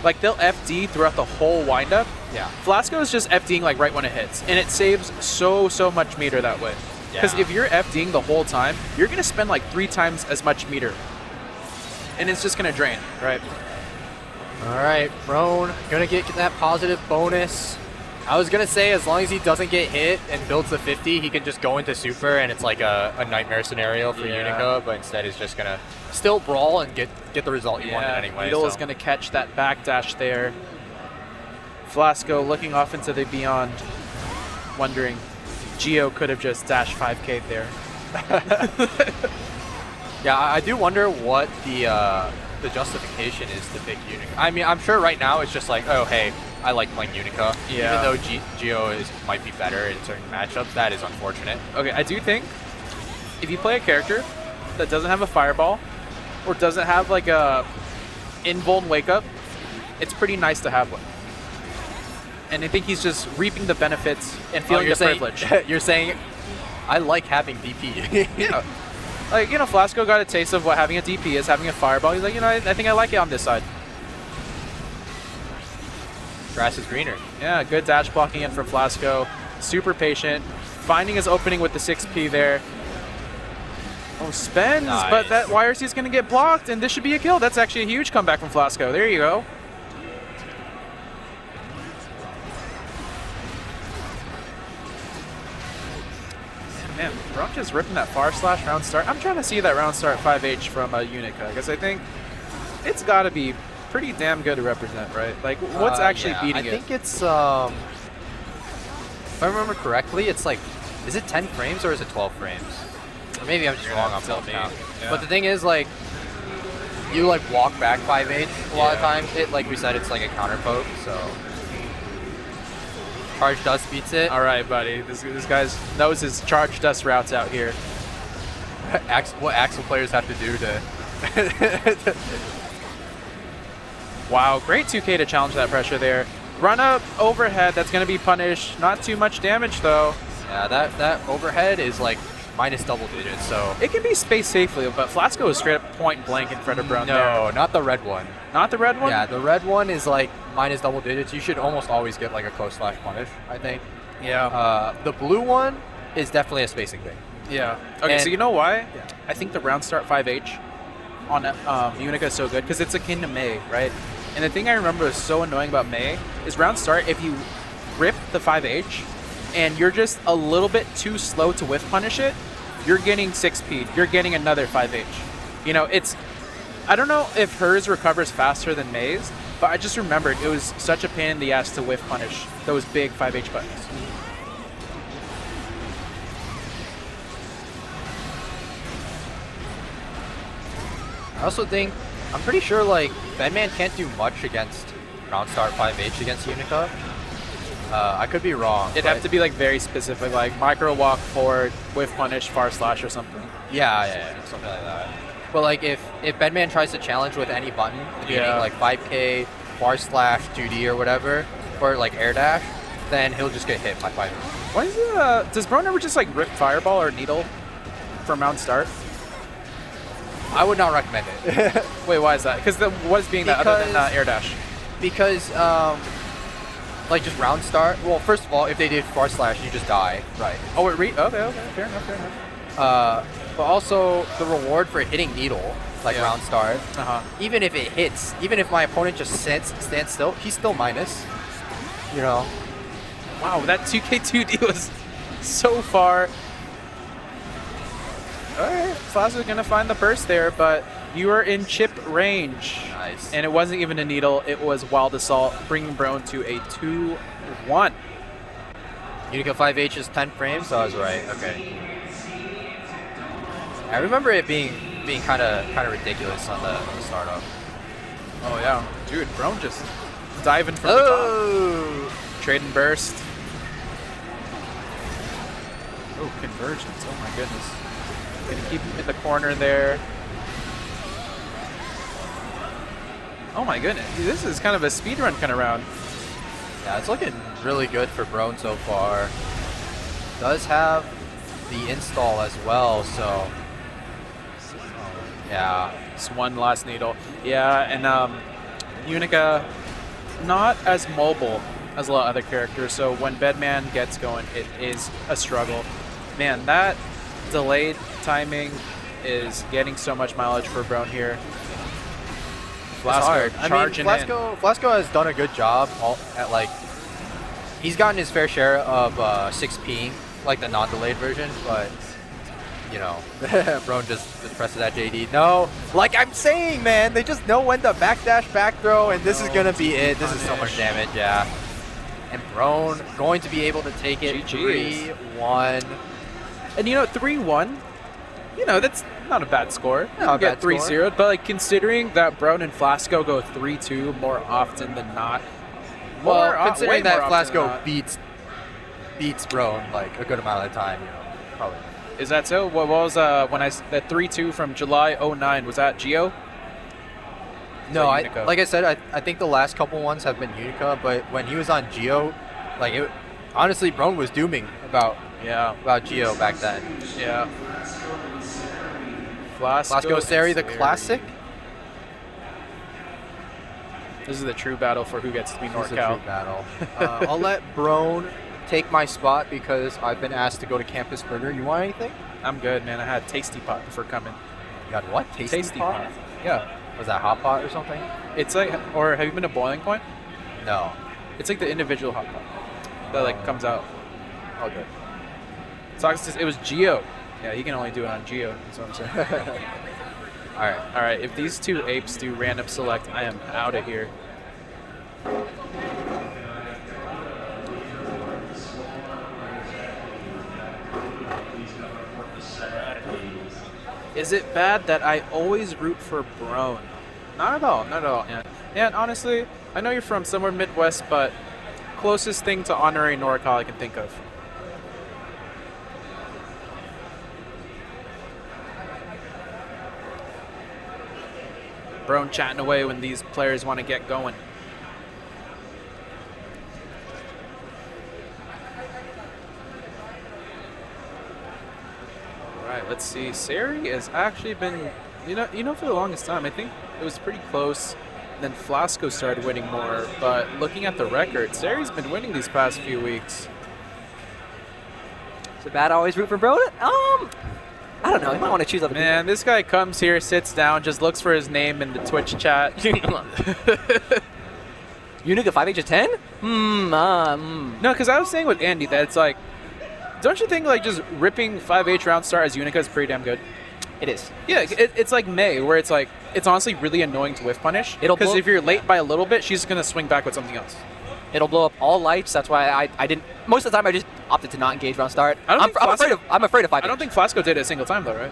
Like they'll FD throughout the whole windup. Yeah. Flasco is just FDing like right when it hits, and it saves so much meter that way. Because Yeah. if you're FDing the whole time, you're gonna spend like 3 times as much meter, and it's just gonna drain, right? All right, Brone gonna get that positive bonus. I was gonna say as long as he doesn't get hit and builds the 50, he can just go into super and it's like a nightmare scenario for Yeah. Unica, but instead is just gonna still brawl and get the result you wanted anyway. Needle is so. gonna catch that backdash there. Flasco looking off into the beyond, wondering, Geo could have just dashed 5K there. Yeah, I do wonder what the justification is to pick Unica. I mean, I'm sure right now it's just like, oh, hey, I like playing Unica. Yeah. Even though Geo might be better in certain matchups, that is unfortunate. Okay, I do think if you play a character that doesn't have a fireball or doesn't have like a invuln wake up, it's pretty nice to have one. And I think he's just reaping the benefits and feeling the privilege. You're saying, I like having DP. Yeah. Like, you know, Flasco got a taste of what having a DP is, having a fireball. He's like, you know, I think I like it on this side. Grass is greener. Yeah, good dash blocking in from Flasco. Super patient. Finding his opening with the 6P there. Oh, spends, Nice. but that YRC is going to get blocked, and this should be a kill. That's actually a huge comeback from Flasco. There you go. Man, Brone just ripping that far slash round start. I'm trying to see that round start 5H from Unica, because I think it's got to be pretty damn good to represent, right? Like, what's actually yeah, beating it? I think it's, if I remember correctly, it's like, is it 10 frames or is it 12 frames? Or maybe I'm just wrong on build count. Yeah. But the thing is, like, you like walk back 5H a lot of times. It, like we said, it's like a counter poke, so. Charge Dust beats it. All right, buddy. This guy knows his charge dust routes out here. What Axel players have to do to. Wow, great 2K to challenge that pressure there. Run up overhead, that's going to be punished. Not too much damage, though. Yeah, that overhead is like minus double digits, so. It can be spaced safely, but Flasco is straight up point blank in front of Brone there. No, not the red one. Not the red one? Yeah, the red one is like minus double digits. You should almost always get like a close slash punish, I think. Yeah. The blue one is definitely a spacing thing. Yeah. Okay, And- so you know why? Yeah. I think the round start 5H on Unica is so good because it's akin to May, right? And the thing I remember is so annoying about May is round start, if you rip the 5H and you're just a little bit too slow to whiff punish it, you're getting 6P. You're getting another 5H. You know, I don't know if hers recovers faster than May's, but I just remembered it was such a pain in the ass to whiff punish those big 5H buttons. I also think, I'm pretty sure like Bedman can't do much against round start 5H against Unica. I could be wrong. It'd but- have to be like very specific, like micro walk forward, whiff punish, far slash or something. Yeah, something like that. But like if Bedman tries to challenge with any button, meaning like 5K, bar slash, 2D or whatever, or like air dash, then he'll just get hit by 5H. Why is it, does Brone ever just like rip fireball or needle from round start? I would not recommend it. Wait, why is that? Because what is being that other than air dash? Because like just round start. Well, first of all, if they did far slash, you just die. Right. Oh, okay, fair enough. But also the reward for hitting needle, like round start. Even if it hits, even if my opponent just stands still, he's still minus. You know. Wow, that 2K2D was so far. All right, Flasco's gonna find the burst there, but you are in chip range. Nice. And it wasn't even a needle; it was Wild Assault, bringing Brone to a 2-1. Unica 5H is 10 frames, so I was right. Okay. I remember it being kind of ridiculous on the startup. Oh yeah, dude, Brone just diving from the top. Trade and burst. Oh, convergence. Oh my goodness. Gonna keep him in the corner there. Oh my goodness. This is kind of a speedrun kind of round. Yeah, it's looking really good for Brone so far. Does have the install as well, so yeah. Just one last needle. Yeah, and Unica not as mobile as a lot of other characters, so when Bedman gets going, it is a struggle. Man, that delayed timing is getting so much mileage for Brone here. Flasco charging in. Flasco has done a good job at like, he's gotten his fair share of 6P, like the non-delayed version, but you know, Brone just presses that JD. No, like I'm saying, man, they just know when to backdash, back throw, and this is gonna be it. This is so much damage, yeah. And Brone going to be able to take it 3-1. And you know, 3-1, you know, that's not a bad score. Not a get bad score. 3-0, but like considering that Brone and Flasco go 3-2 more often than not, Well, considering way that more often than Flasco not. beats Brone like a good amount of the time, probably. Is that so? What was when the 3-2 from July 09? Was that Geo? No, Like Unica? like I said, I think the last couple ones have been Unica, but when he was on Geo, honestly, Brone was dooming about Geo back then. Yeah. Flasco Seri, the classic. This is the true battle for who gets to be This is a NorCal. true battle. I'll let Brone take my spot because I've been asked to go to Campus Burger. You want anything? I'm good, man. I had Tasty Pot before coming. You got what? Tasty pot? Yeah. Was that hot pot or something? It's like, or have you been to Boiling Point? No. It's like the individual hot pot that like comes out. Oh, good. It was Geo. Yeah, you can only do it on Geo. That's what I'm saying. All right. All right, if these two apes do random select, I am out of here. Is it bad that I always root for Brone? Not at all, not at all. And honestly, I know you're from somewhere Midwest, but closest thing to honorary NorCal I can think of. Brone chatting away when these players want to get going. All right, let's see. Seri has actually been, you know, for the longest time, I think it was pretty close. Then Flasco started winning more, but looking at the record, Seri's been winning these past few weeks. Is it bad to always root for Brone? I don't know. You might want to choose other Man, this guy comes here, sits down, just looks for his name in the Twitch chat. people. Unica 5H10? No, because I was saying with Andy that it's like, don't you think like just ripping 5H round start as Unica is pretty damn good? It is. Yeah, it's like May, where it's like, it's honestly really annoying to whiff punish. It'll Because blow- if you're late by a little bit, she's going to swing back with something else. It'll blow up all lights. That's why I didn't. Most of the time, I just opted to not engage round start. I don't think I'm afraid of 5H. I don't think Flasco did it a single time, though, right?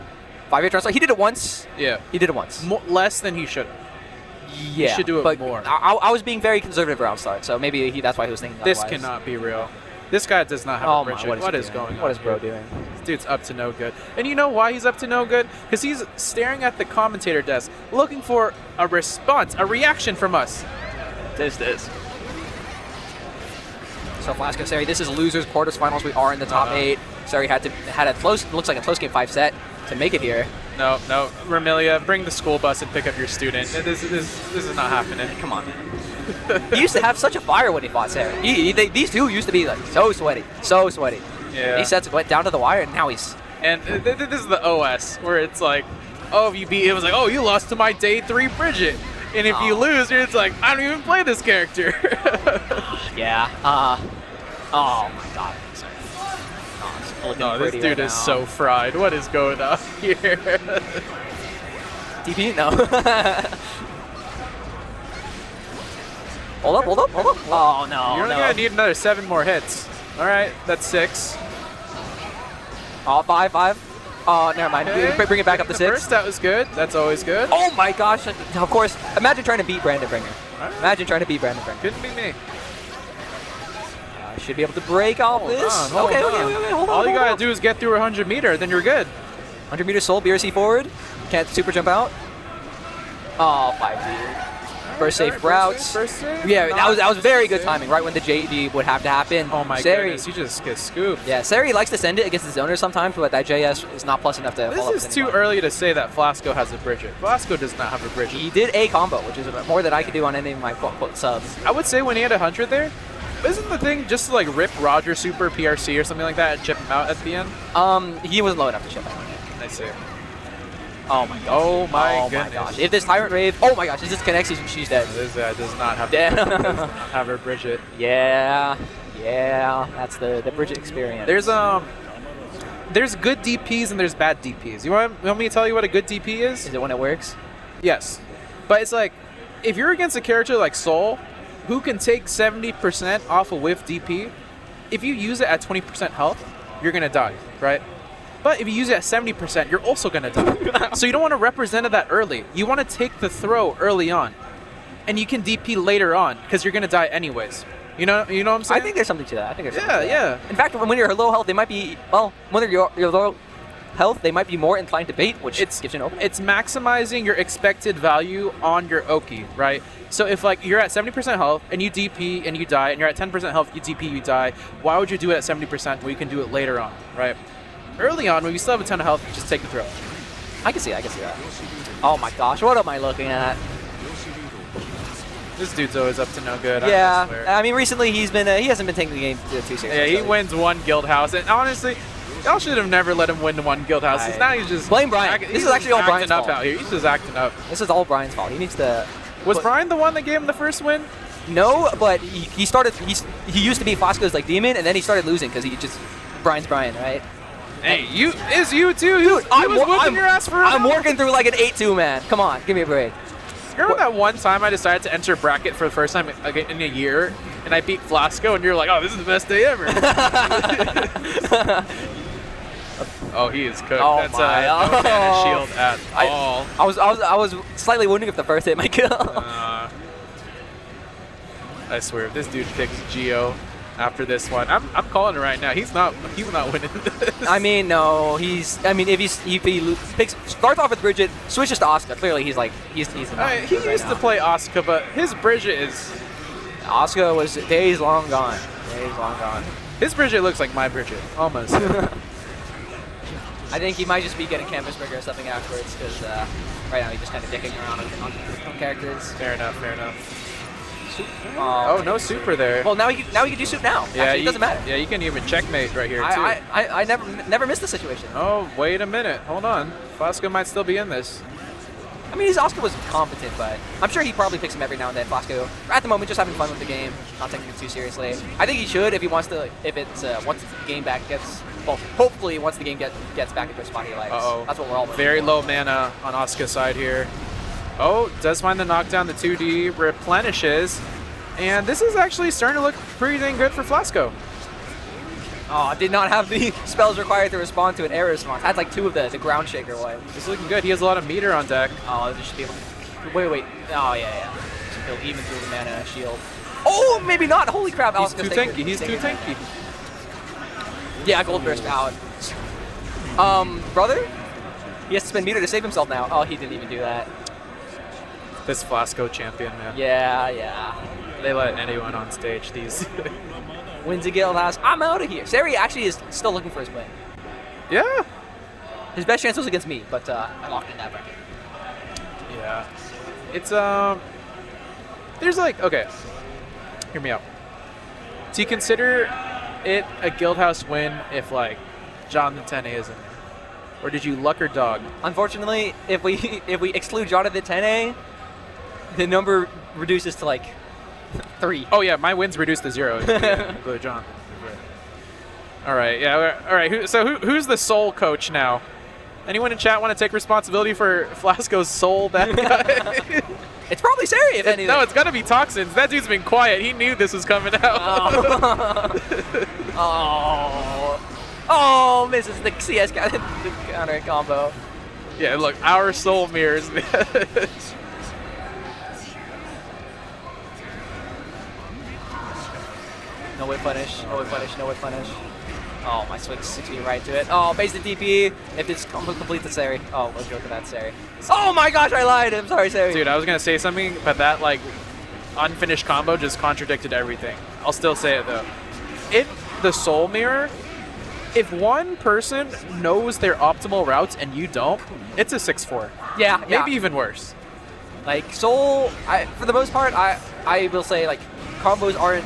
5H round start. He did it once. Yeah. He did it once. Less than he should have. Yeah. should do it but more. I was being very conservative around start, so maybe that's why he was thinking This otherwise. cannot be real. This guy does not have Oh a my, Bridget. what What he is doing? going on? What is Bro here? doing? This dude's up to no good. And you know why he's up to no good? Because he's staring at the commentator desk, looking for a response, a reaction from us. This. So Flasco Seri, this is losers quarters-finals. We are in the top 8. Seri had a close, looks like a close game 5 set to make it here. No, Ramilia, bring the school bus and pick up your student. This is not happening. Come on, man. He used to have such a fire when he fought Seri. These two used to be like so sweaty. Yeah. These sets went down to the wire, and now he's. And this is the OS, where it's like, oh, if you beat him, it's like, oh, you lost to my day 3 Bridget. And if you lose, it's like, I don't even play this character. Yeah. Oh my God. Sorry. Oh, it's looking No, this pretty dude right is now. so fried. What is going on here? TP? No. Hold up. Oh, no. You're only no. going to need another 7 more hits. All right, that's 6. Oh, 5. Oh, never mind. Okay. Bring it back up to The 6. First, that was good. That's always good. Oh my gosh. Of course. Imagine trying to beat Brandon Bringer. Imagine trying to beat Brandon Bringer. Couldn't be me. I should be able to break off this. Hold Okay, on. hold on. All you hold got on. to do is get through 100 meter, then you're good. 100 meter soul, BRC forward. Can't super jump out. Oh, 5D. First safe routes. First save? Yeah, that was very good Save. timing, right when the JD would have to happen. Oh my Seri, goodness, you just get scooped. Yeah, Seri likes to send it against the zoners sometimes, but that JS is not plus enough to follow up This with is too anybody. early to say that Flasco has a Bridget. Flasco does not have a Bridget. He did a combo, which is more than I could do on any of my quote-unquote subs. I would say when he had 100 there, isn't the thing just to like rip Roger Super PRC or something like that and chip him out at the end? He wasn't low enough to chip out. I see. Oh my gosh. Oh my Oh goodness. my gosh. If this Tyrant Rave, oh my gosh, if this connects, she's dead. This guy does not have Damn. does not have her Bridget. Yeah, that's the Bridget experience. There's good DPs and there's bad DPs. You want me to tell you what a good DP is? Is it when it works? Yes. But it's like, if you're against a character like Soul, who can take 70% off a whiff DP, if you use it at 20% health, you're going to die, right? But if you use it at 70%, you're also going to die. So you don't want to represent that early. You want to take the throw early on. And you can DP later on, because you're going to die anyways. You know what I'm saying? I think there's something to that. I think there's something Yeah, to that. yeah. In fact, when you're low health, they might be, well, when you're low health, they might be more inclined to bait, which gives you an opening. It's maximizing your expected value on your Oki, right? So if like you're at 70% health and you DP and you die, and you're at 10% health, you DP, you die, why would you do it at 70% when you can do it later on, right? Early on, when you still have a ton of health, just take the throw. I can see that. Oh my gosh, what am I looking at? This dude's always up to no good. Yeah, I swear. I mean, recently he hasn't been taking the game too seriously. Yeah, he so- wins one Guildhouse, and honestly, y'all should have never let him win one Guildhouse. 'Cause now he's just Blame Brian. he's This is just actually all acting Brian's up fault. out here. He's just acting up. This is all Brian's fault. He needs to. Was Brian the one that gave him the first win? No, but he started. He used to be Fosco's like demon, and then he started losing because Brian's Brian, right? Hey, you too. Dude, he was whooping your ass for I'm working through like an 8-2, man. Come on, give me a break. Remember that one time I decided to enter bracket for the first time in a year, and I beat Flasco, and you're like, "Oh, this is the best day ever." Oh, he is cooked. Oh That's my. no Tene shield at all. I was slightly wondering if the first hit might kill. I swear, if this dude picks Geo after this one, I'm calling it right now. He's not winning this. I mean, no, if he starts off with Bridget, switches to Asuka, clearly he's not. He used to play Asuka, but his Bridget is. Asuka was days long gone. Days long gone. His Bridget looks like my Bridget, almost. I think he might just be getting Canvas Breaker or something afterwards, because right now he's just kind of dicking around on characters. Fair enough. Oh, Oh, no super there. well, now he can do soup now. Yeah, Actually, it doesn't matter. Yeah, you can even checkmate right here, too. I never missed the situation. Oh, wait a minute. Hold on. Flasco might still be in this. I mean, Asuka was competent, but I'm sure he probably picks him every now and then. Flasco, at the moment, just having fun with the game, not taking it too seriously. I think he should if he wants to. If it's once the game back gets, well, hopefully once the game gets back into a spot he likes. Uh-oh. That's what we're all looking Very for. low mana on Asuka's side here. Oh, does find the knockdown. The 2D replenishes. And this is actually starting to look pretty dang good for Flasco. Oh, did not have the spells required to respond to an air response. Had like 2 of the ground shaker ones. It's looking good. He has a lot of meter on deck. Oh, this should be able to. Wait. Oh, yeah. Should go even through the mana shield. Oh, maybe not. Holy crap. He's Asuka's too taking- tanky. He's too taking tanky. Yeah, gold burst out. Brother? He has to spend meter to save himself now. Oh, he didn't even do that. This Flasco champion, man. Yeah. They let anyone on stage these. Wins a Guildhouse. I'm out of here. Seri actually is still looking for his win. Yeah. His best chance was against me, but I locked in that bracket. Yeah. It's, there's like, okay. Hear me out. Do you consider it a Guildhouse win if, like, Jonathan Tene is in there? Or did you luck or dog? Unfortunately, if we exclude Jonathan Tene, the number reduces to like 3. Oh, yeah, my wins reduced to 0. Yeah, include John. All right, yeah, all right. Who's the soul coach now? Anyone in chat want to take responsibility for Flasco's soul bad guy? It's probably Seri, if anything. No, it's got to be Toxins. That dude's been quiet. He knew this was coming out. Oh, misses the CS counter combo. Yeah, look, our soul mirrors. No way punish. Oh, my swing 60 right to it. Oh, base the DP. If this combo complete the Seri. Oh, let's go for that Seri. Oh my gosh, I lied. I'm sorry, Seri. Dude, I was gonna say something, but that like unfinished combo just contradicted everything. I'll still say it though. In the soul mirror, if one person knows their optimal routes and you don't, it's a 6-4. Yeah, Maybe even worse. Like Soul, for the most part, I will say like combos aren't.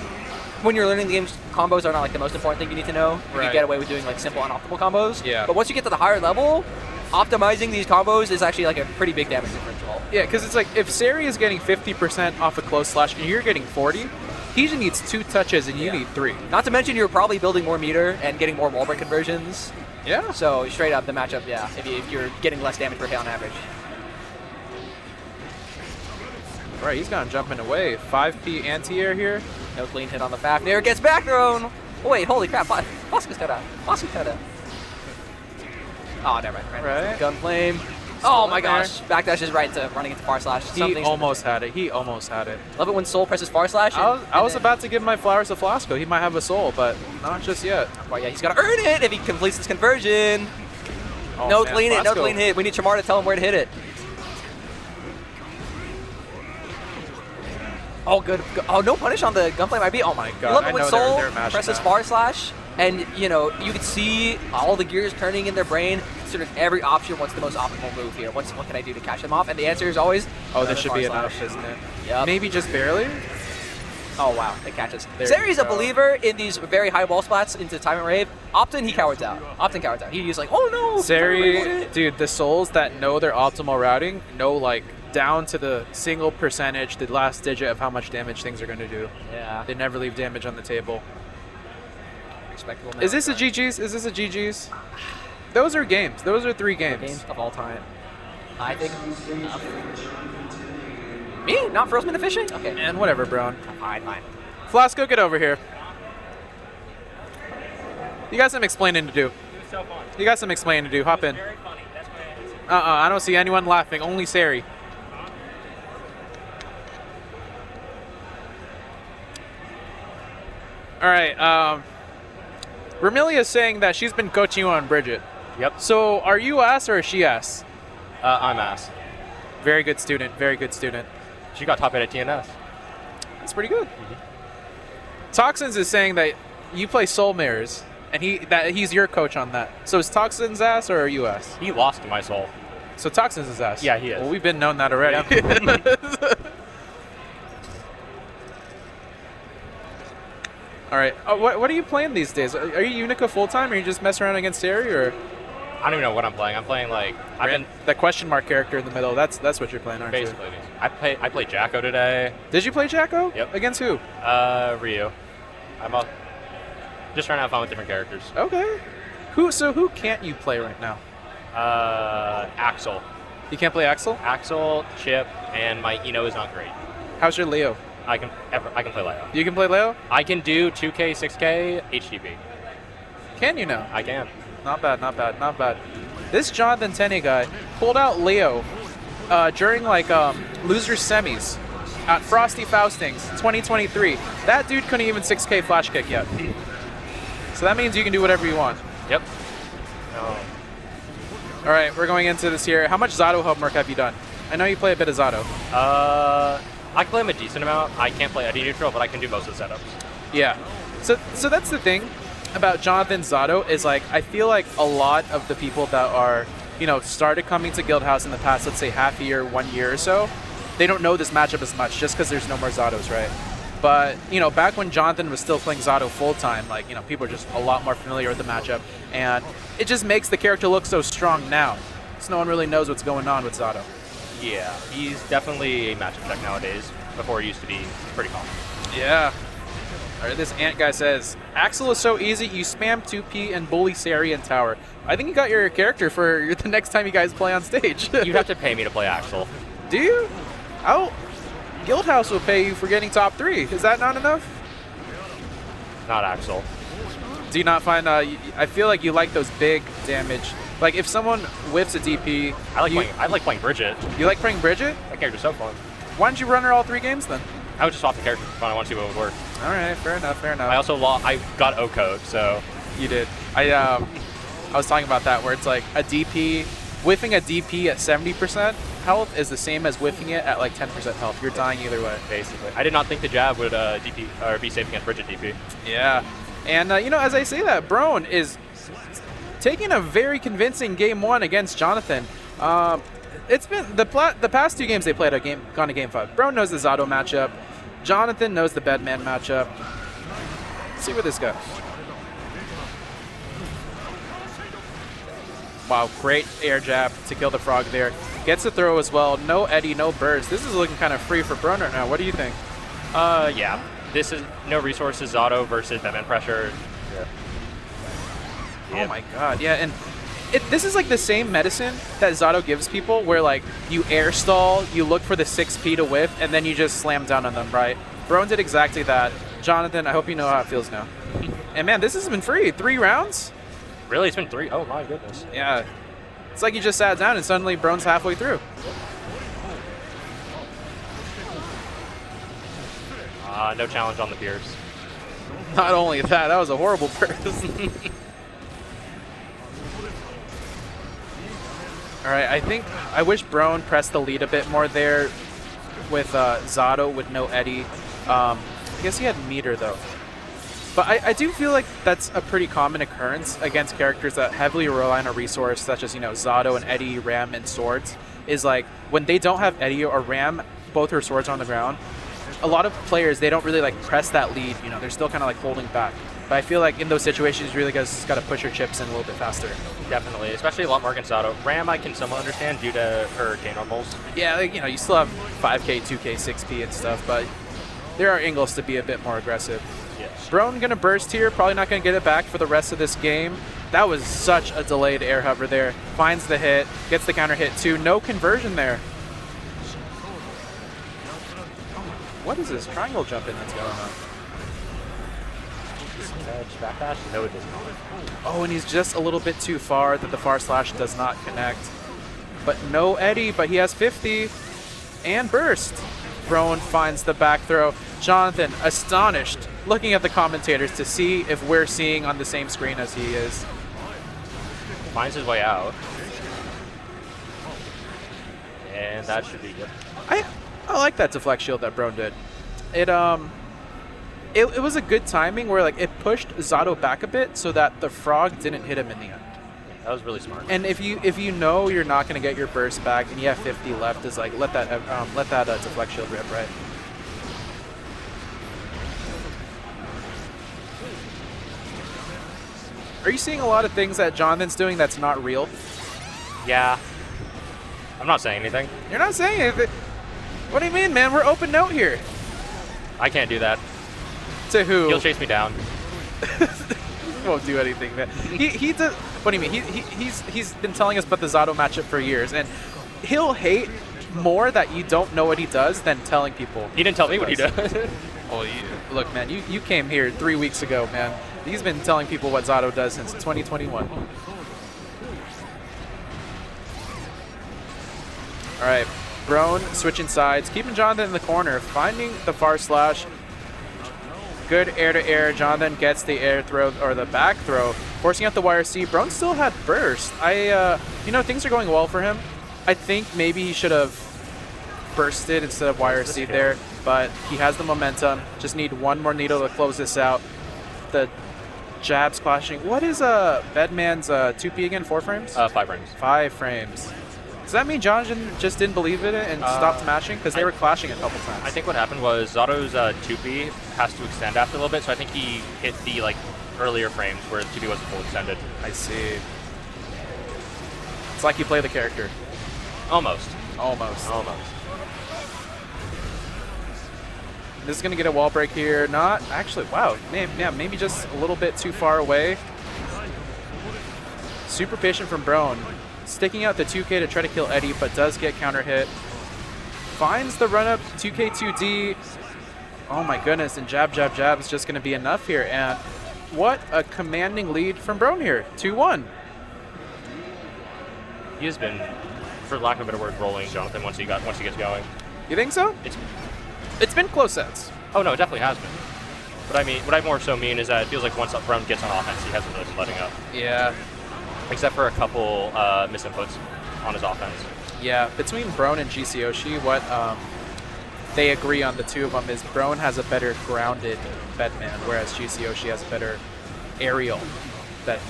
When you're learning the games, combos are not like the most important thing you need to know. You Right. can get away with doing like simple unoptimal combos. Yeah. But once you get to the higher level, optimizing these combos is actually like a pretty big damage differential. Yeah, because it's like if Seri is getting 50% off a close slash and you're getting 40, he just needs 2 touches and you need 3. Not to mention you're probably building more meter and getting more wall break conversions. Yeah. So straight up the matchup, yeah, if you're getting less damage per hit on average. Right, he's gone jumping away. 5P anti-air here. No clean hit on the Fafnir. Gets back thrown. Oh, wait, holy crap. Fosca's cut out. Oh, never mind. Right. Gunflame. Oh my gosh. Backdashes right into running into far slash. He almost had it. He almost had it. Love it when Soul presses far slash. I was about to give my flowers to Flasco. He might have a soul, but not just yet. Well, yeah, he's got to earn it if he completes this conversion. Oh, No man, clean hit, no Flasco. clean hit. We need Chamar to tell him where to hit it. Oh, good. Oh, no punish on the gunplay might be. Oh my God, Love I it when know Soul they're mashing presses that. far slash, and you know you can see all the gears turning in their brain, considering every option. What's the most optimal move here? What can I do to catch them off? And the answer is always. Oh, this should far be slash. enough, isn't it? Yep. Maybe just barely? Oh wow, it catches. There Seri's you a go. believer in these very high wall splats into time and rave. Often he cowards out. He's like, oh no. Seri, dude, the souls that know their optimal routing know like down to the single percentage, the last digit of how much damage things are going to do. Yeah. They never leave damage on the table. Respectable. Is this a GG's? Is this a GG's? Those are games. Those are 3 games. Games of all time? I think. Me? Not Frostman efficient? Okay. And whatever, Brone. Fine. Flasco, get over here. You got some explaining to do. You got some explaining to do. Hop in. I don't see anyone laughing. Only Seri. All right. Ramilia is saying that she's been coaching you on Bridget. Yep. So are you ass or is she ass? I'm ass. Very good student. Very good student. She got top 8 at TNS. That's pretty good. Toxins is saying that you play Soul Mirrors, and he's your coach on that. So is Toxins ass or are you ass? He lost to my soul. So Toxins is ass. Yeah, he is. Well, we've been known that already. All right. What are you playing these days? Are you Unica full time, or are you just messing around against Seri, or I don't even know what I'm playing. I'm playing like that question mark character in the middle? That's what you're playing, aren't basically. I played Jacko today. you? Did you play Jacko? Yep. Against who? Ryu. Just trying to have fun with different characters. Okay. Who can't you play right now? Axel. You can't play Axel? Axel, Chip, and my Eno is not great. How's your Leo? I can play Leo. You can play Leo? I can do 2K, 6K, HTB. Can you now? I can. Not bad, not bad, not bad. This Jonathan Tene guy pulled out Leo during like loser semis at Frosty Faustings 2023. That dude couldn't even 6K flash kick yet. So that means you can do whatever you want. Yep. All right, we're going into this here. How much Zato homework have you done? I know you play a bit of Zato. I can play him a decent amount. I can't play Eddie neutral, but I can do most of the setups. Yeah. So that's the thing about Jonathan Zato is like I feel like a lot of the people that are started coming to Guildhouse in the past, let's say half a year, 1 year or so, they don't know this matchup as much just because there's no more Zatos, right? But back when Jonathan was still playing Zato full time, like people are just a lot more familiar with the matchup, and it just makes the character look so strong now. So no one really knows what's going on with Zato. Yeah, he's definitely a matchup check nowadays. Before he used to be pretty common. Yeah. All right, this Ant guy says, Axel is so easy, you spam 2P and bully Seri and Tower. I think you got your character for the next time you guys play on stage. You have to pay me to play Axel. Do you? Oh, Guildhouse will pay you for getting top 3. Is that not enough? Not Axel. Do you not find, I feel like you like those big damage. Like if someone whiffs a DP. I like playing Bridget. You like playing Bridget? That character's so fun. Why don't you run her all 3 games then? I would just swap the character for fun. I want to see what would work. All right, fair enough, fair enough. I got O-code, so. You did. I was talking about that where it's like a DP, whiffing a DP at 70% health is the same as whiffing it at like 10% health. You're dying either way. Basically. I did not think the jab would DP or be safe against Bridget DP. Yeah. And, as I say that, Brone is taking a very convincing game 1 against Jonathan. It's been the past 2 games they played gone to game 5. Brone knows the Zato matchup. Jonathan knows the Bedman matchup. Let's see where this goes. Wow, great air jab to kill the frog there. Gets the throw as well. No Eddie, no burst. This is looking kind of free for Brone right now. What do you think? Yeah. This is no resources, Zato versus Bedman pressure. Yeah. Oh my god, yeah, and this is like the same medicine that Zato gives people where like you air stall, you look for the 6P to whiff, and then you just slam down on them, right? Brone did exactly that. Jonathan, I hope you know how it feels now. And man, this has been free. 3 rounds? Really? It's been 3? Oh my goodness. Yeah. It's like you just sat down and suddenly Brone's halfway through. No challenge on the Pierce. Not only that was a horrible burst. All right, I wish Brone pressed the lead a bit more there with Zato with no Eddie. I guess he had meter though. But I do feel like that's a pretty common occurrence against characters that heavily rely on a resource such as, Zato and Eddie, Ram, and swords. Is like when they don't have Eddie or Ram, both her swords on the ground, a lot of players, they don't really like press that lead. They're still kind of like holding back. But I feel like in those situations, you really just got to push your chips in a little bit faster. Definitely, especially a lot more against Zato. Ram, I can somewhat understand due to her K normals. Yeah, like, you still have 5K, 2K, 6P and stuff, but there are angles to be a bit more aggressive. Yes. Brone gonna burst here, probably not gonna get it back for the rest of this game. That was such a delayed air hover there. Finds the hit, gets the counter hit too. No conversion there. What is this triangle jumping that's going on? Backdash? No, it does not. Oh, and he's just a little bit too far that the far slash does not connect. But no Eddie, but he has 50 and burst. Brone finds the back throw. Jonathan, astonished, looking at the commentators to see if we're seeing on the same screen as he is. Finds his way out. And that should be good. I like that deflect shield that Brone did. It was a good timing where like it pushed Zato back a bit so that the frog didn't hit him in the end. That was really smart. And if you know you're not going to get your burst back and you have 50 left, is like let that deflect shield rip, right? Are you seeing a lot of things that Jonathan's doing that's not real? Yeah. I'm not saying anything. You're not saying anything. What do you mean, man? We're open note here. I can't do that. To who? He'll chase me down. Won't do anything, man. He does. What do you mean? He's been telling us about the Zato matchup for years, and he'll hate more that you don't know what he does than telling people. He didn't tell me what he does. Oh, look, man, you came here 3 weeks ago, man. He's been telling people what Zato does since 2021. All right, Brone switching sides, keeping Jonathan in the corner, finding the far slash. Good air-to-air. Jonathan gets the air throw or the back throw, forcing out the YRC. Brone still had burst. Things are going well for him. I think maybe he should have bursted instead of YRC there, but he has the momentum. Just need one more needle to close this out. The jabs clashing. What is Bedman's 2P again? 4 frames? 5 frames. 5 frames. Does that mean Jonathan just didn't believe in it and stopped mashing? Because they were clashing a couple times. I think what happened was Zato's 2P has to extend after a little bit, so I think he hit the earlier frames where 2P wasn't full extended. I see. It's like you play the character. Almost. Almost. Almost. This is going to get a wall break here. Not actually. Wow. Maybe just a little bit too far away. Super patient from Brone. Sticking out the 2K to try to kill Eddie, but does get counter hit. Finds the run up 2K2D. Oh my goodness, and jab is just going to be enough here. And what a commanding lead from Brone here. 2-1. He has been, for lack of a better word, rolling Jonathan once he gets going. You think so? It's been close sets. Oh no, it definitely has been. But what I more so mean is that it feels like once Brone gets on offense, he hasn't really been letting up. Yeah. Except for a couple misinputs on his offense. Yeah, between Brone and GCOshi, what they agree on, the two of them, is Brone has a better grounded Bedman, whereas GCOshi has a better aerial Bedman.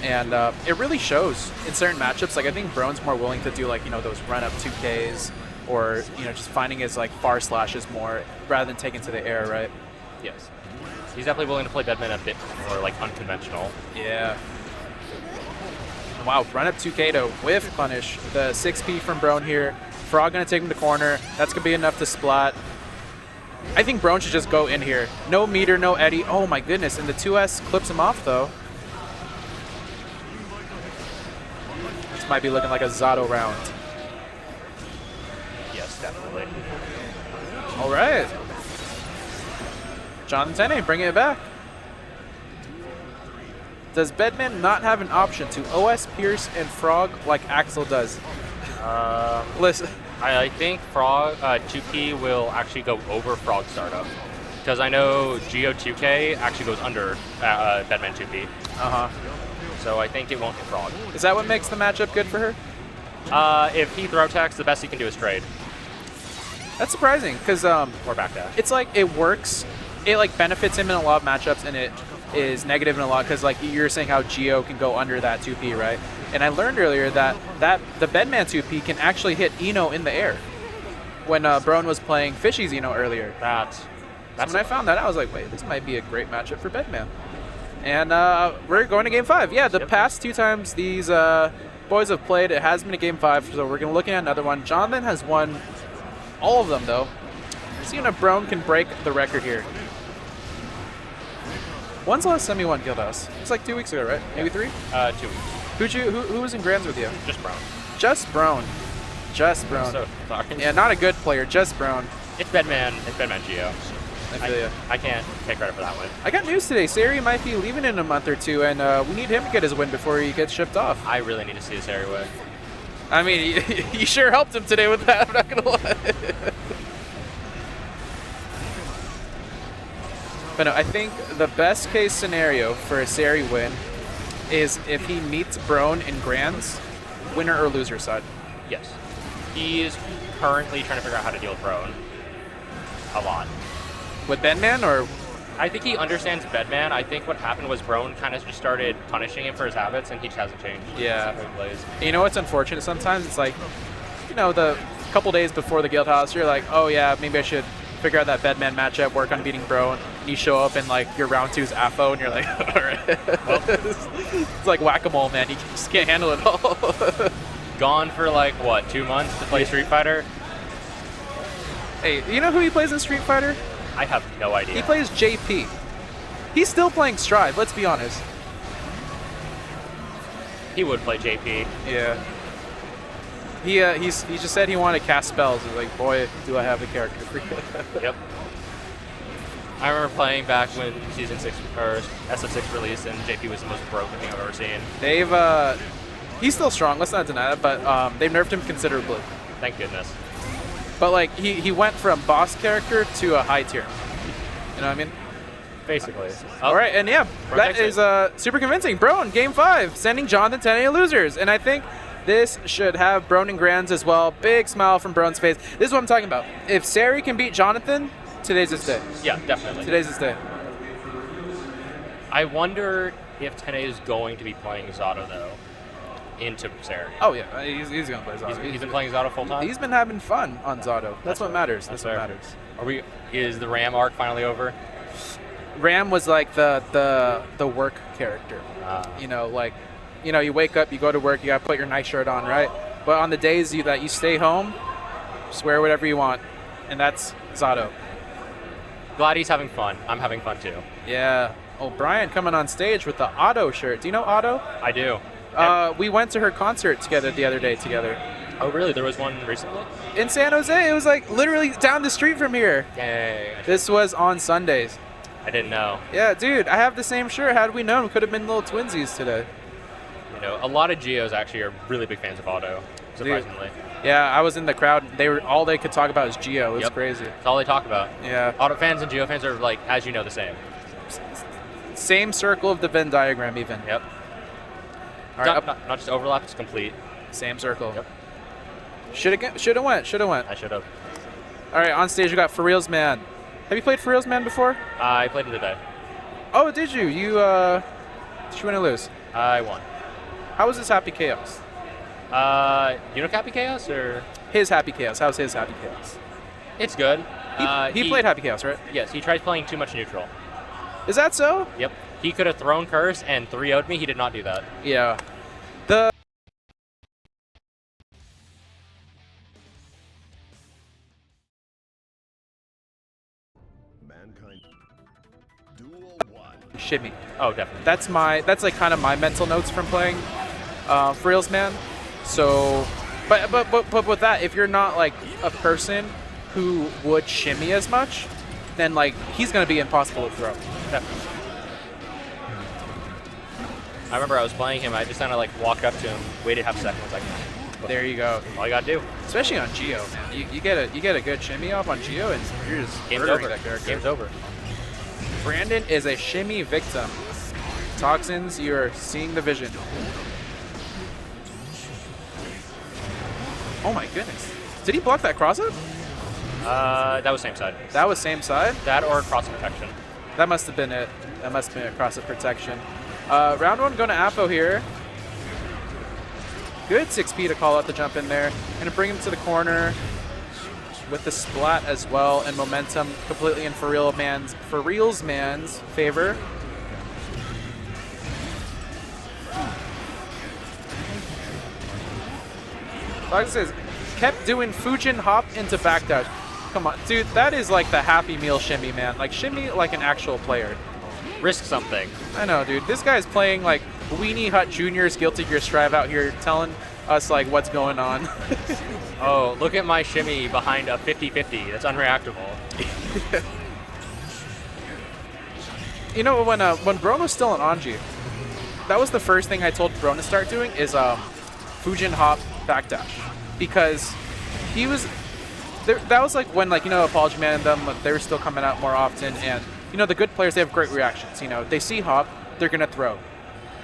And it really shows in certain matchups. I think Brone's more willing to do those run-up 2Ks or just finding his far slashes more rather than taking to the air, right? Yes. He's definitely willing to play Bedman a bit more unconventional. Yeah. Wow, run up 2K to whiff punish the 6P from Brone here. Frog gonna take him to corner. That's gonna be enough to splat. I think Brone should just go in here. No meter, no Eddie. Oh my goodness, and the 2S clips him off though. This might be looking like a Zato round. Yes, definitely. All right. Jonathan Tene bringing it back. Does Bedman not have an option to OS Pierce and Frog like Axel does? Listen. I think Frog 2P will actually go over Frog startup. Because I know Geo 2K actually goes under Bedman 2P. Uh-huh. So I think it won't hit Frog. Is that what makes the matchup good for her? If he throw attacks, the best he can do is trade. That's surprising, because Or backdash. it's like it works. It like benefits him in a lot of matchups, and it is negative in a lot because like you're saying how Geo can go under that 2P, right? And I learned earlier that the Bedman 2P can actually hit Eno in the air. When Brone was playing Fishy's Eno earlier. That's So when I found that, I was like, wait, this might be a great matchup for Bedman. And we're going to Game 5. Yeah, the past 2 times these boys have played, it has been a Game 5, so we're going to look at another one. Jonathan has won all of them, though. Seeing if Brone can break the record here. When's the last time you won Guildhouse? It was like 2 weeks ago, right? Maybe 3? 2 weeks. Who was in Grands with you? Just Brone. Just Brone. Just Brone. So sorry. Yeah, not a good player, just Brone. It's Bedman. It's Bedman Geo. I feel ya. I can't take credit for that one. I got news today. Seri might be leaving in a month or 2, and we need him to get his win before he gets shipped off. I really need to see this Seri win. I mean, you sure helped him today with that, I'm not going to lie. But no, I think the best case scenario for a Seri win is if he meets Brone in Grands, winner or loser side. Yes. He is currently trying to figure out how to deal with Brone. A lot. With Bedman or? I think he understands Bedman. I think what happened was Brone kind of just started punishing him for his habits, and he just hasn't changed. Yeah. That's how he plays. You know what's unfortunate sometimes? It's like, you know, the couple days before the Guildhouse, you're like, oh yeah, maybe I should figure out that Bedman matchup, work on beating Brone, and you show up and like your round 2 is Apho, and you're like, alright. Well, it's like whack-a-mole, man. You just can't handle it all. Gone for like, what, 2 months to play Street Fighter? Hey, you know who he plays in Street Fighter? I have no idea. He plays JP. He's still playing Strive, let's be honest. He would play JP. Yeah. He just said he wanted to cast spells. He's like, boy, do I have a character for you. Yep. I remember playing back when Season 6 or SF6 released, and JP was the most broken thing I've ever seen. They've he's still strong, let's not deny that, but they've nerfed him considerably. Thank goodness. But like he went from boss character to a high tier. You know what I mean? Basically. All right, and yeah, Brone that takes is super convincing. Brone, Game 5, sending Jonathan Tene losers, and I think this should have Brone and Grands as well. Big smile from Brone's face. This is what I'm talking about. If Seri can beat Jonathan, today's his day. Yeah, definitely. Today's his day. I wonder if Tene is going to be playing Zato, though, into Seri. Oh yeah, he's gonna play Zato. He's been playing Zato full time? He's been having fun on Zato. That's what matters. That's what fair. matters. Is the Ram arc finally over? Ram was like the work character. You know, like, you know, you wake up, you go to work, you gotta put your night shirt on, right? But on the days that you stay home, just wear whatever you want, and that's Zato. Glad he's having fun. I'm having fun too. Yeah. Oh, Brian coming on stage with the Otto shirt. Do you know Otto? I do. We went to her concert together the other day together. Oh, really? There was one recently? In San Jose. It was like literally down the street from here. Yay. This was on Sundays. I didn't know. Yeah, dude, I have the same shirt. Had we known, we could have been little twinsies today. You know, a lot of Geos actually are really big fans of Auto, surprisingly. Yeah, I was in the crowd. They were all they could talk about is Geo. It was crazy. That's all they talk about. Yeah. Auto fans and Geo fans are, like, as you know, the same. Same circle of the Venn diagram, even. Yep. All right, Not just overlap, it's complete. Same circle. Yep. Should have went. I should have. All right, on stage we got For Reals Man. Have you played For Reals Man before? I played it today. Oh, did you? Did you win or lose? I won. How was his Happy Chaos? You know Happy Chaos, or? His Happy Chaos. How's his Happy Chaos? It's good. He played Happy Chaos, right? Yes, he tried playing too much neutral. Is that so? Yep. He could have thrown Curse and 3-0'd me. He did not do that. Yeah. The Mankind. Duel 1. shimmy. Oh, definitely. That's like kind of my mental notes from playing For Reals Man. So, but with that, if you're not like a person who would shimmy as much, then like he's gonna be impossible to throw. Definitely. I remember I was playing him. I just kind of like walked up to him, waited half a second, was like, There you go. all you gotta do. Especially on Geo, man. You get a good shimmy off on Geo, and you're just Game's murdering over. that character. Game's over. Brandon is a shimmy victim. Toxins, you're seeing the vision. Oh my goodness. Did he block that cross up? That was same side. That was same side? That or cross protection. That must have been it. That must have been a cross up protection. Round one going to Apho here. Good 6P to call out the jump in there. Gonna bring him to the corner with the splat as well, and momentum completely in For Real's man's favor. Like I says, kept doing Fujin hop into backdash. Come on, dude, that is like the Happy Meal shimmy, man. Like shimmy like an actual player. Risk something. I know, dude. This guy's playing like Weenie Hut Jr.'s Guilty Gear Strive out here, telling us like what's going on. Oh, look at my shimmy behind a 50-50. That's unreactable. You know, when Brone was still on Anji, that was the first thing I told Brone to start doing is Fujin hop backdash, because he was there. That was like when Apology Man and them, like, they were still coming out more often, and the good players, they have great reactions. They see hop, they're gonna throw.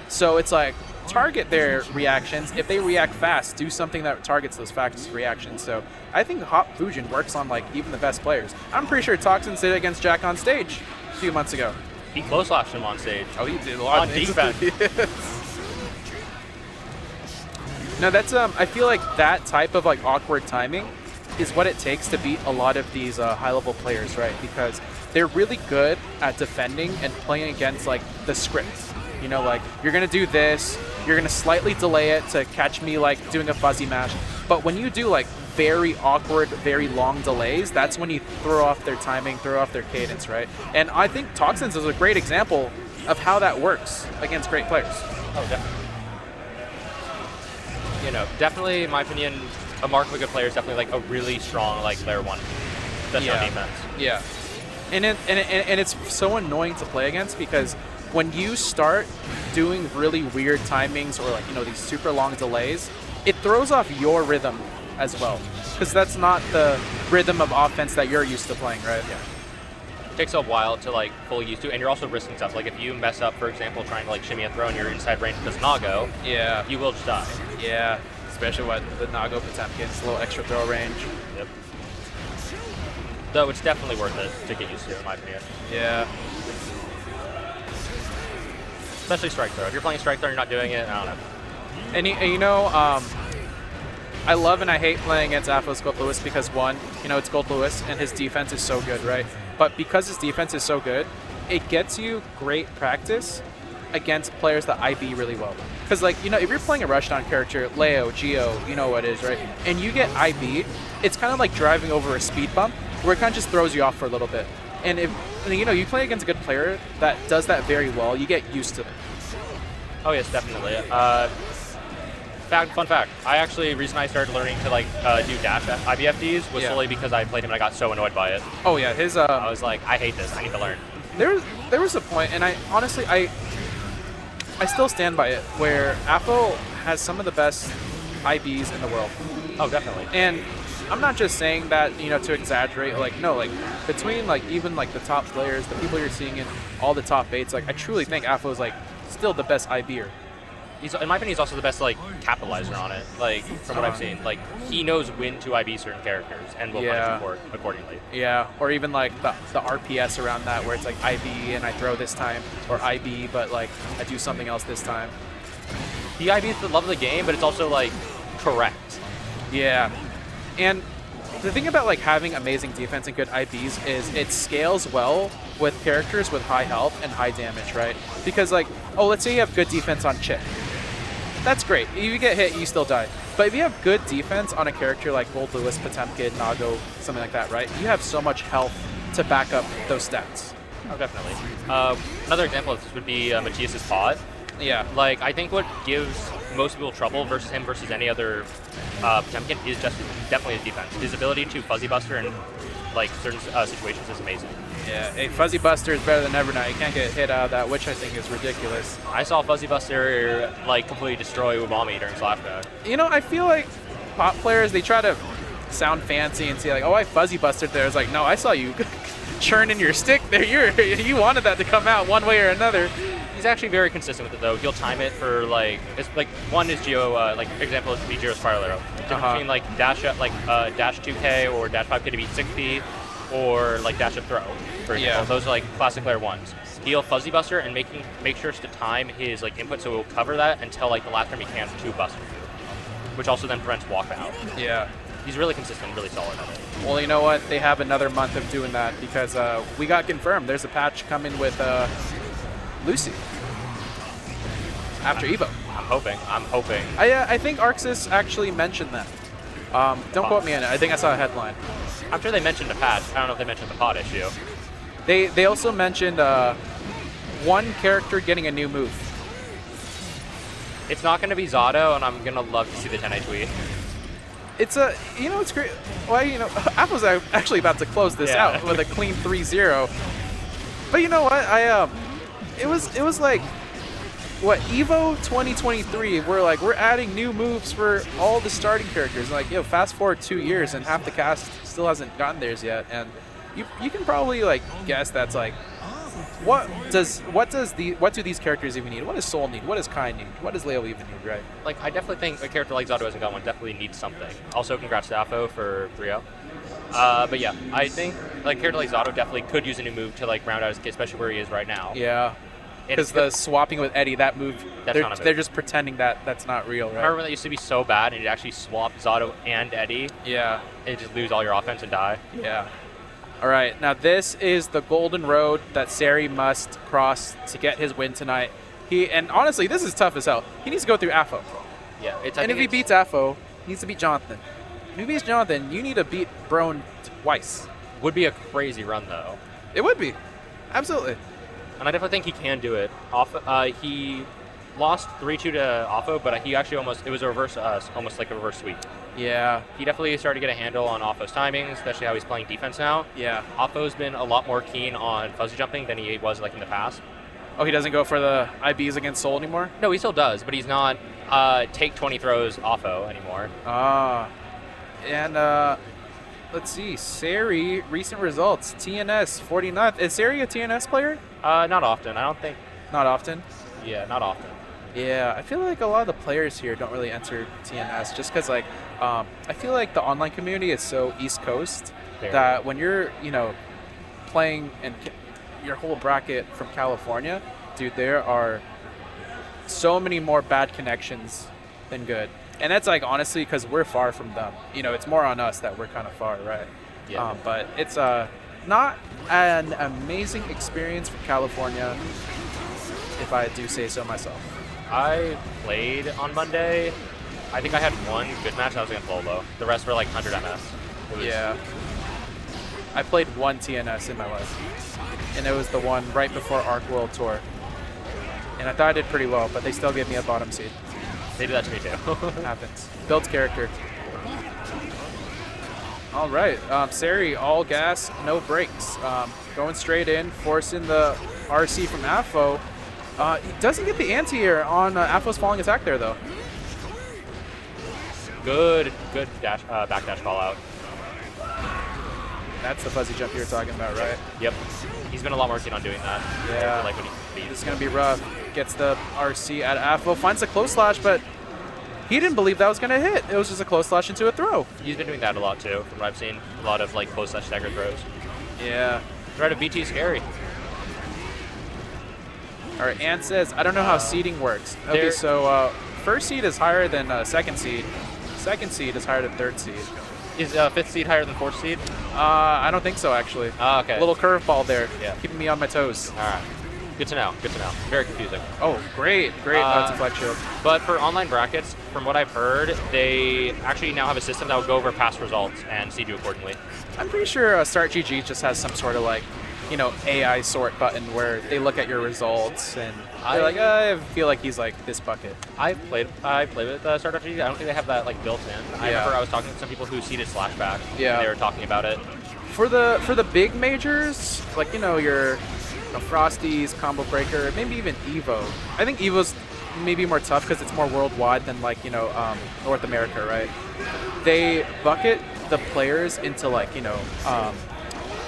So it's like target their reactions. If they react fast, do something that targets those fast reactions. So I think hop Fujin works on like even the best players. I'm pretty sure Toxin did it against Jack on stage a few months ago. He close lashed him on stage. Oh, he did a lot on of things. defense. Yes. No, that's I feel like that type of like awkward timing is what it takes to beat a lot of these high-level players, right? Because they're really good at defending and playing against like the script. Like you're gonna do this, you're gonna slightly delay it to catch me like doing a fuzzy mash. But when you do like very awkward, very long delays, that's when you throw off their timing, throw off their cadence, right? And I think Toxins is a great example of how that works against great players. Oh, definitely. Definitely, in my opinion, a mark of a good player is definitely like a really strong like player one. That's on defense. Yeah. And it's so annoying to play against, because when you start doing really weird timings or like these super long delays, it throws off your rhythm as well, because that's not the rhythm of offense that you're used to playing, right? Yeah. It takes a while to like fully used to, and you're also risking stuff. Like if you mess up, for example, trying to like shimmy a throw and you're inside range because Nago, Yeah. you will just die. Yeah. Especially with the Nago Potemkin's little extra throw range. Yep. Though it's definitely worth it to get used to, in my opinion. Yeah. Especially strike throw. If you're playing strike throw and you're not doing it, I don't know. And I love and I hate playing against Apho's Gold Lewis because, one, it's Gold Lewis and his defense is so good, right? But because his defense is so good, it gets you great practice against players that IB really well. Because, like, if you're playing a Rushdown character, Leo, Geo, you know what it is, right? And you get IB, it's kind of like driving over a speed bump where it kind of just throws you off for a little bit. And if you play against a good player that does that very well, you get used to it. Oh yes, definitely. Fun fact, reason I started learning to like do dash IBFDs was solely because I played him and I got so annoyed by it. Oh yeah, his I was like, I hate this, I need to learn. There was a point, and I honestly I still stand by it, where Apho has some of the best IBs in the world. Oh, definitely. And I'm not just saying that, to exaggerate. Like, no, like, between, like, even, like, the top players, the people you're seeing in all the top 8s, like, I truly think Apho is, like, still the best IBer. In my opinion, he's also the best, like, capitalizer on it, like, from what I've seen. Like, he knows when to IB certain characters and will punish for it accordingly. Yeah, or even, like, the RPS around that, where it's, like, IB and I throw this time, or IB, but, like, I do something else this time. He IBs the love of the game, but it's also, like, correct. Yeah. And the thing about like having amazing defense and good IBs is it scales well with characters with high health and high damage, right? Because like, let's say you have good defense on Chit. That's great. If you get hit, you still die. But if you have good defense on a character like Gold Lewis, Potemkin, Nago, something like that, right? You have so much health to back up those stats. Oh, definitely. Another example of this would be Matthias's pod. Yeah. Like, I think what gives most people trouble versus him versus any other Potemkin is just definitely his defense. His ability to fuzzy buster and like certain situations is amazing. Yeah, a Fuzzy Buster is better than Evernight. You can't get hit out of that, which I think is ridiculous. I saw Fuzzy Buster like completely destroy Umami during Slashback. You know, I feel like pop players, they try to sound fancy and say like, oh, I Fuzzy Busted there. It's like, no, I saw you churning your stick there. You wanted that to come out one way or another. He's actually very consistent with it though. He'll time it for like, it's like one is Geo, like example is Geo Spiral Arrow. Difference between like dash 2K or dash 5K to beat 6P, or like dash up throw. For example, those are like classic layer ones. He'll Fuzzy Buster and make sure to time his like input so it will cover that until like the last time he can to Buster, which also then prevents walkout. Yeah. He's really consistent, really solid at it. Well, you know what? They have another month of doing that because we got confirmed. There's a patch coming with Lucy after Evo. I'm hoping. I think Arxis actually mentioned that. Don't quote me on it. I think I saw a headline. I'm sure they mentioned the patch. I don't know if they mentioned the pod issue. They also mentioned one character getting a new move. It's not going to be Zato, and I'm going to love to see the Tene tweet. It's it's great. Well, Apho's actually about to close this out with a clean 3-0. But you know what? It was like, what, Evo 2023, we're adding new moves for all the starting characters. Like, fast forward 2 years and half the cast still hasn't gotten theirs yet. And you can probably like guess that's like, what do these characters even need? What does Soul need? What does Kai need? What does Leo even need, right? Like, I definitely think a character like Zato hasn't got one definitely needs something. Also, congrats to Apho for 3-0. But yeah, I think like a character like Zato definitely could use a new move to like round out his kit, especially where he is right now. Yeah. Because the swapping with Eddie, that move, they're just pretending that that's not real, right? Remember when that used to be so bad and you'd actually swap Zato and Eddie? Yeah. And just lose all your offense and die? Yeah. All right, now this is the golden road that Seri must cross to get his win tonight. And honestly, this is tough as hell. He needs to go through Apho. Yeah. And if he beats Apho, he needs to beat Jonathan. If he beats Jonathan, you need to beat Brone twice. Would be a crazy run, though. It would be. Absolutely. And I definitely think he can do it. He lost 3-2 to Apho, but he actually almost like a reverse sweep. Yeah. He definitely started to get a handle on Apho's timing, especially how he's playing defense now. Yeah. Apho's been a lot more keen on fuzzy jumping than he was like in the past. Oh, he doesn't go for the IBs against Soul anymore? No, he still does, but he's not take 20 throws Apho anymore. And let's see, Seri, recent results, TNS 49th. Is Seri a TNS player? Not often, I don't think. Not often? Yeah, not often. Yeah, I feel like a lot of the players here don't really enter TNS just because, like, I feel like the online community is so East Coast that when you're, playing in your whole bracket from California, dude, there are so many more bad connections than good. And that's, like, honestly, because we're far from them. It's more on us that we're kind of far, right? Yeah. But it's not an amazing experience for California, if I do say so myself. I played on Monday. I think I had one good match. I was against Lolo. The rest were like 100 MS. Yeah. I played one TNS in my life, and it was the one right before Arc World Tour. And I thought I did pretty well, but they still gave me a bottom seed. They do that to me too. Happens. Builds character. All right, Seri, all gas, no brakes. Going straight in, forcing the RC from Apho. He doesn't get the anti-air on Apho's falling attack there, though. Good dash, backdash call out. That's the fuzzy jump you were talking about, right? Yep. He's been a lot more keen on doing that. Yeah. Like when he This is going to be rough. Gets the RC at Apho, finds a close slash, but he didn't believe that was going to hit. It was just a close slash into a throw. He's been doing that a lot, too, from what I've seen. A lot of, like, close slash stagger throws. Yeah. Threat of BT scary. All right, Ann says, I don't know how seeding works. Okay, so first seed is higher than second seed. Second seed is higher than third seed. Is fifth seed higher than fourth seed? I don't think so, actually. Okay. A little curveball there. Yeah. Keeping me on my toes. All right. Good to know. Good to know. Very confusing. Oh, great deflect shield. But for online brackets, from what I've heard, they actually now have a system that will go over past results and seed you accordingly. I'm pretty sure Start GG just has some sort of like, AI sort button where they look at your results and they're like, I feel like he's like this bucket. I played with Start.GG. I don't think they have that like built in. I remember I was talking to some people who seeded Slashback. Yeah. And they were talking about it. For the big majors, like your Frosties, Combo Breaker, maybe even Evo. I think Evo's maybe more tough because it's more worldwide than like North America, right? They bucket the players into like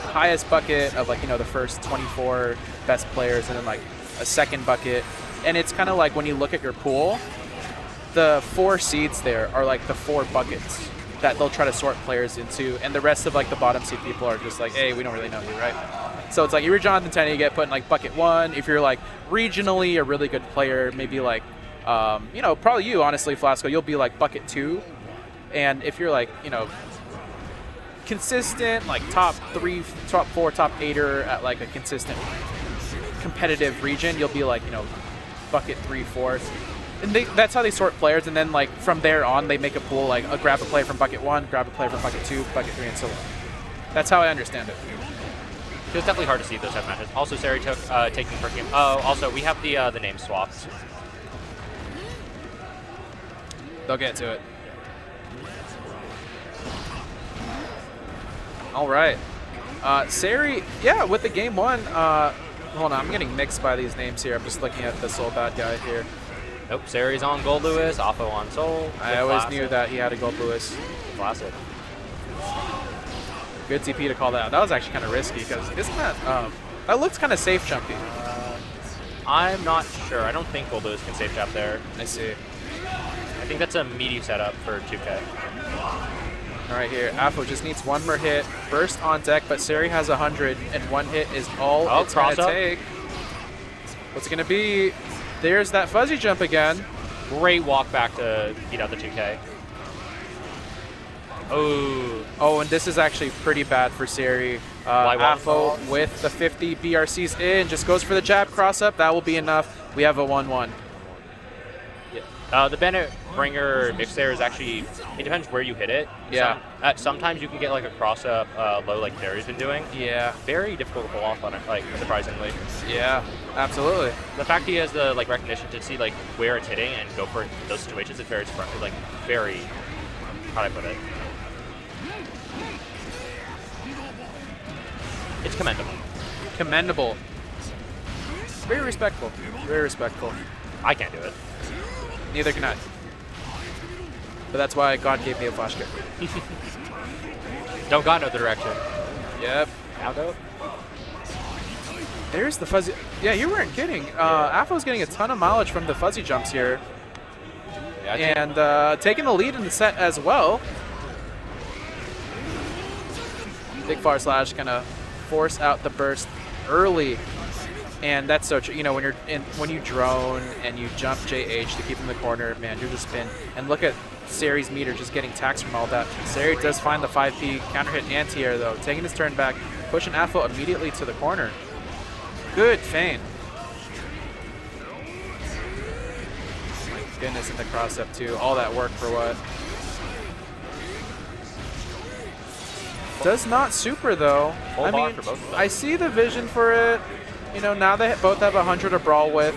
highest bucket of like the first 24 best players, and then like a second bucket, and it's kind of like when you look at your pool, the 4 seeds there are like the 4 buckets that they'll try to sort players into, and the rest of like the bottom seed people are just like, hey, we don't really know you, right? So it's like if you're Jonathan Tene, you get put in like bucket 1. If you're like regionally a really good player, maybe like probably you, honestly, Flasco, you'll be like bucket 2. And if you're like consistent, like top 3, top 4, top 8er at like a consistent competitive region, you'll be like bucket 3, 4. And that's how they sort players, and then like from there on, they make a pool, like grab a player from bucket 1, grab a player from bucket 2, bucket 3, and so on. That's how I understand it. It was definitely hard to see those type of matches. Also, Seri took taking first game. Oh, also we have the name swapped. They'll get to it. All right, Seri, yeah, with the game 1. Hold on, I'm getting mixed by these names here. I'm just looking at the Soul Bad guy here. Nope, Seri's on Gold Lewis, Apho on Soul. I always knew that he had a Gold Lewis. Classic. Good TP to call that out. That was actually kind of risky because isn't that that looks kind of safe jumpy. I'm not sure. I don't think Gold Lewis can safe jump there. I see. I think that's a meaty setup for 2K. All right, here, Apho just needs 1 more hit. Burst on deck, but Seri has 100, and 1 hit is all it's going to take. What's it going to be? There's that fuzzy jump again. Great walk back to beat out the 2K. Oh, and this is actually pretty bad for Seri. Apho with the 50 BRCs in, just goes for the jab cross up. That will be enough. We have a 1-1. The Bennett Bringer mix there is actually, it depends where you hit it. Yeah. Sometimes you can get like a cross up low like Seri's been doing. Yeah. Very difficult to pull off on it, like surprisingly. Yeah, absolutely. The fact he has the like recognition to see like where it's hitting and go for those situations is very very, how do I put it? It's commendable. Commendable. Very respectful. Very respectful. I can't do it. Neither can I. But that's why God gave me a flash kick. Don't got no direction. Yep. Now go. There's the fuzzy. Yeah, you weren't kidding. Apho's getting a ton of mileage from the fuzzy jumps here. Yeah, and taking the lead in the set as well. Big far slash gonna force out the burst early. And that's so true. When you drone and you jump JH to keep in the corner, man, you're just spin. And look at Seri's meter just getting taxed from all that. Seri does find the 5P counter hit anti-air though, taking his turn back, pushing Apho immediately to the corner. Good feint. My goodness, in the cross up too. All that work for what? Does not super though. Full I bar mean, for both of them. I see the vision for it. Now they both have 100 to brawl with.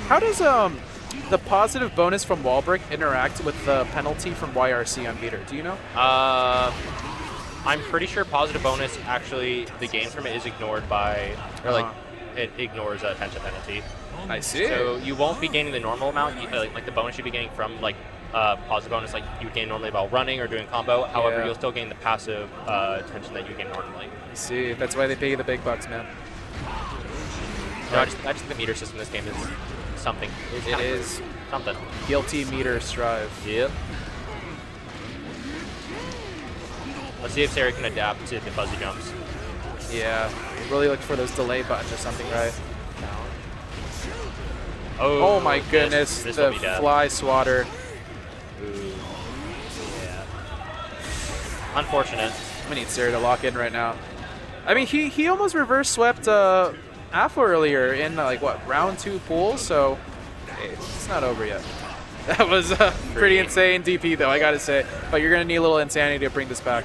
How does the positive bonus from wall break interact with the penalty from YRC on meter? Do you know? I'm pretty sure positive bonus actually the gain from it is ignored by, or it ignores a tension penalty. I see. So you won't be gaining the normal amount, like the bonus you'd be getting from like positive bonus like you would gain normally while running or doing combo. However, Yeah. you'll still gain the passive tension that you gain normally. I see. That's why they pay you the big bucks, man. No, I just think the meter system in this game is something. It is. Something. Guilty meter strive. Yep. Let's see if Seri can adapt to the fuzzy jumps. Yeah. Really look for those delay buttons or something, right? Oh, Oh my goodness. This The will be death. fly swatter. Ooh. Yeah. Unfortunate. We need Seri to lock in right now. I mean, he almost reverse swept Apho earlier in round 2 pool, so hey, it's not over yet. That was pretty insane DP though, I gotta say. But you're gonna need a little insanity to bring this back.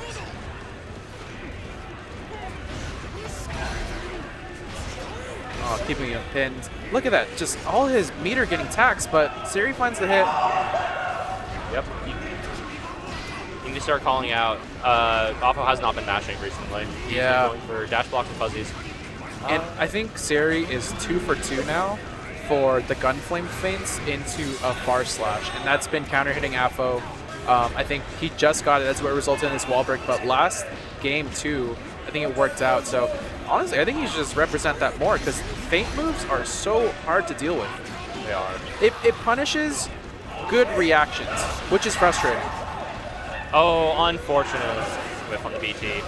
Oh, keeping him pinned. Look at that, just all his meter getting taxed, but Seri finds the hit. Yep. You need to start calling out. Apho has not been mashing recently. He's Yeah. been going for dash blocks and fuzzies. And I think Seri is 2 for 2 now for the Gunflame feints into a far slash, and that's been counter hitting Apho. I think he just got it. That's what resulted in his wall break. But last game too, I think it worked out. So honestly, I think he should just represent that more because feint moves are so hard to deal with. They are. It punishes good reactions, which is frustrating. Oh, unfortunate whiff on the BT.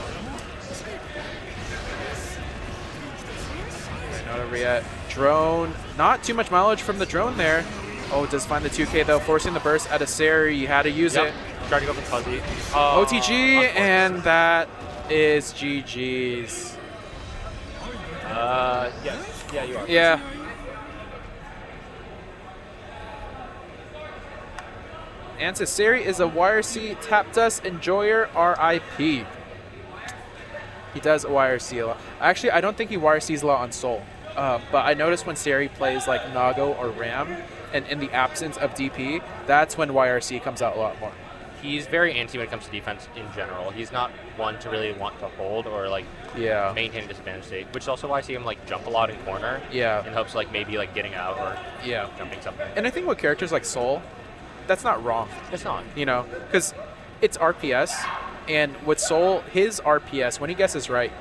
Not over yet. Drone, not too much mileage from the drone there. Oh, does find the 2K though, forcing the burst out of Seri. You had to use it. Tried to go for fuzzy. OTG, and that is GG's. Yeah, you are. Yeah. And says Seri is a YRC Tap Dust Enjoyer RIP. He does YRC a lot. Actually, I don't think he YRCs a lot on Soul. But I noticed when Seri plays like Nago or Ram, and in the absence of DP, that's when YRC comes out a lot more. He's very anti when it comes to defense in general. He's not one to really want to hold or like maintain a disadvantage state, which is also why I see him like jump a lot in corner. Yeah. In hopes like maybe like getting out or jumping something. And I think with characters like Soul, that's not wrong. It's not. You know, because it's RPS, and with Soul, his RPS, when he guesses right,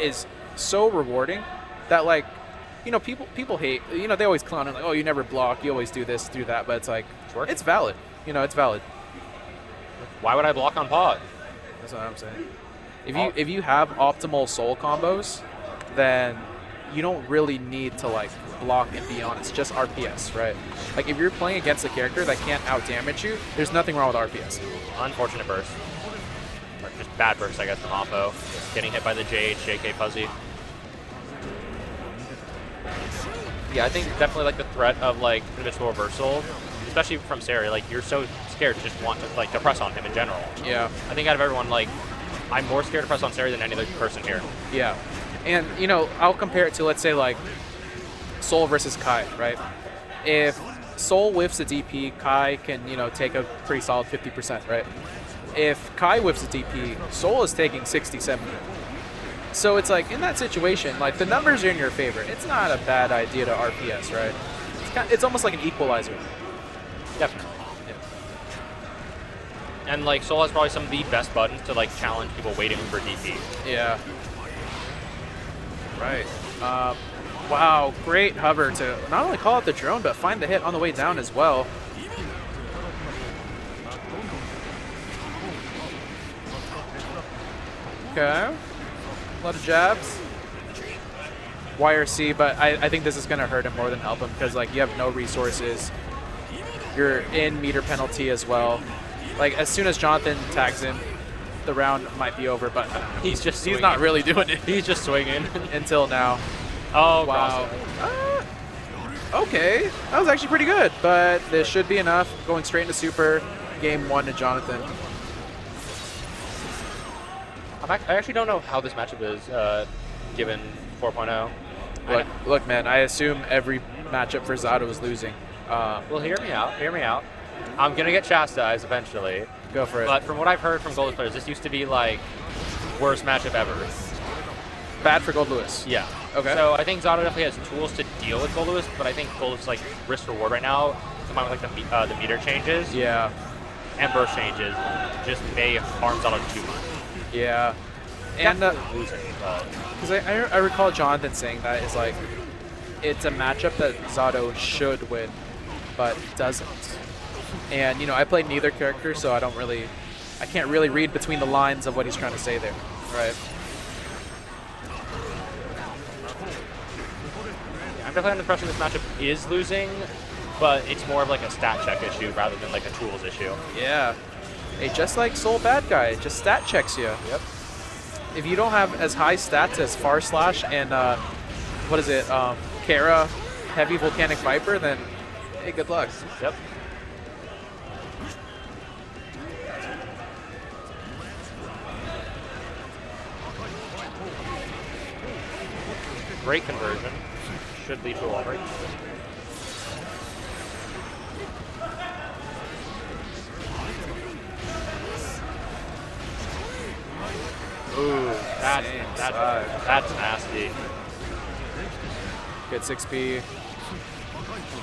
is so rewarding that like, you know, people hate, you know, they always clown him like, oh, you never block, you always do this, do that, but it's like, it's valid. You know, it's valid. Why would I block on pot? That's what I'm saying. If you have optimal Soul combos, then you don't really need to like block and be on. It's just RPS, right? Like if you're playing against a character that can't out damage you, there's nothing wrong with RPS. Unfortunate burst. Or just bad burst, I guess, from Apho. Just getting hit by the Jade, JK Fuzzy. Yeah, I think definitely like the threat of like invincible reversal, especially from Seri, like you're so scared to just want to like to press on him in general. Yeah. I think out of everyone, like I'm more scared to press on Seri than any other person here. Yeah. And you know, I'll compare it to, let's say, like Soul versus Kai, right? If Soul whiffs a DP, Kai can, you know, take a pretty solid 50%, right? If Kai whiffs a DP, Soul is taking 60, 70. So it's like, in that situation, like the numbers are in your favor. It's not a bad idea to RPS, right? It's almost like an equalizer. Definitely. Yeah. And like Soul has probably some of the best buttons to like challenge people waiting for DP. Yeah. Right. Wow, great hover to not only call out the drone, but find the hit on the way down as well. Okay. A lot of jabs. YRC, but I think this is going to hurt him more than help him because, like, you have no resources. You're in meter penalty as well. Like, as soon as Jonathan tags him, the round might be over, but he's not really doing it. He's just swinging until now. Oh, wow. Okay, that was actually pretty good, but this should be enough. Going straight into super, game 1 to Jonathan. I actually don't know how this matchup is given 4.0. Look, man, I assume every matchup for Zato is losing. Well, hear me out. I'm going to get chastised eventually. Go for it. But from what I've heard from Gold players, this used to be like worst matchup ever. Bad for Gold Lewis. Yeah. Okay. So I think Zato definitely has tools to deal with Gold Lewis, but I think Gold Lewis like risk reward right now, combined with like the meter changes, and burst changes, just may harm Zato too much. Yeah. And losing. Because I recall Jonathan saying that is like, it's a matchup that Zato should win, but doesn't. And, you know, I played neither character, so I can't really read between the lines of what he's trying to say there. Right. I'm definitely under pressure this matchup is losing, but it's more of like a stat check issue rather than like a tools issue. Yeah. Hey, just like Soul Bad Guy, just stat checks you. Yep. If you don't have as high stats as Far Slash and, what is it, Kara, Heavy Volcanic Viper, then hey, good luck. Yep. Great conversion. Should lead to a wall break. Ooh, That's same that's side. that's nasty. Good 6B.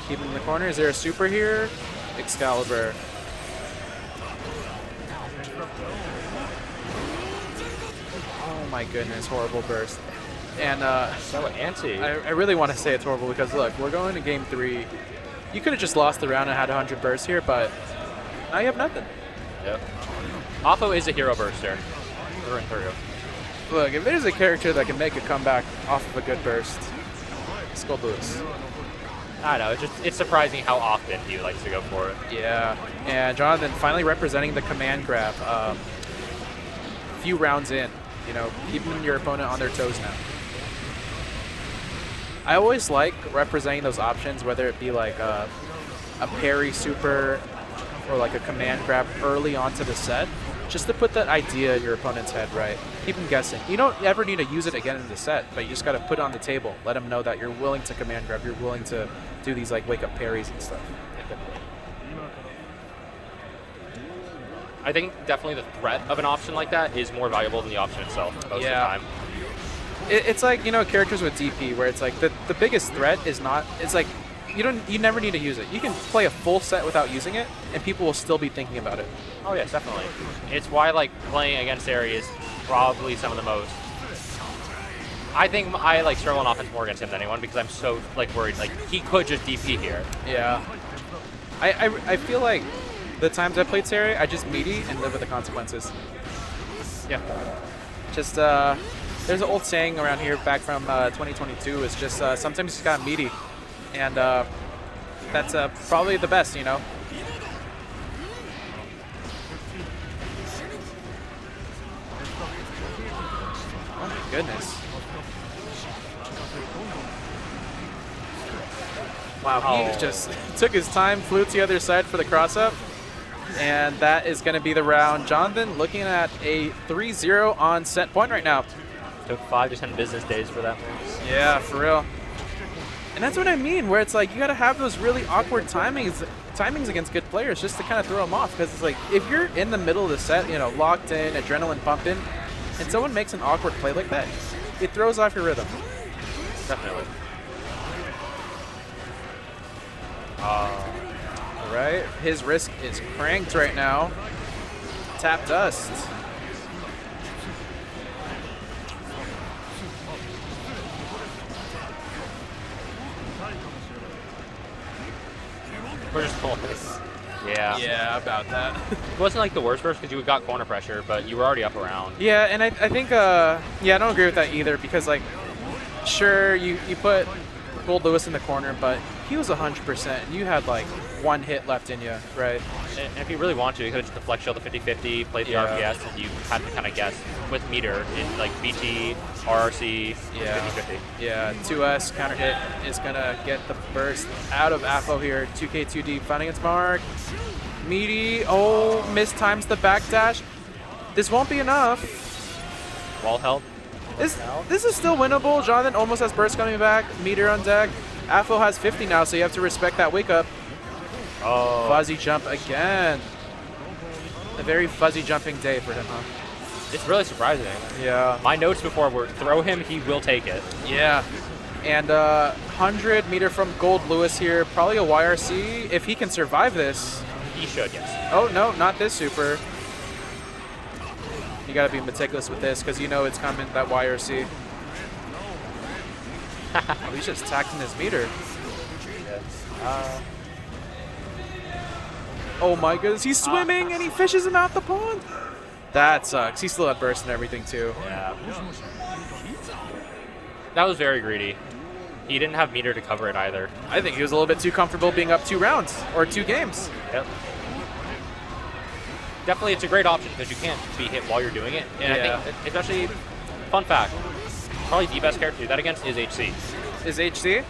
Keep him in the corner. Is there a super here? Excalibur. Oh my goodness, horrible burst. And So anti. I really want to say it's horrible because look, we're going to game 3. You could have just lost the round and had 100 bursts here, but now you have nothing. Yep. Apho is a hero burster. Through and through. Look, if there's a character that can make a comeback off of a good burst, it's Guildhouse. I know, it's surprising how often he likes to go for it. Yeah, and Jonathan finally representing the command grab. Few rounds in, you know, keeping your opponent on their toes now. I always like representing those options, whether it be like a parry super or like a command grab early onto the set, just to put that idea in your opponent's head, right? Keep him guessing. You don't ever need to use it again in the set, but you just got to put it on the table. Let him know that you're willing to command grab, you're willing to do these like wake-up parries and stuff. I think definitely the threat of an option like that is more valuable than the option itself most of the time. It's like, you know, characters with DP where it's like the biggest threat is not, it's like you never need to use it. You can play a full set without using it and people will still be thinking about it. Oh yes, definitely. It's why like playing against Seri is probably some of the most. I think I like struggle on offense more against him than anyone because I'm so like worried like he could just DP here. Yeah. I feel like the times I played Seri, I just meaty and live with the consequences. Yeah. Just there's an old saying around here back from 2022. It's just sometimes you got meaty, and that's probably the best, you know. Oh my goodness! Wow, he just took his time, flew to the other side for the cross up. And that is going to be the round. Jonathan looking at a 3-0 on set point right now. Took 5 to 10 business days for that one. Yeah, for real. And that's what I mean, where it's like you got to have those really awkward timings against good players just to kind of throw them off. Because it's like if you're in the middle of the set, you know, locked in, adrenaline pumping, and someone makes an awkward play like that, it throws off your rhythm. Definitely. Right, his wrist is cranked right now. Tap dust. We're just pulling this. Yeah. Yeah, about that. It wasn't like the worst burst because you got corner pressure, but you were already up around. Yeah, and I think, yeah, I don't agree with that either because, like, sure, you put Guildhouse in the corner, but he was 100%, and you had, like, one hit left in you, right? And if you really want to, you could have just deflect shield the 50-50, played the RPS, and you had to kind of guess with meter in, like, BT, RRC, 50-50. Yeah, 2S counter hit is going to get the burst out of Apho here. 2K2D finding its mark. Meaty, oh, mistimes the backdash. This won't be enough. Wall held. This is still winnable. Jonathan almost has burst coming back. Meter on deck. Apho has 50 now, so you have to respect that wake up. Oh. Fuzzy jump again. A very fuzzy jumping day for him, huh? It's really surprising. Yeah. My notes before were throw him, he will take it. Yeah. And 100 meter from Guildhouse here. Probably a YRC. If he can survive this. He should, yes. Oh, no, not this super. You got to be meticulous with this because you know it's coming, that YRC. Oh, he's just tackling his meter. Oh my goodness, he's swimming and he fishes him out the pond. That sucks. He still had burst and everything too. Yeah. That was very greedy. He didn't have meter to cover it either. I think he was a little bit too comfortable being up 2 rounds or 2 games. Yep. Definitely, it's a great option because you can't be hit while you're doing it. And I think, especially, fun fact, probably the best character to do that against is HC. Is HC?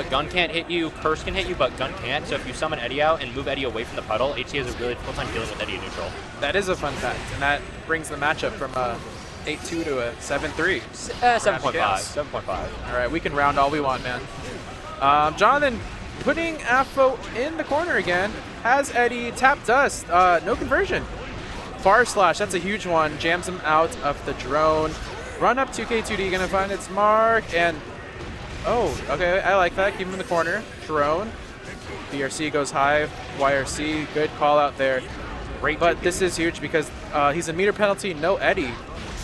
Gun can't hit you, Curse can hit you, but Gun can't. So if you summon Eddie out and move Eddie away from the puddle, HC has a really difficult time dealing with Eddie in neutral. That is a fun fact, and that brings the matchup from a 8-2 to a 7-3. 7.5. 7.5. All right, we can round all we want, man. Jonathan putting Apho in the corner again. Has Eddie tap dust. No conversion. Far slash, that's a huge one. Jams him out of the drone. Run up 2K2D, gonna find its mark, and oh, okay, I like that. Keep him in the corner. Drone. BRC goes high. YRC, good call out there. Great. But this is huge because he's a meter penalty, no Eddie.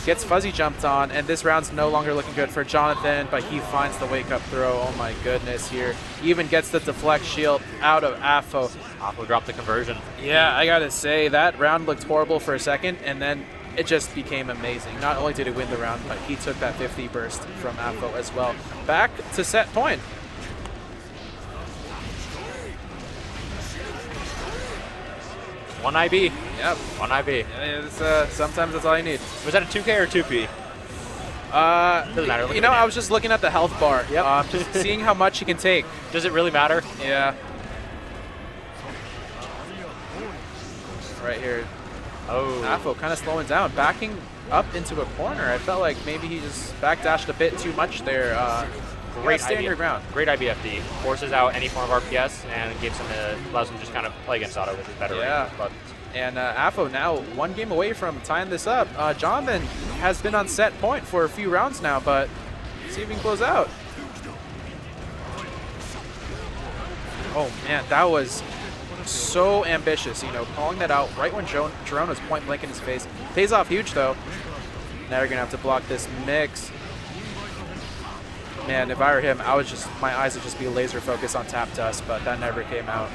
Gets fuzzy jumped on, and this round's no longer looking good for Jonathan, but he finds the wake-up throw. Oh my goodness here. Even gets the deflect shield out of Apho. Apho dropped the conversion. Yeah, I gotta say, that round looked horrible for a second, and then it just became amazing. Not only did he win the round, but he took that 50 burst from Apho as well. Back to set point. One IB. Yep. One IB. Sometimes that's all you need. Was that a 2K or 2P? Doesn't matter. Look You at know, the I name. was just looking at the health bar. Yep. Just seeing how much he can take. Does it really matter? Yeah. Right here. Oh. Apho kind of slowing down, backing up into a corner. I felt like maybe he just backdashed a bit too much there. Great stay on your ground. Great IBFD. Forces out any form of RPS and gives him allows him to just kind of play against auto with his better Yeah. range buttons. And Apho now 1 game away from tying this up. Jonathan has been on set point for a few rounds now, but see if he can close out. Oh man, that was so ambitious, you know, calling that out right when Jerome was point blank in his face. Pays off huge though. Now you're gonna have to block this mix. Man, if I were him, my eyes would just be laser focused on tap dust, but that never came out.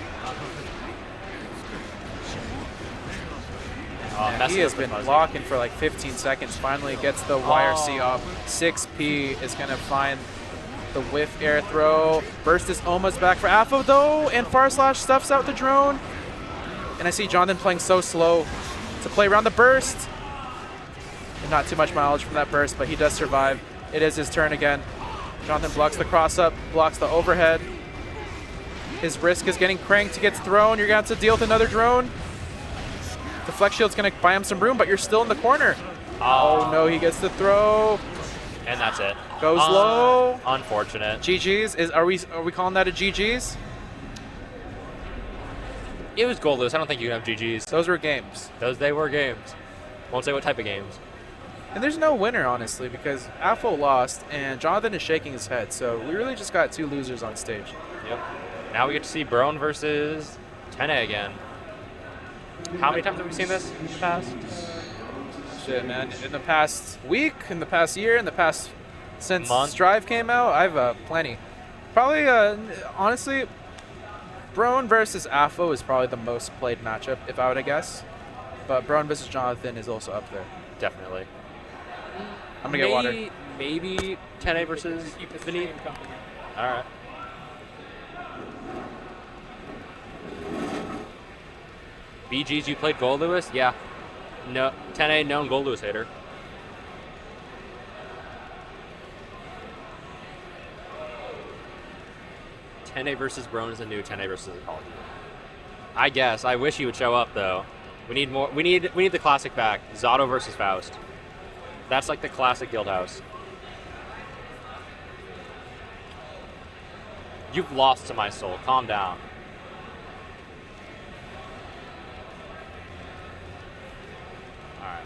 And he has been blocking for like 15 seconds. Finally gets the YRC off. 6P is going to find the whiff air throw. Burst is almost back for Apho though, and Far Slash stuffs out the drone. And I see Jonathan playing so slow to play around the burst. And not too much mileage from that burst, but he does survive. It is his turn again. Jonathan blocks the cross up, blocks the overhead. His risk is getting cranked. He gets thrown. You're going to have to deal with another drone. The flex shield's going to buy him some room, but you're still in the corner. Oh no, he gets the throw. And that's it. Goes low. Unfortunate. GG's. Are we calling that a GG's? It was goalless. I don't think you can have GGs. Those were games. They were games. Won't say what type of games. And there's no winner, honestly, because Apho lost and Jonathan is shaking his head. So we really just got 2 losers on stage. Yep. Now we get to see Brone versus Tene again. How many times have we seen this in the past? Shit, man. In the past week, in the past year, in the past since Month? Strive came out, I've plenty. Probably, honestly, Brone versus Apho is probably the most played matchup, if I were to guess. But Brone versus Jonathan is also up there. Definitely. I'm gonna get water. Maybe Tene versus Vinny. All right. BGs, you played Gold Lewis? Yeah. No, Tene, known Gold Lewis hater. Tene versus Brone is the new Tene versus Apollo. I guess. I wish he would show up though. We need more. We need the classic back. Zato versus Faust. That's like the classic Guildhouse. You've lost to my soul. Calm down. Alright.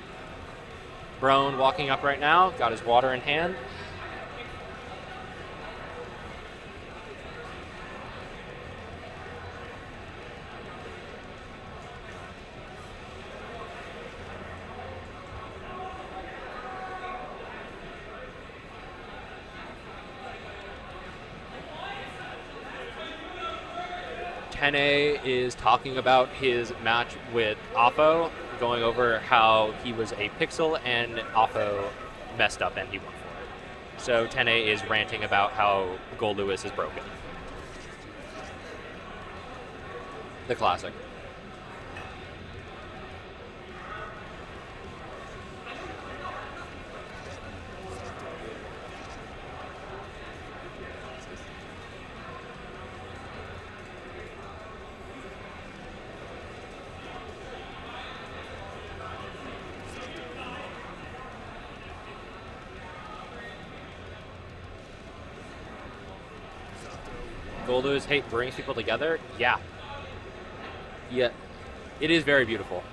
Brone walking up right now. Got his water in hand. Tene is talking about his match with Apho, going over how he was a pixel and Apho messed up and he won for it. So Tene is ranting about how Gold Lewis is broken. The classic. Gold Lewis hate brings people together? Yeah. Yeah. It is very beautiful.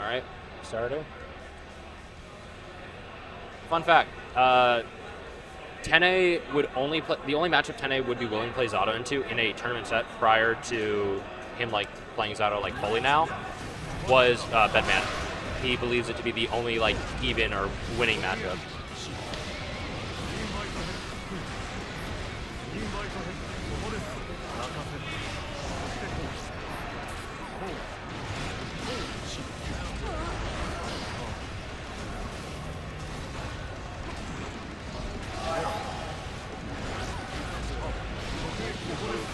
right, starter. Fun fact, Tene would only play, the only matchup Tene would be willing to play Zato into in a tournament set prior to him like playing Zato like fully now was Bedman. He believes it to be the only like even or winning matchup.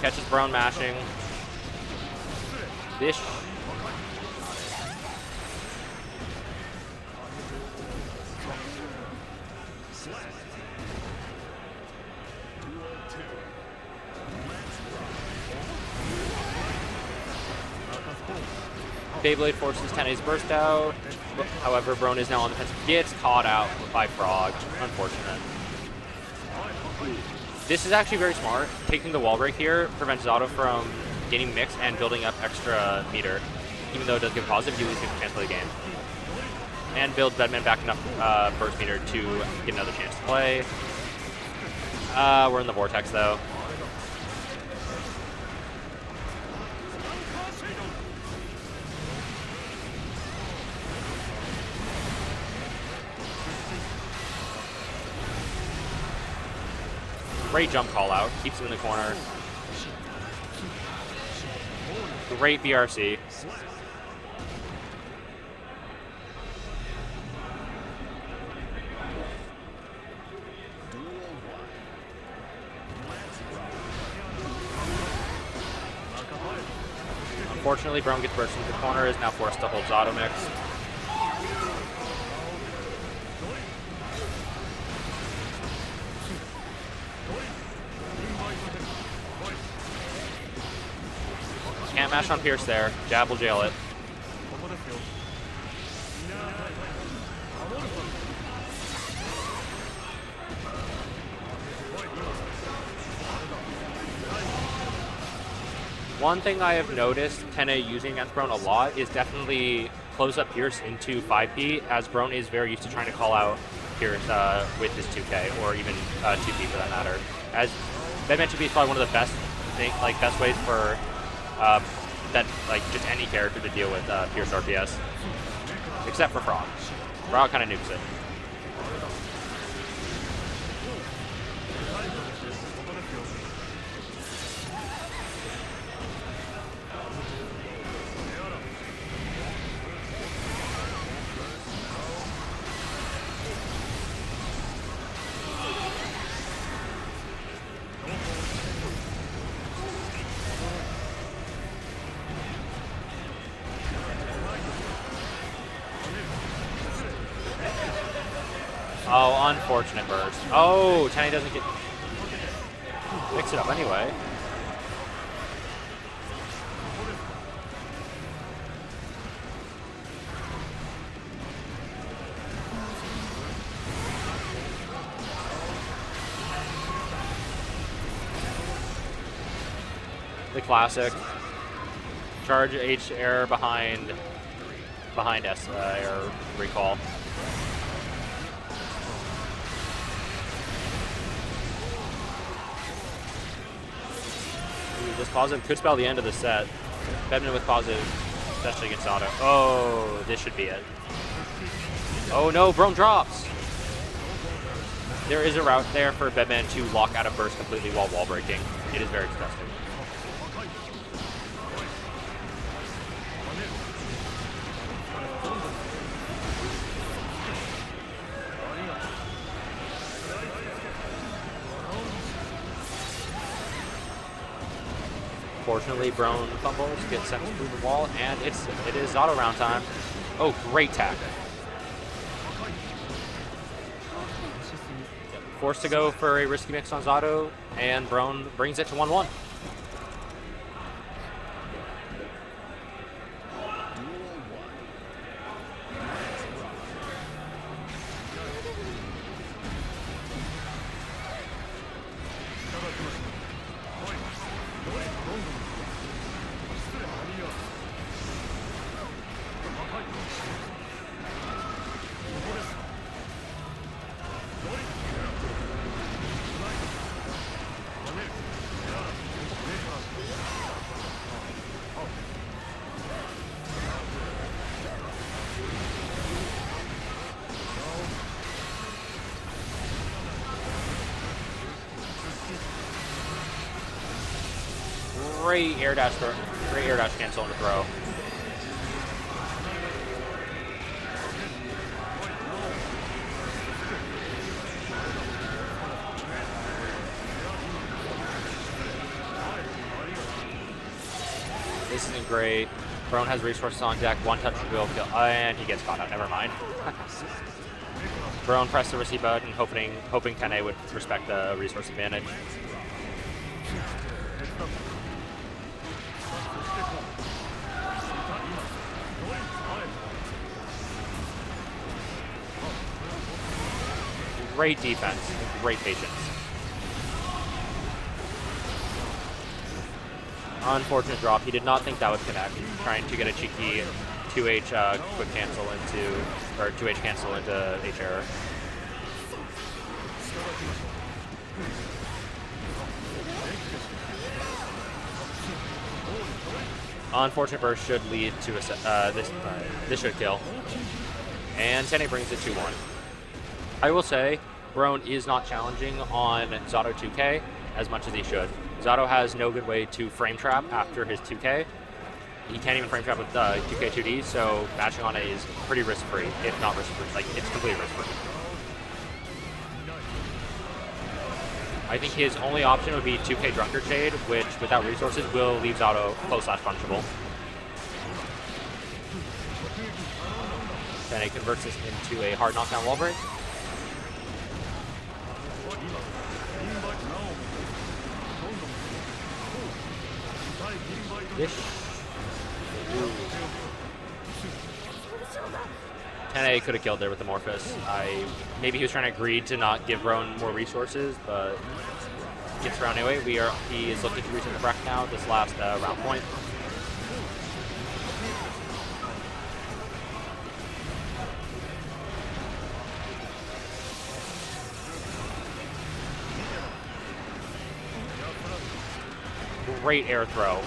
Catches Brone mashing. Bish. Beyblade forces Tene's burst out. However, Brone is now on the fence. Gets caught out by Frog. Unfortunate. This is actually very smart. Taking the wall break here prevents Zato from gaining mix and building up extra meter. Even though it does give positive, you at least get a chance to play the game. And builds Bedman back enough burst meter to get another chance to play. We're in the vortex though. Great jump call out, keeps him in the corner. Great BRC. Unfortunately, Brone gets burst into the corner, is now forced to hold Zato mix. Can't mash on Pierce there. Jab will jail it. One thing I have noticed Tene using against Brone a lot is definitely close up Pierce into 5P, as Brone is very used to trying to call out Pierce with his 2K, or even 2P for that matter. As Bedman 2P is probably one of the best best ways for that just any character to deal with Pierce RPS, except for Frog. Frog kind of nukes it. Oh, unfortunate burst. Oh, Tene doesn't get... Mix it up anyway. The classic. Charge H air behind S air recall. This positive could spell the end of the set. Bedman with positive, especially against Auto. Oh, this should be it. Oh no, Brone drops! There is a route there for Bedman to lock out a burst completely while wall breaking. It is very disgusting. Fortunately, Brone fumbles, gets sent through the wall, and it is auto round time. Oh, great tack. Forced to go for a risky mix on Zato, and Brone brings it to 1-1. Great air dash throw. Great air dash cancel into throw. This isn't great. Brone has resources on deck. One touch will kill. And he gets caught out. Never mind. Brone pressed the receive button, hoping Tene would respect the resource advantage. Great defense, great patience. Unfortunate drop. He did not think that would connect. Trying to get a cheeky 2H quick cancel into, or 2H cancel into H error. Unfortunate burst should lead to a this should kill. And Tene brings it 2-1. I will say, Brone is not challenging on Zato 2K as much as he should. Zato has no good way to frame trap after his 2K. He can't even frame trap with 2K 2D, so matching on it is pretty risk-free, if not risk-free. Like, it's completely risk-free. I think his only option would be 2K Drunkard Shade, which, without resources, will leave Zato close/punchable. Then he converts this into a hard knockdown wall break. Tene could have killed there with the Morphus. Maybe he was trying to greed to not give Brone more resources, but gets around anyway. He is looking to reach the bracket now, this last round point. Great air throw.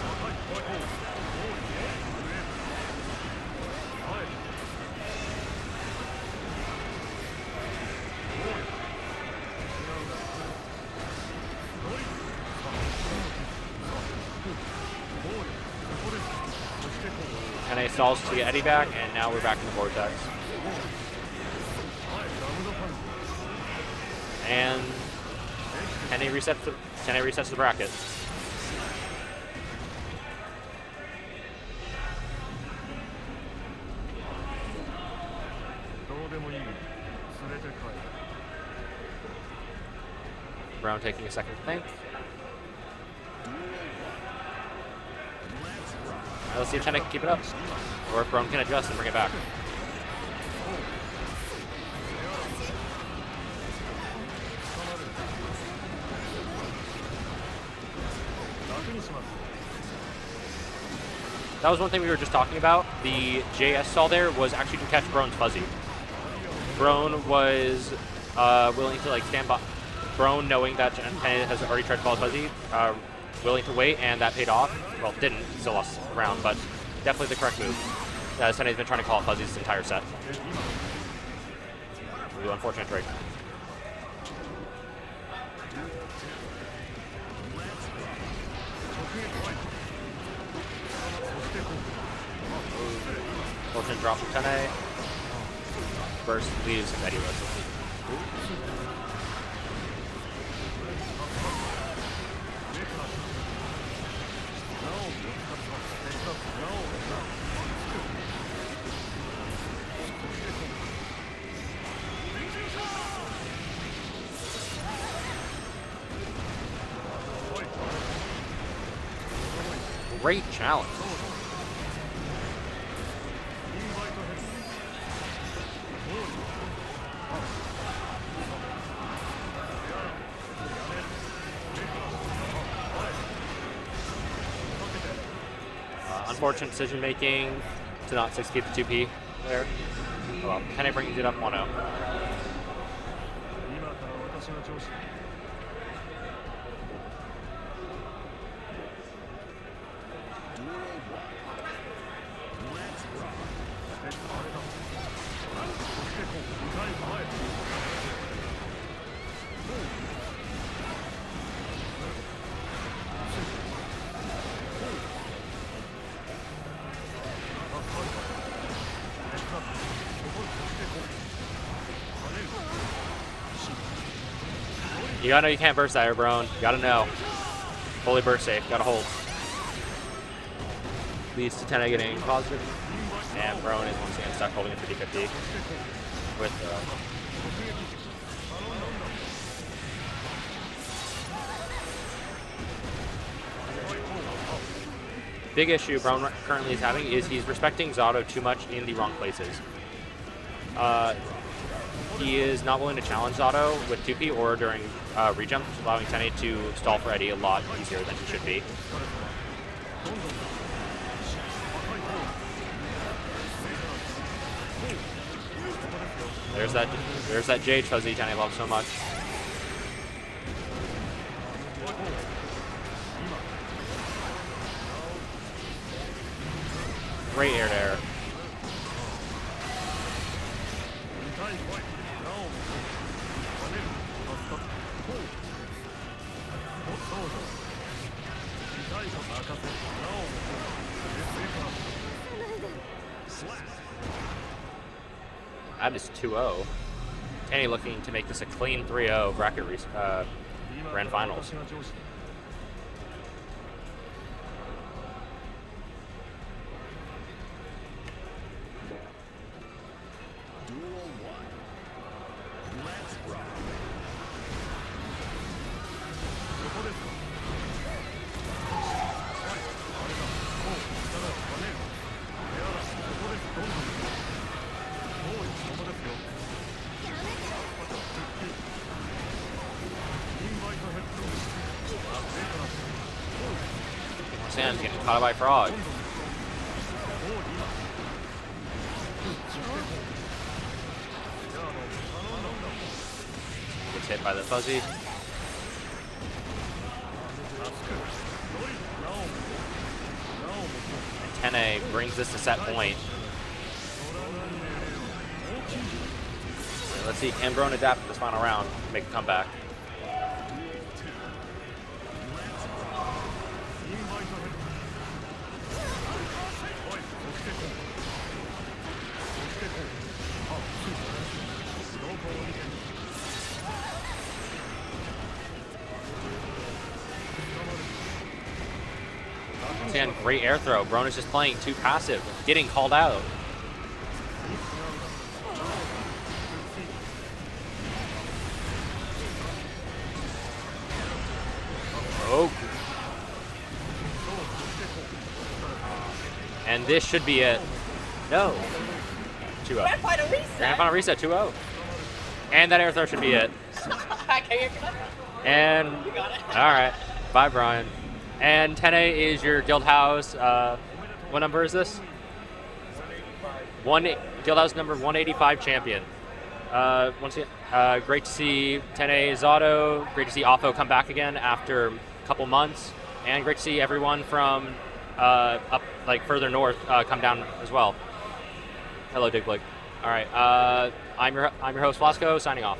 Tene stalls to get Eddie back, and now we're back in the vortex. And Tene resets the bracket. Brone taking a second to think. Alright, let's see if Tene can keep it up, or if Brone can adjust and bring it back. That was one thing we were just talking about. The JS stall there was actually to catch Brone's fuzzy. Brone was willing to stand by. Brone, knowing that Tene has already tried to call fuzzy, willing to wait, and that paid off. Well, didn't. Still lost the round, but definitely the correct move. Tene's been trying to call fuzzy this entire set. Ooh, unfortunate trade. Fortunate drop from Tene. Burst leaves him Eddie West. Great challenge. Unfortunate decision making to not 6P the 2P there. Oh well, Tene brings it up 1-0. You gotta know you can't burst that, Brone. You gotta know. Fully burst safe. Gotta hold. Leads to Tene getting positive. And Brone is once again stuck holding a 50-50 with big issue Brone currently is having is he's respecting Zato too much in the wrong places. He is not willing to challenge Zato with 2P or during rejump, allowing Tene to stall for Eddie a lot easier than he should be. There's that Jade Fuzzy Tene loves so much. Great air to air. That is 2-0. Tene looking to make this a clean 3-0 bracket grand finals. Duel 1. Let's rock. Sam's getting caught by Frog. Gets hit by the Fuzzy. And Tene brings this to set point. Let's see, can Brone adapt to this final round, make a comeback? Again, great air throw. Brone is just playing too passive, getting called out. Oh. And this should be it. No. 2-0. Grand final reset, 2-0. And that air throw should be it. And, all right. Bye, Brian. And Tene is your Guildhouse. What number is this? Guildhouse number 185 champion. Once again, great to see Tene Zato. Great to see Apho come back again after a couple months, and great to see everyone from up like further north come down as well. Hello, Digblig. All right, I'm your host Flasco, signing off.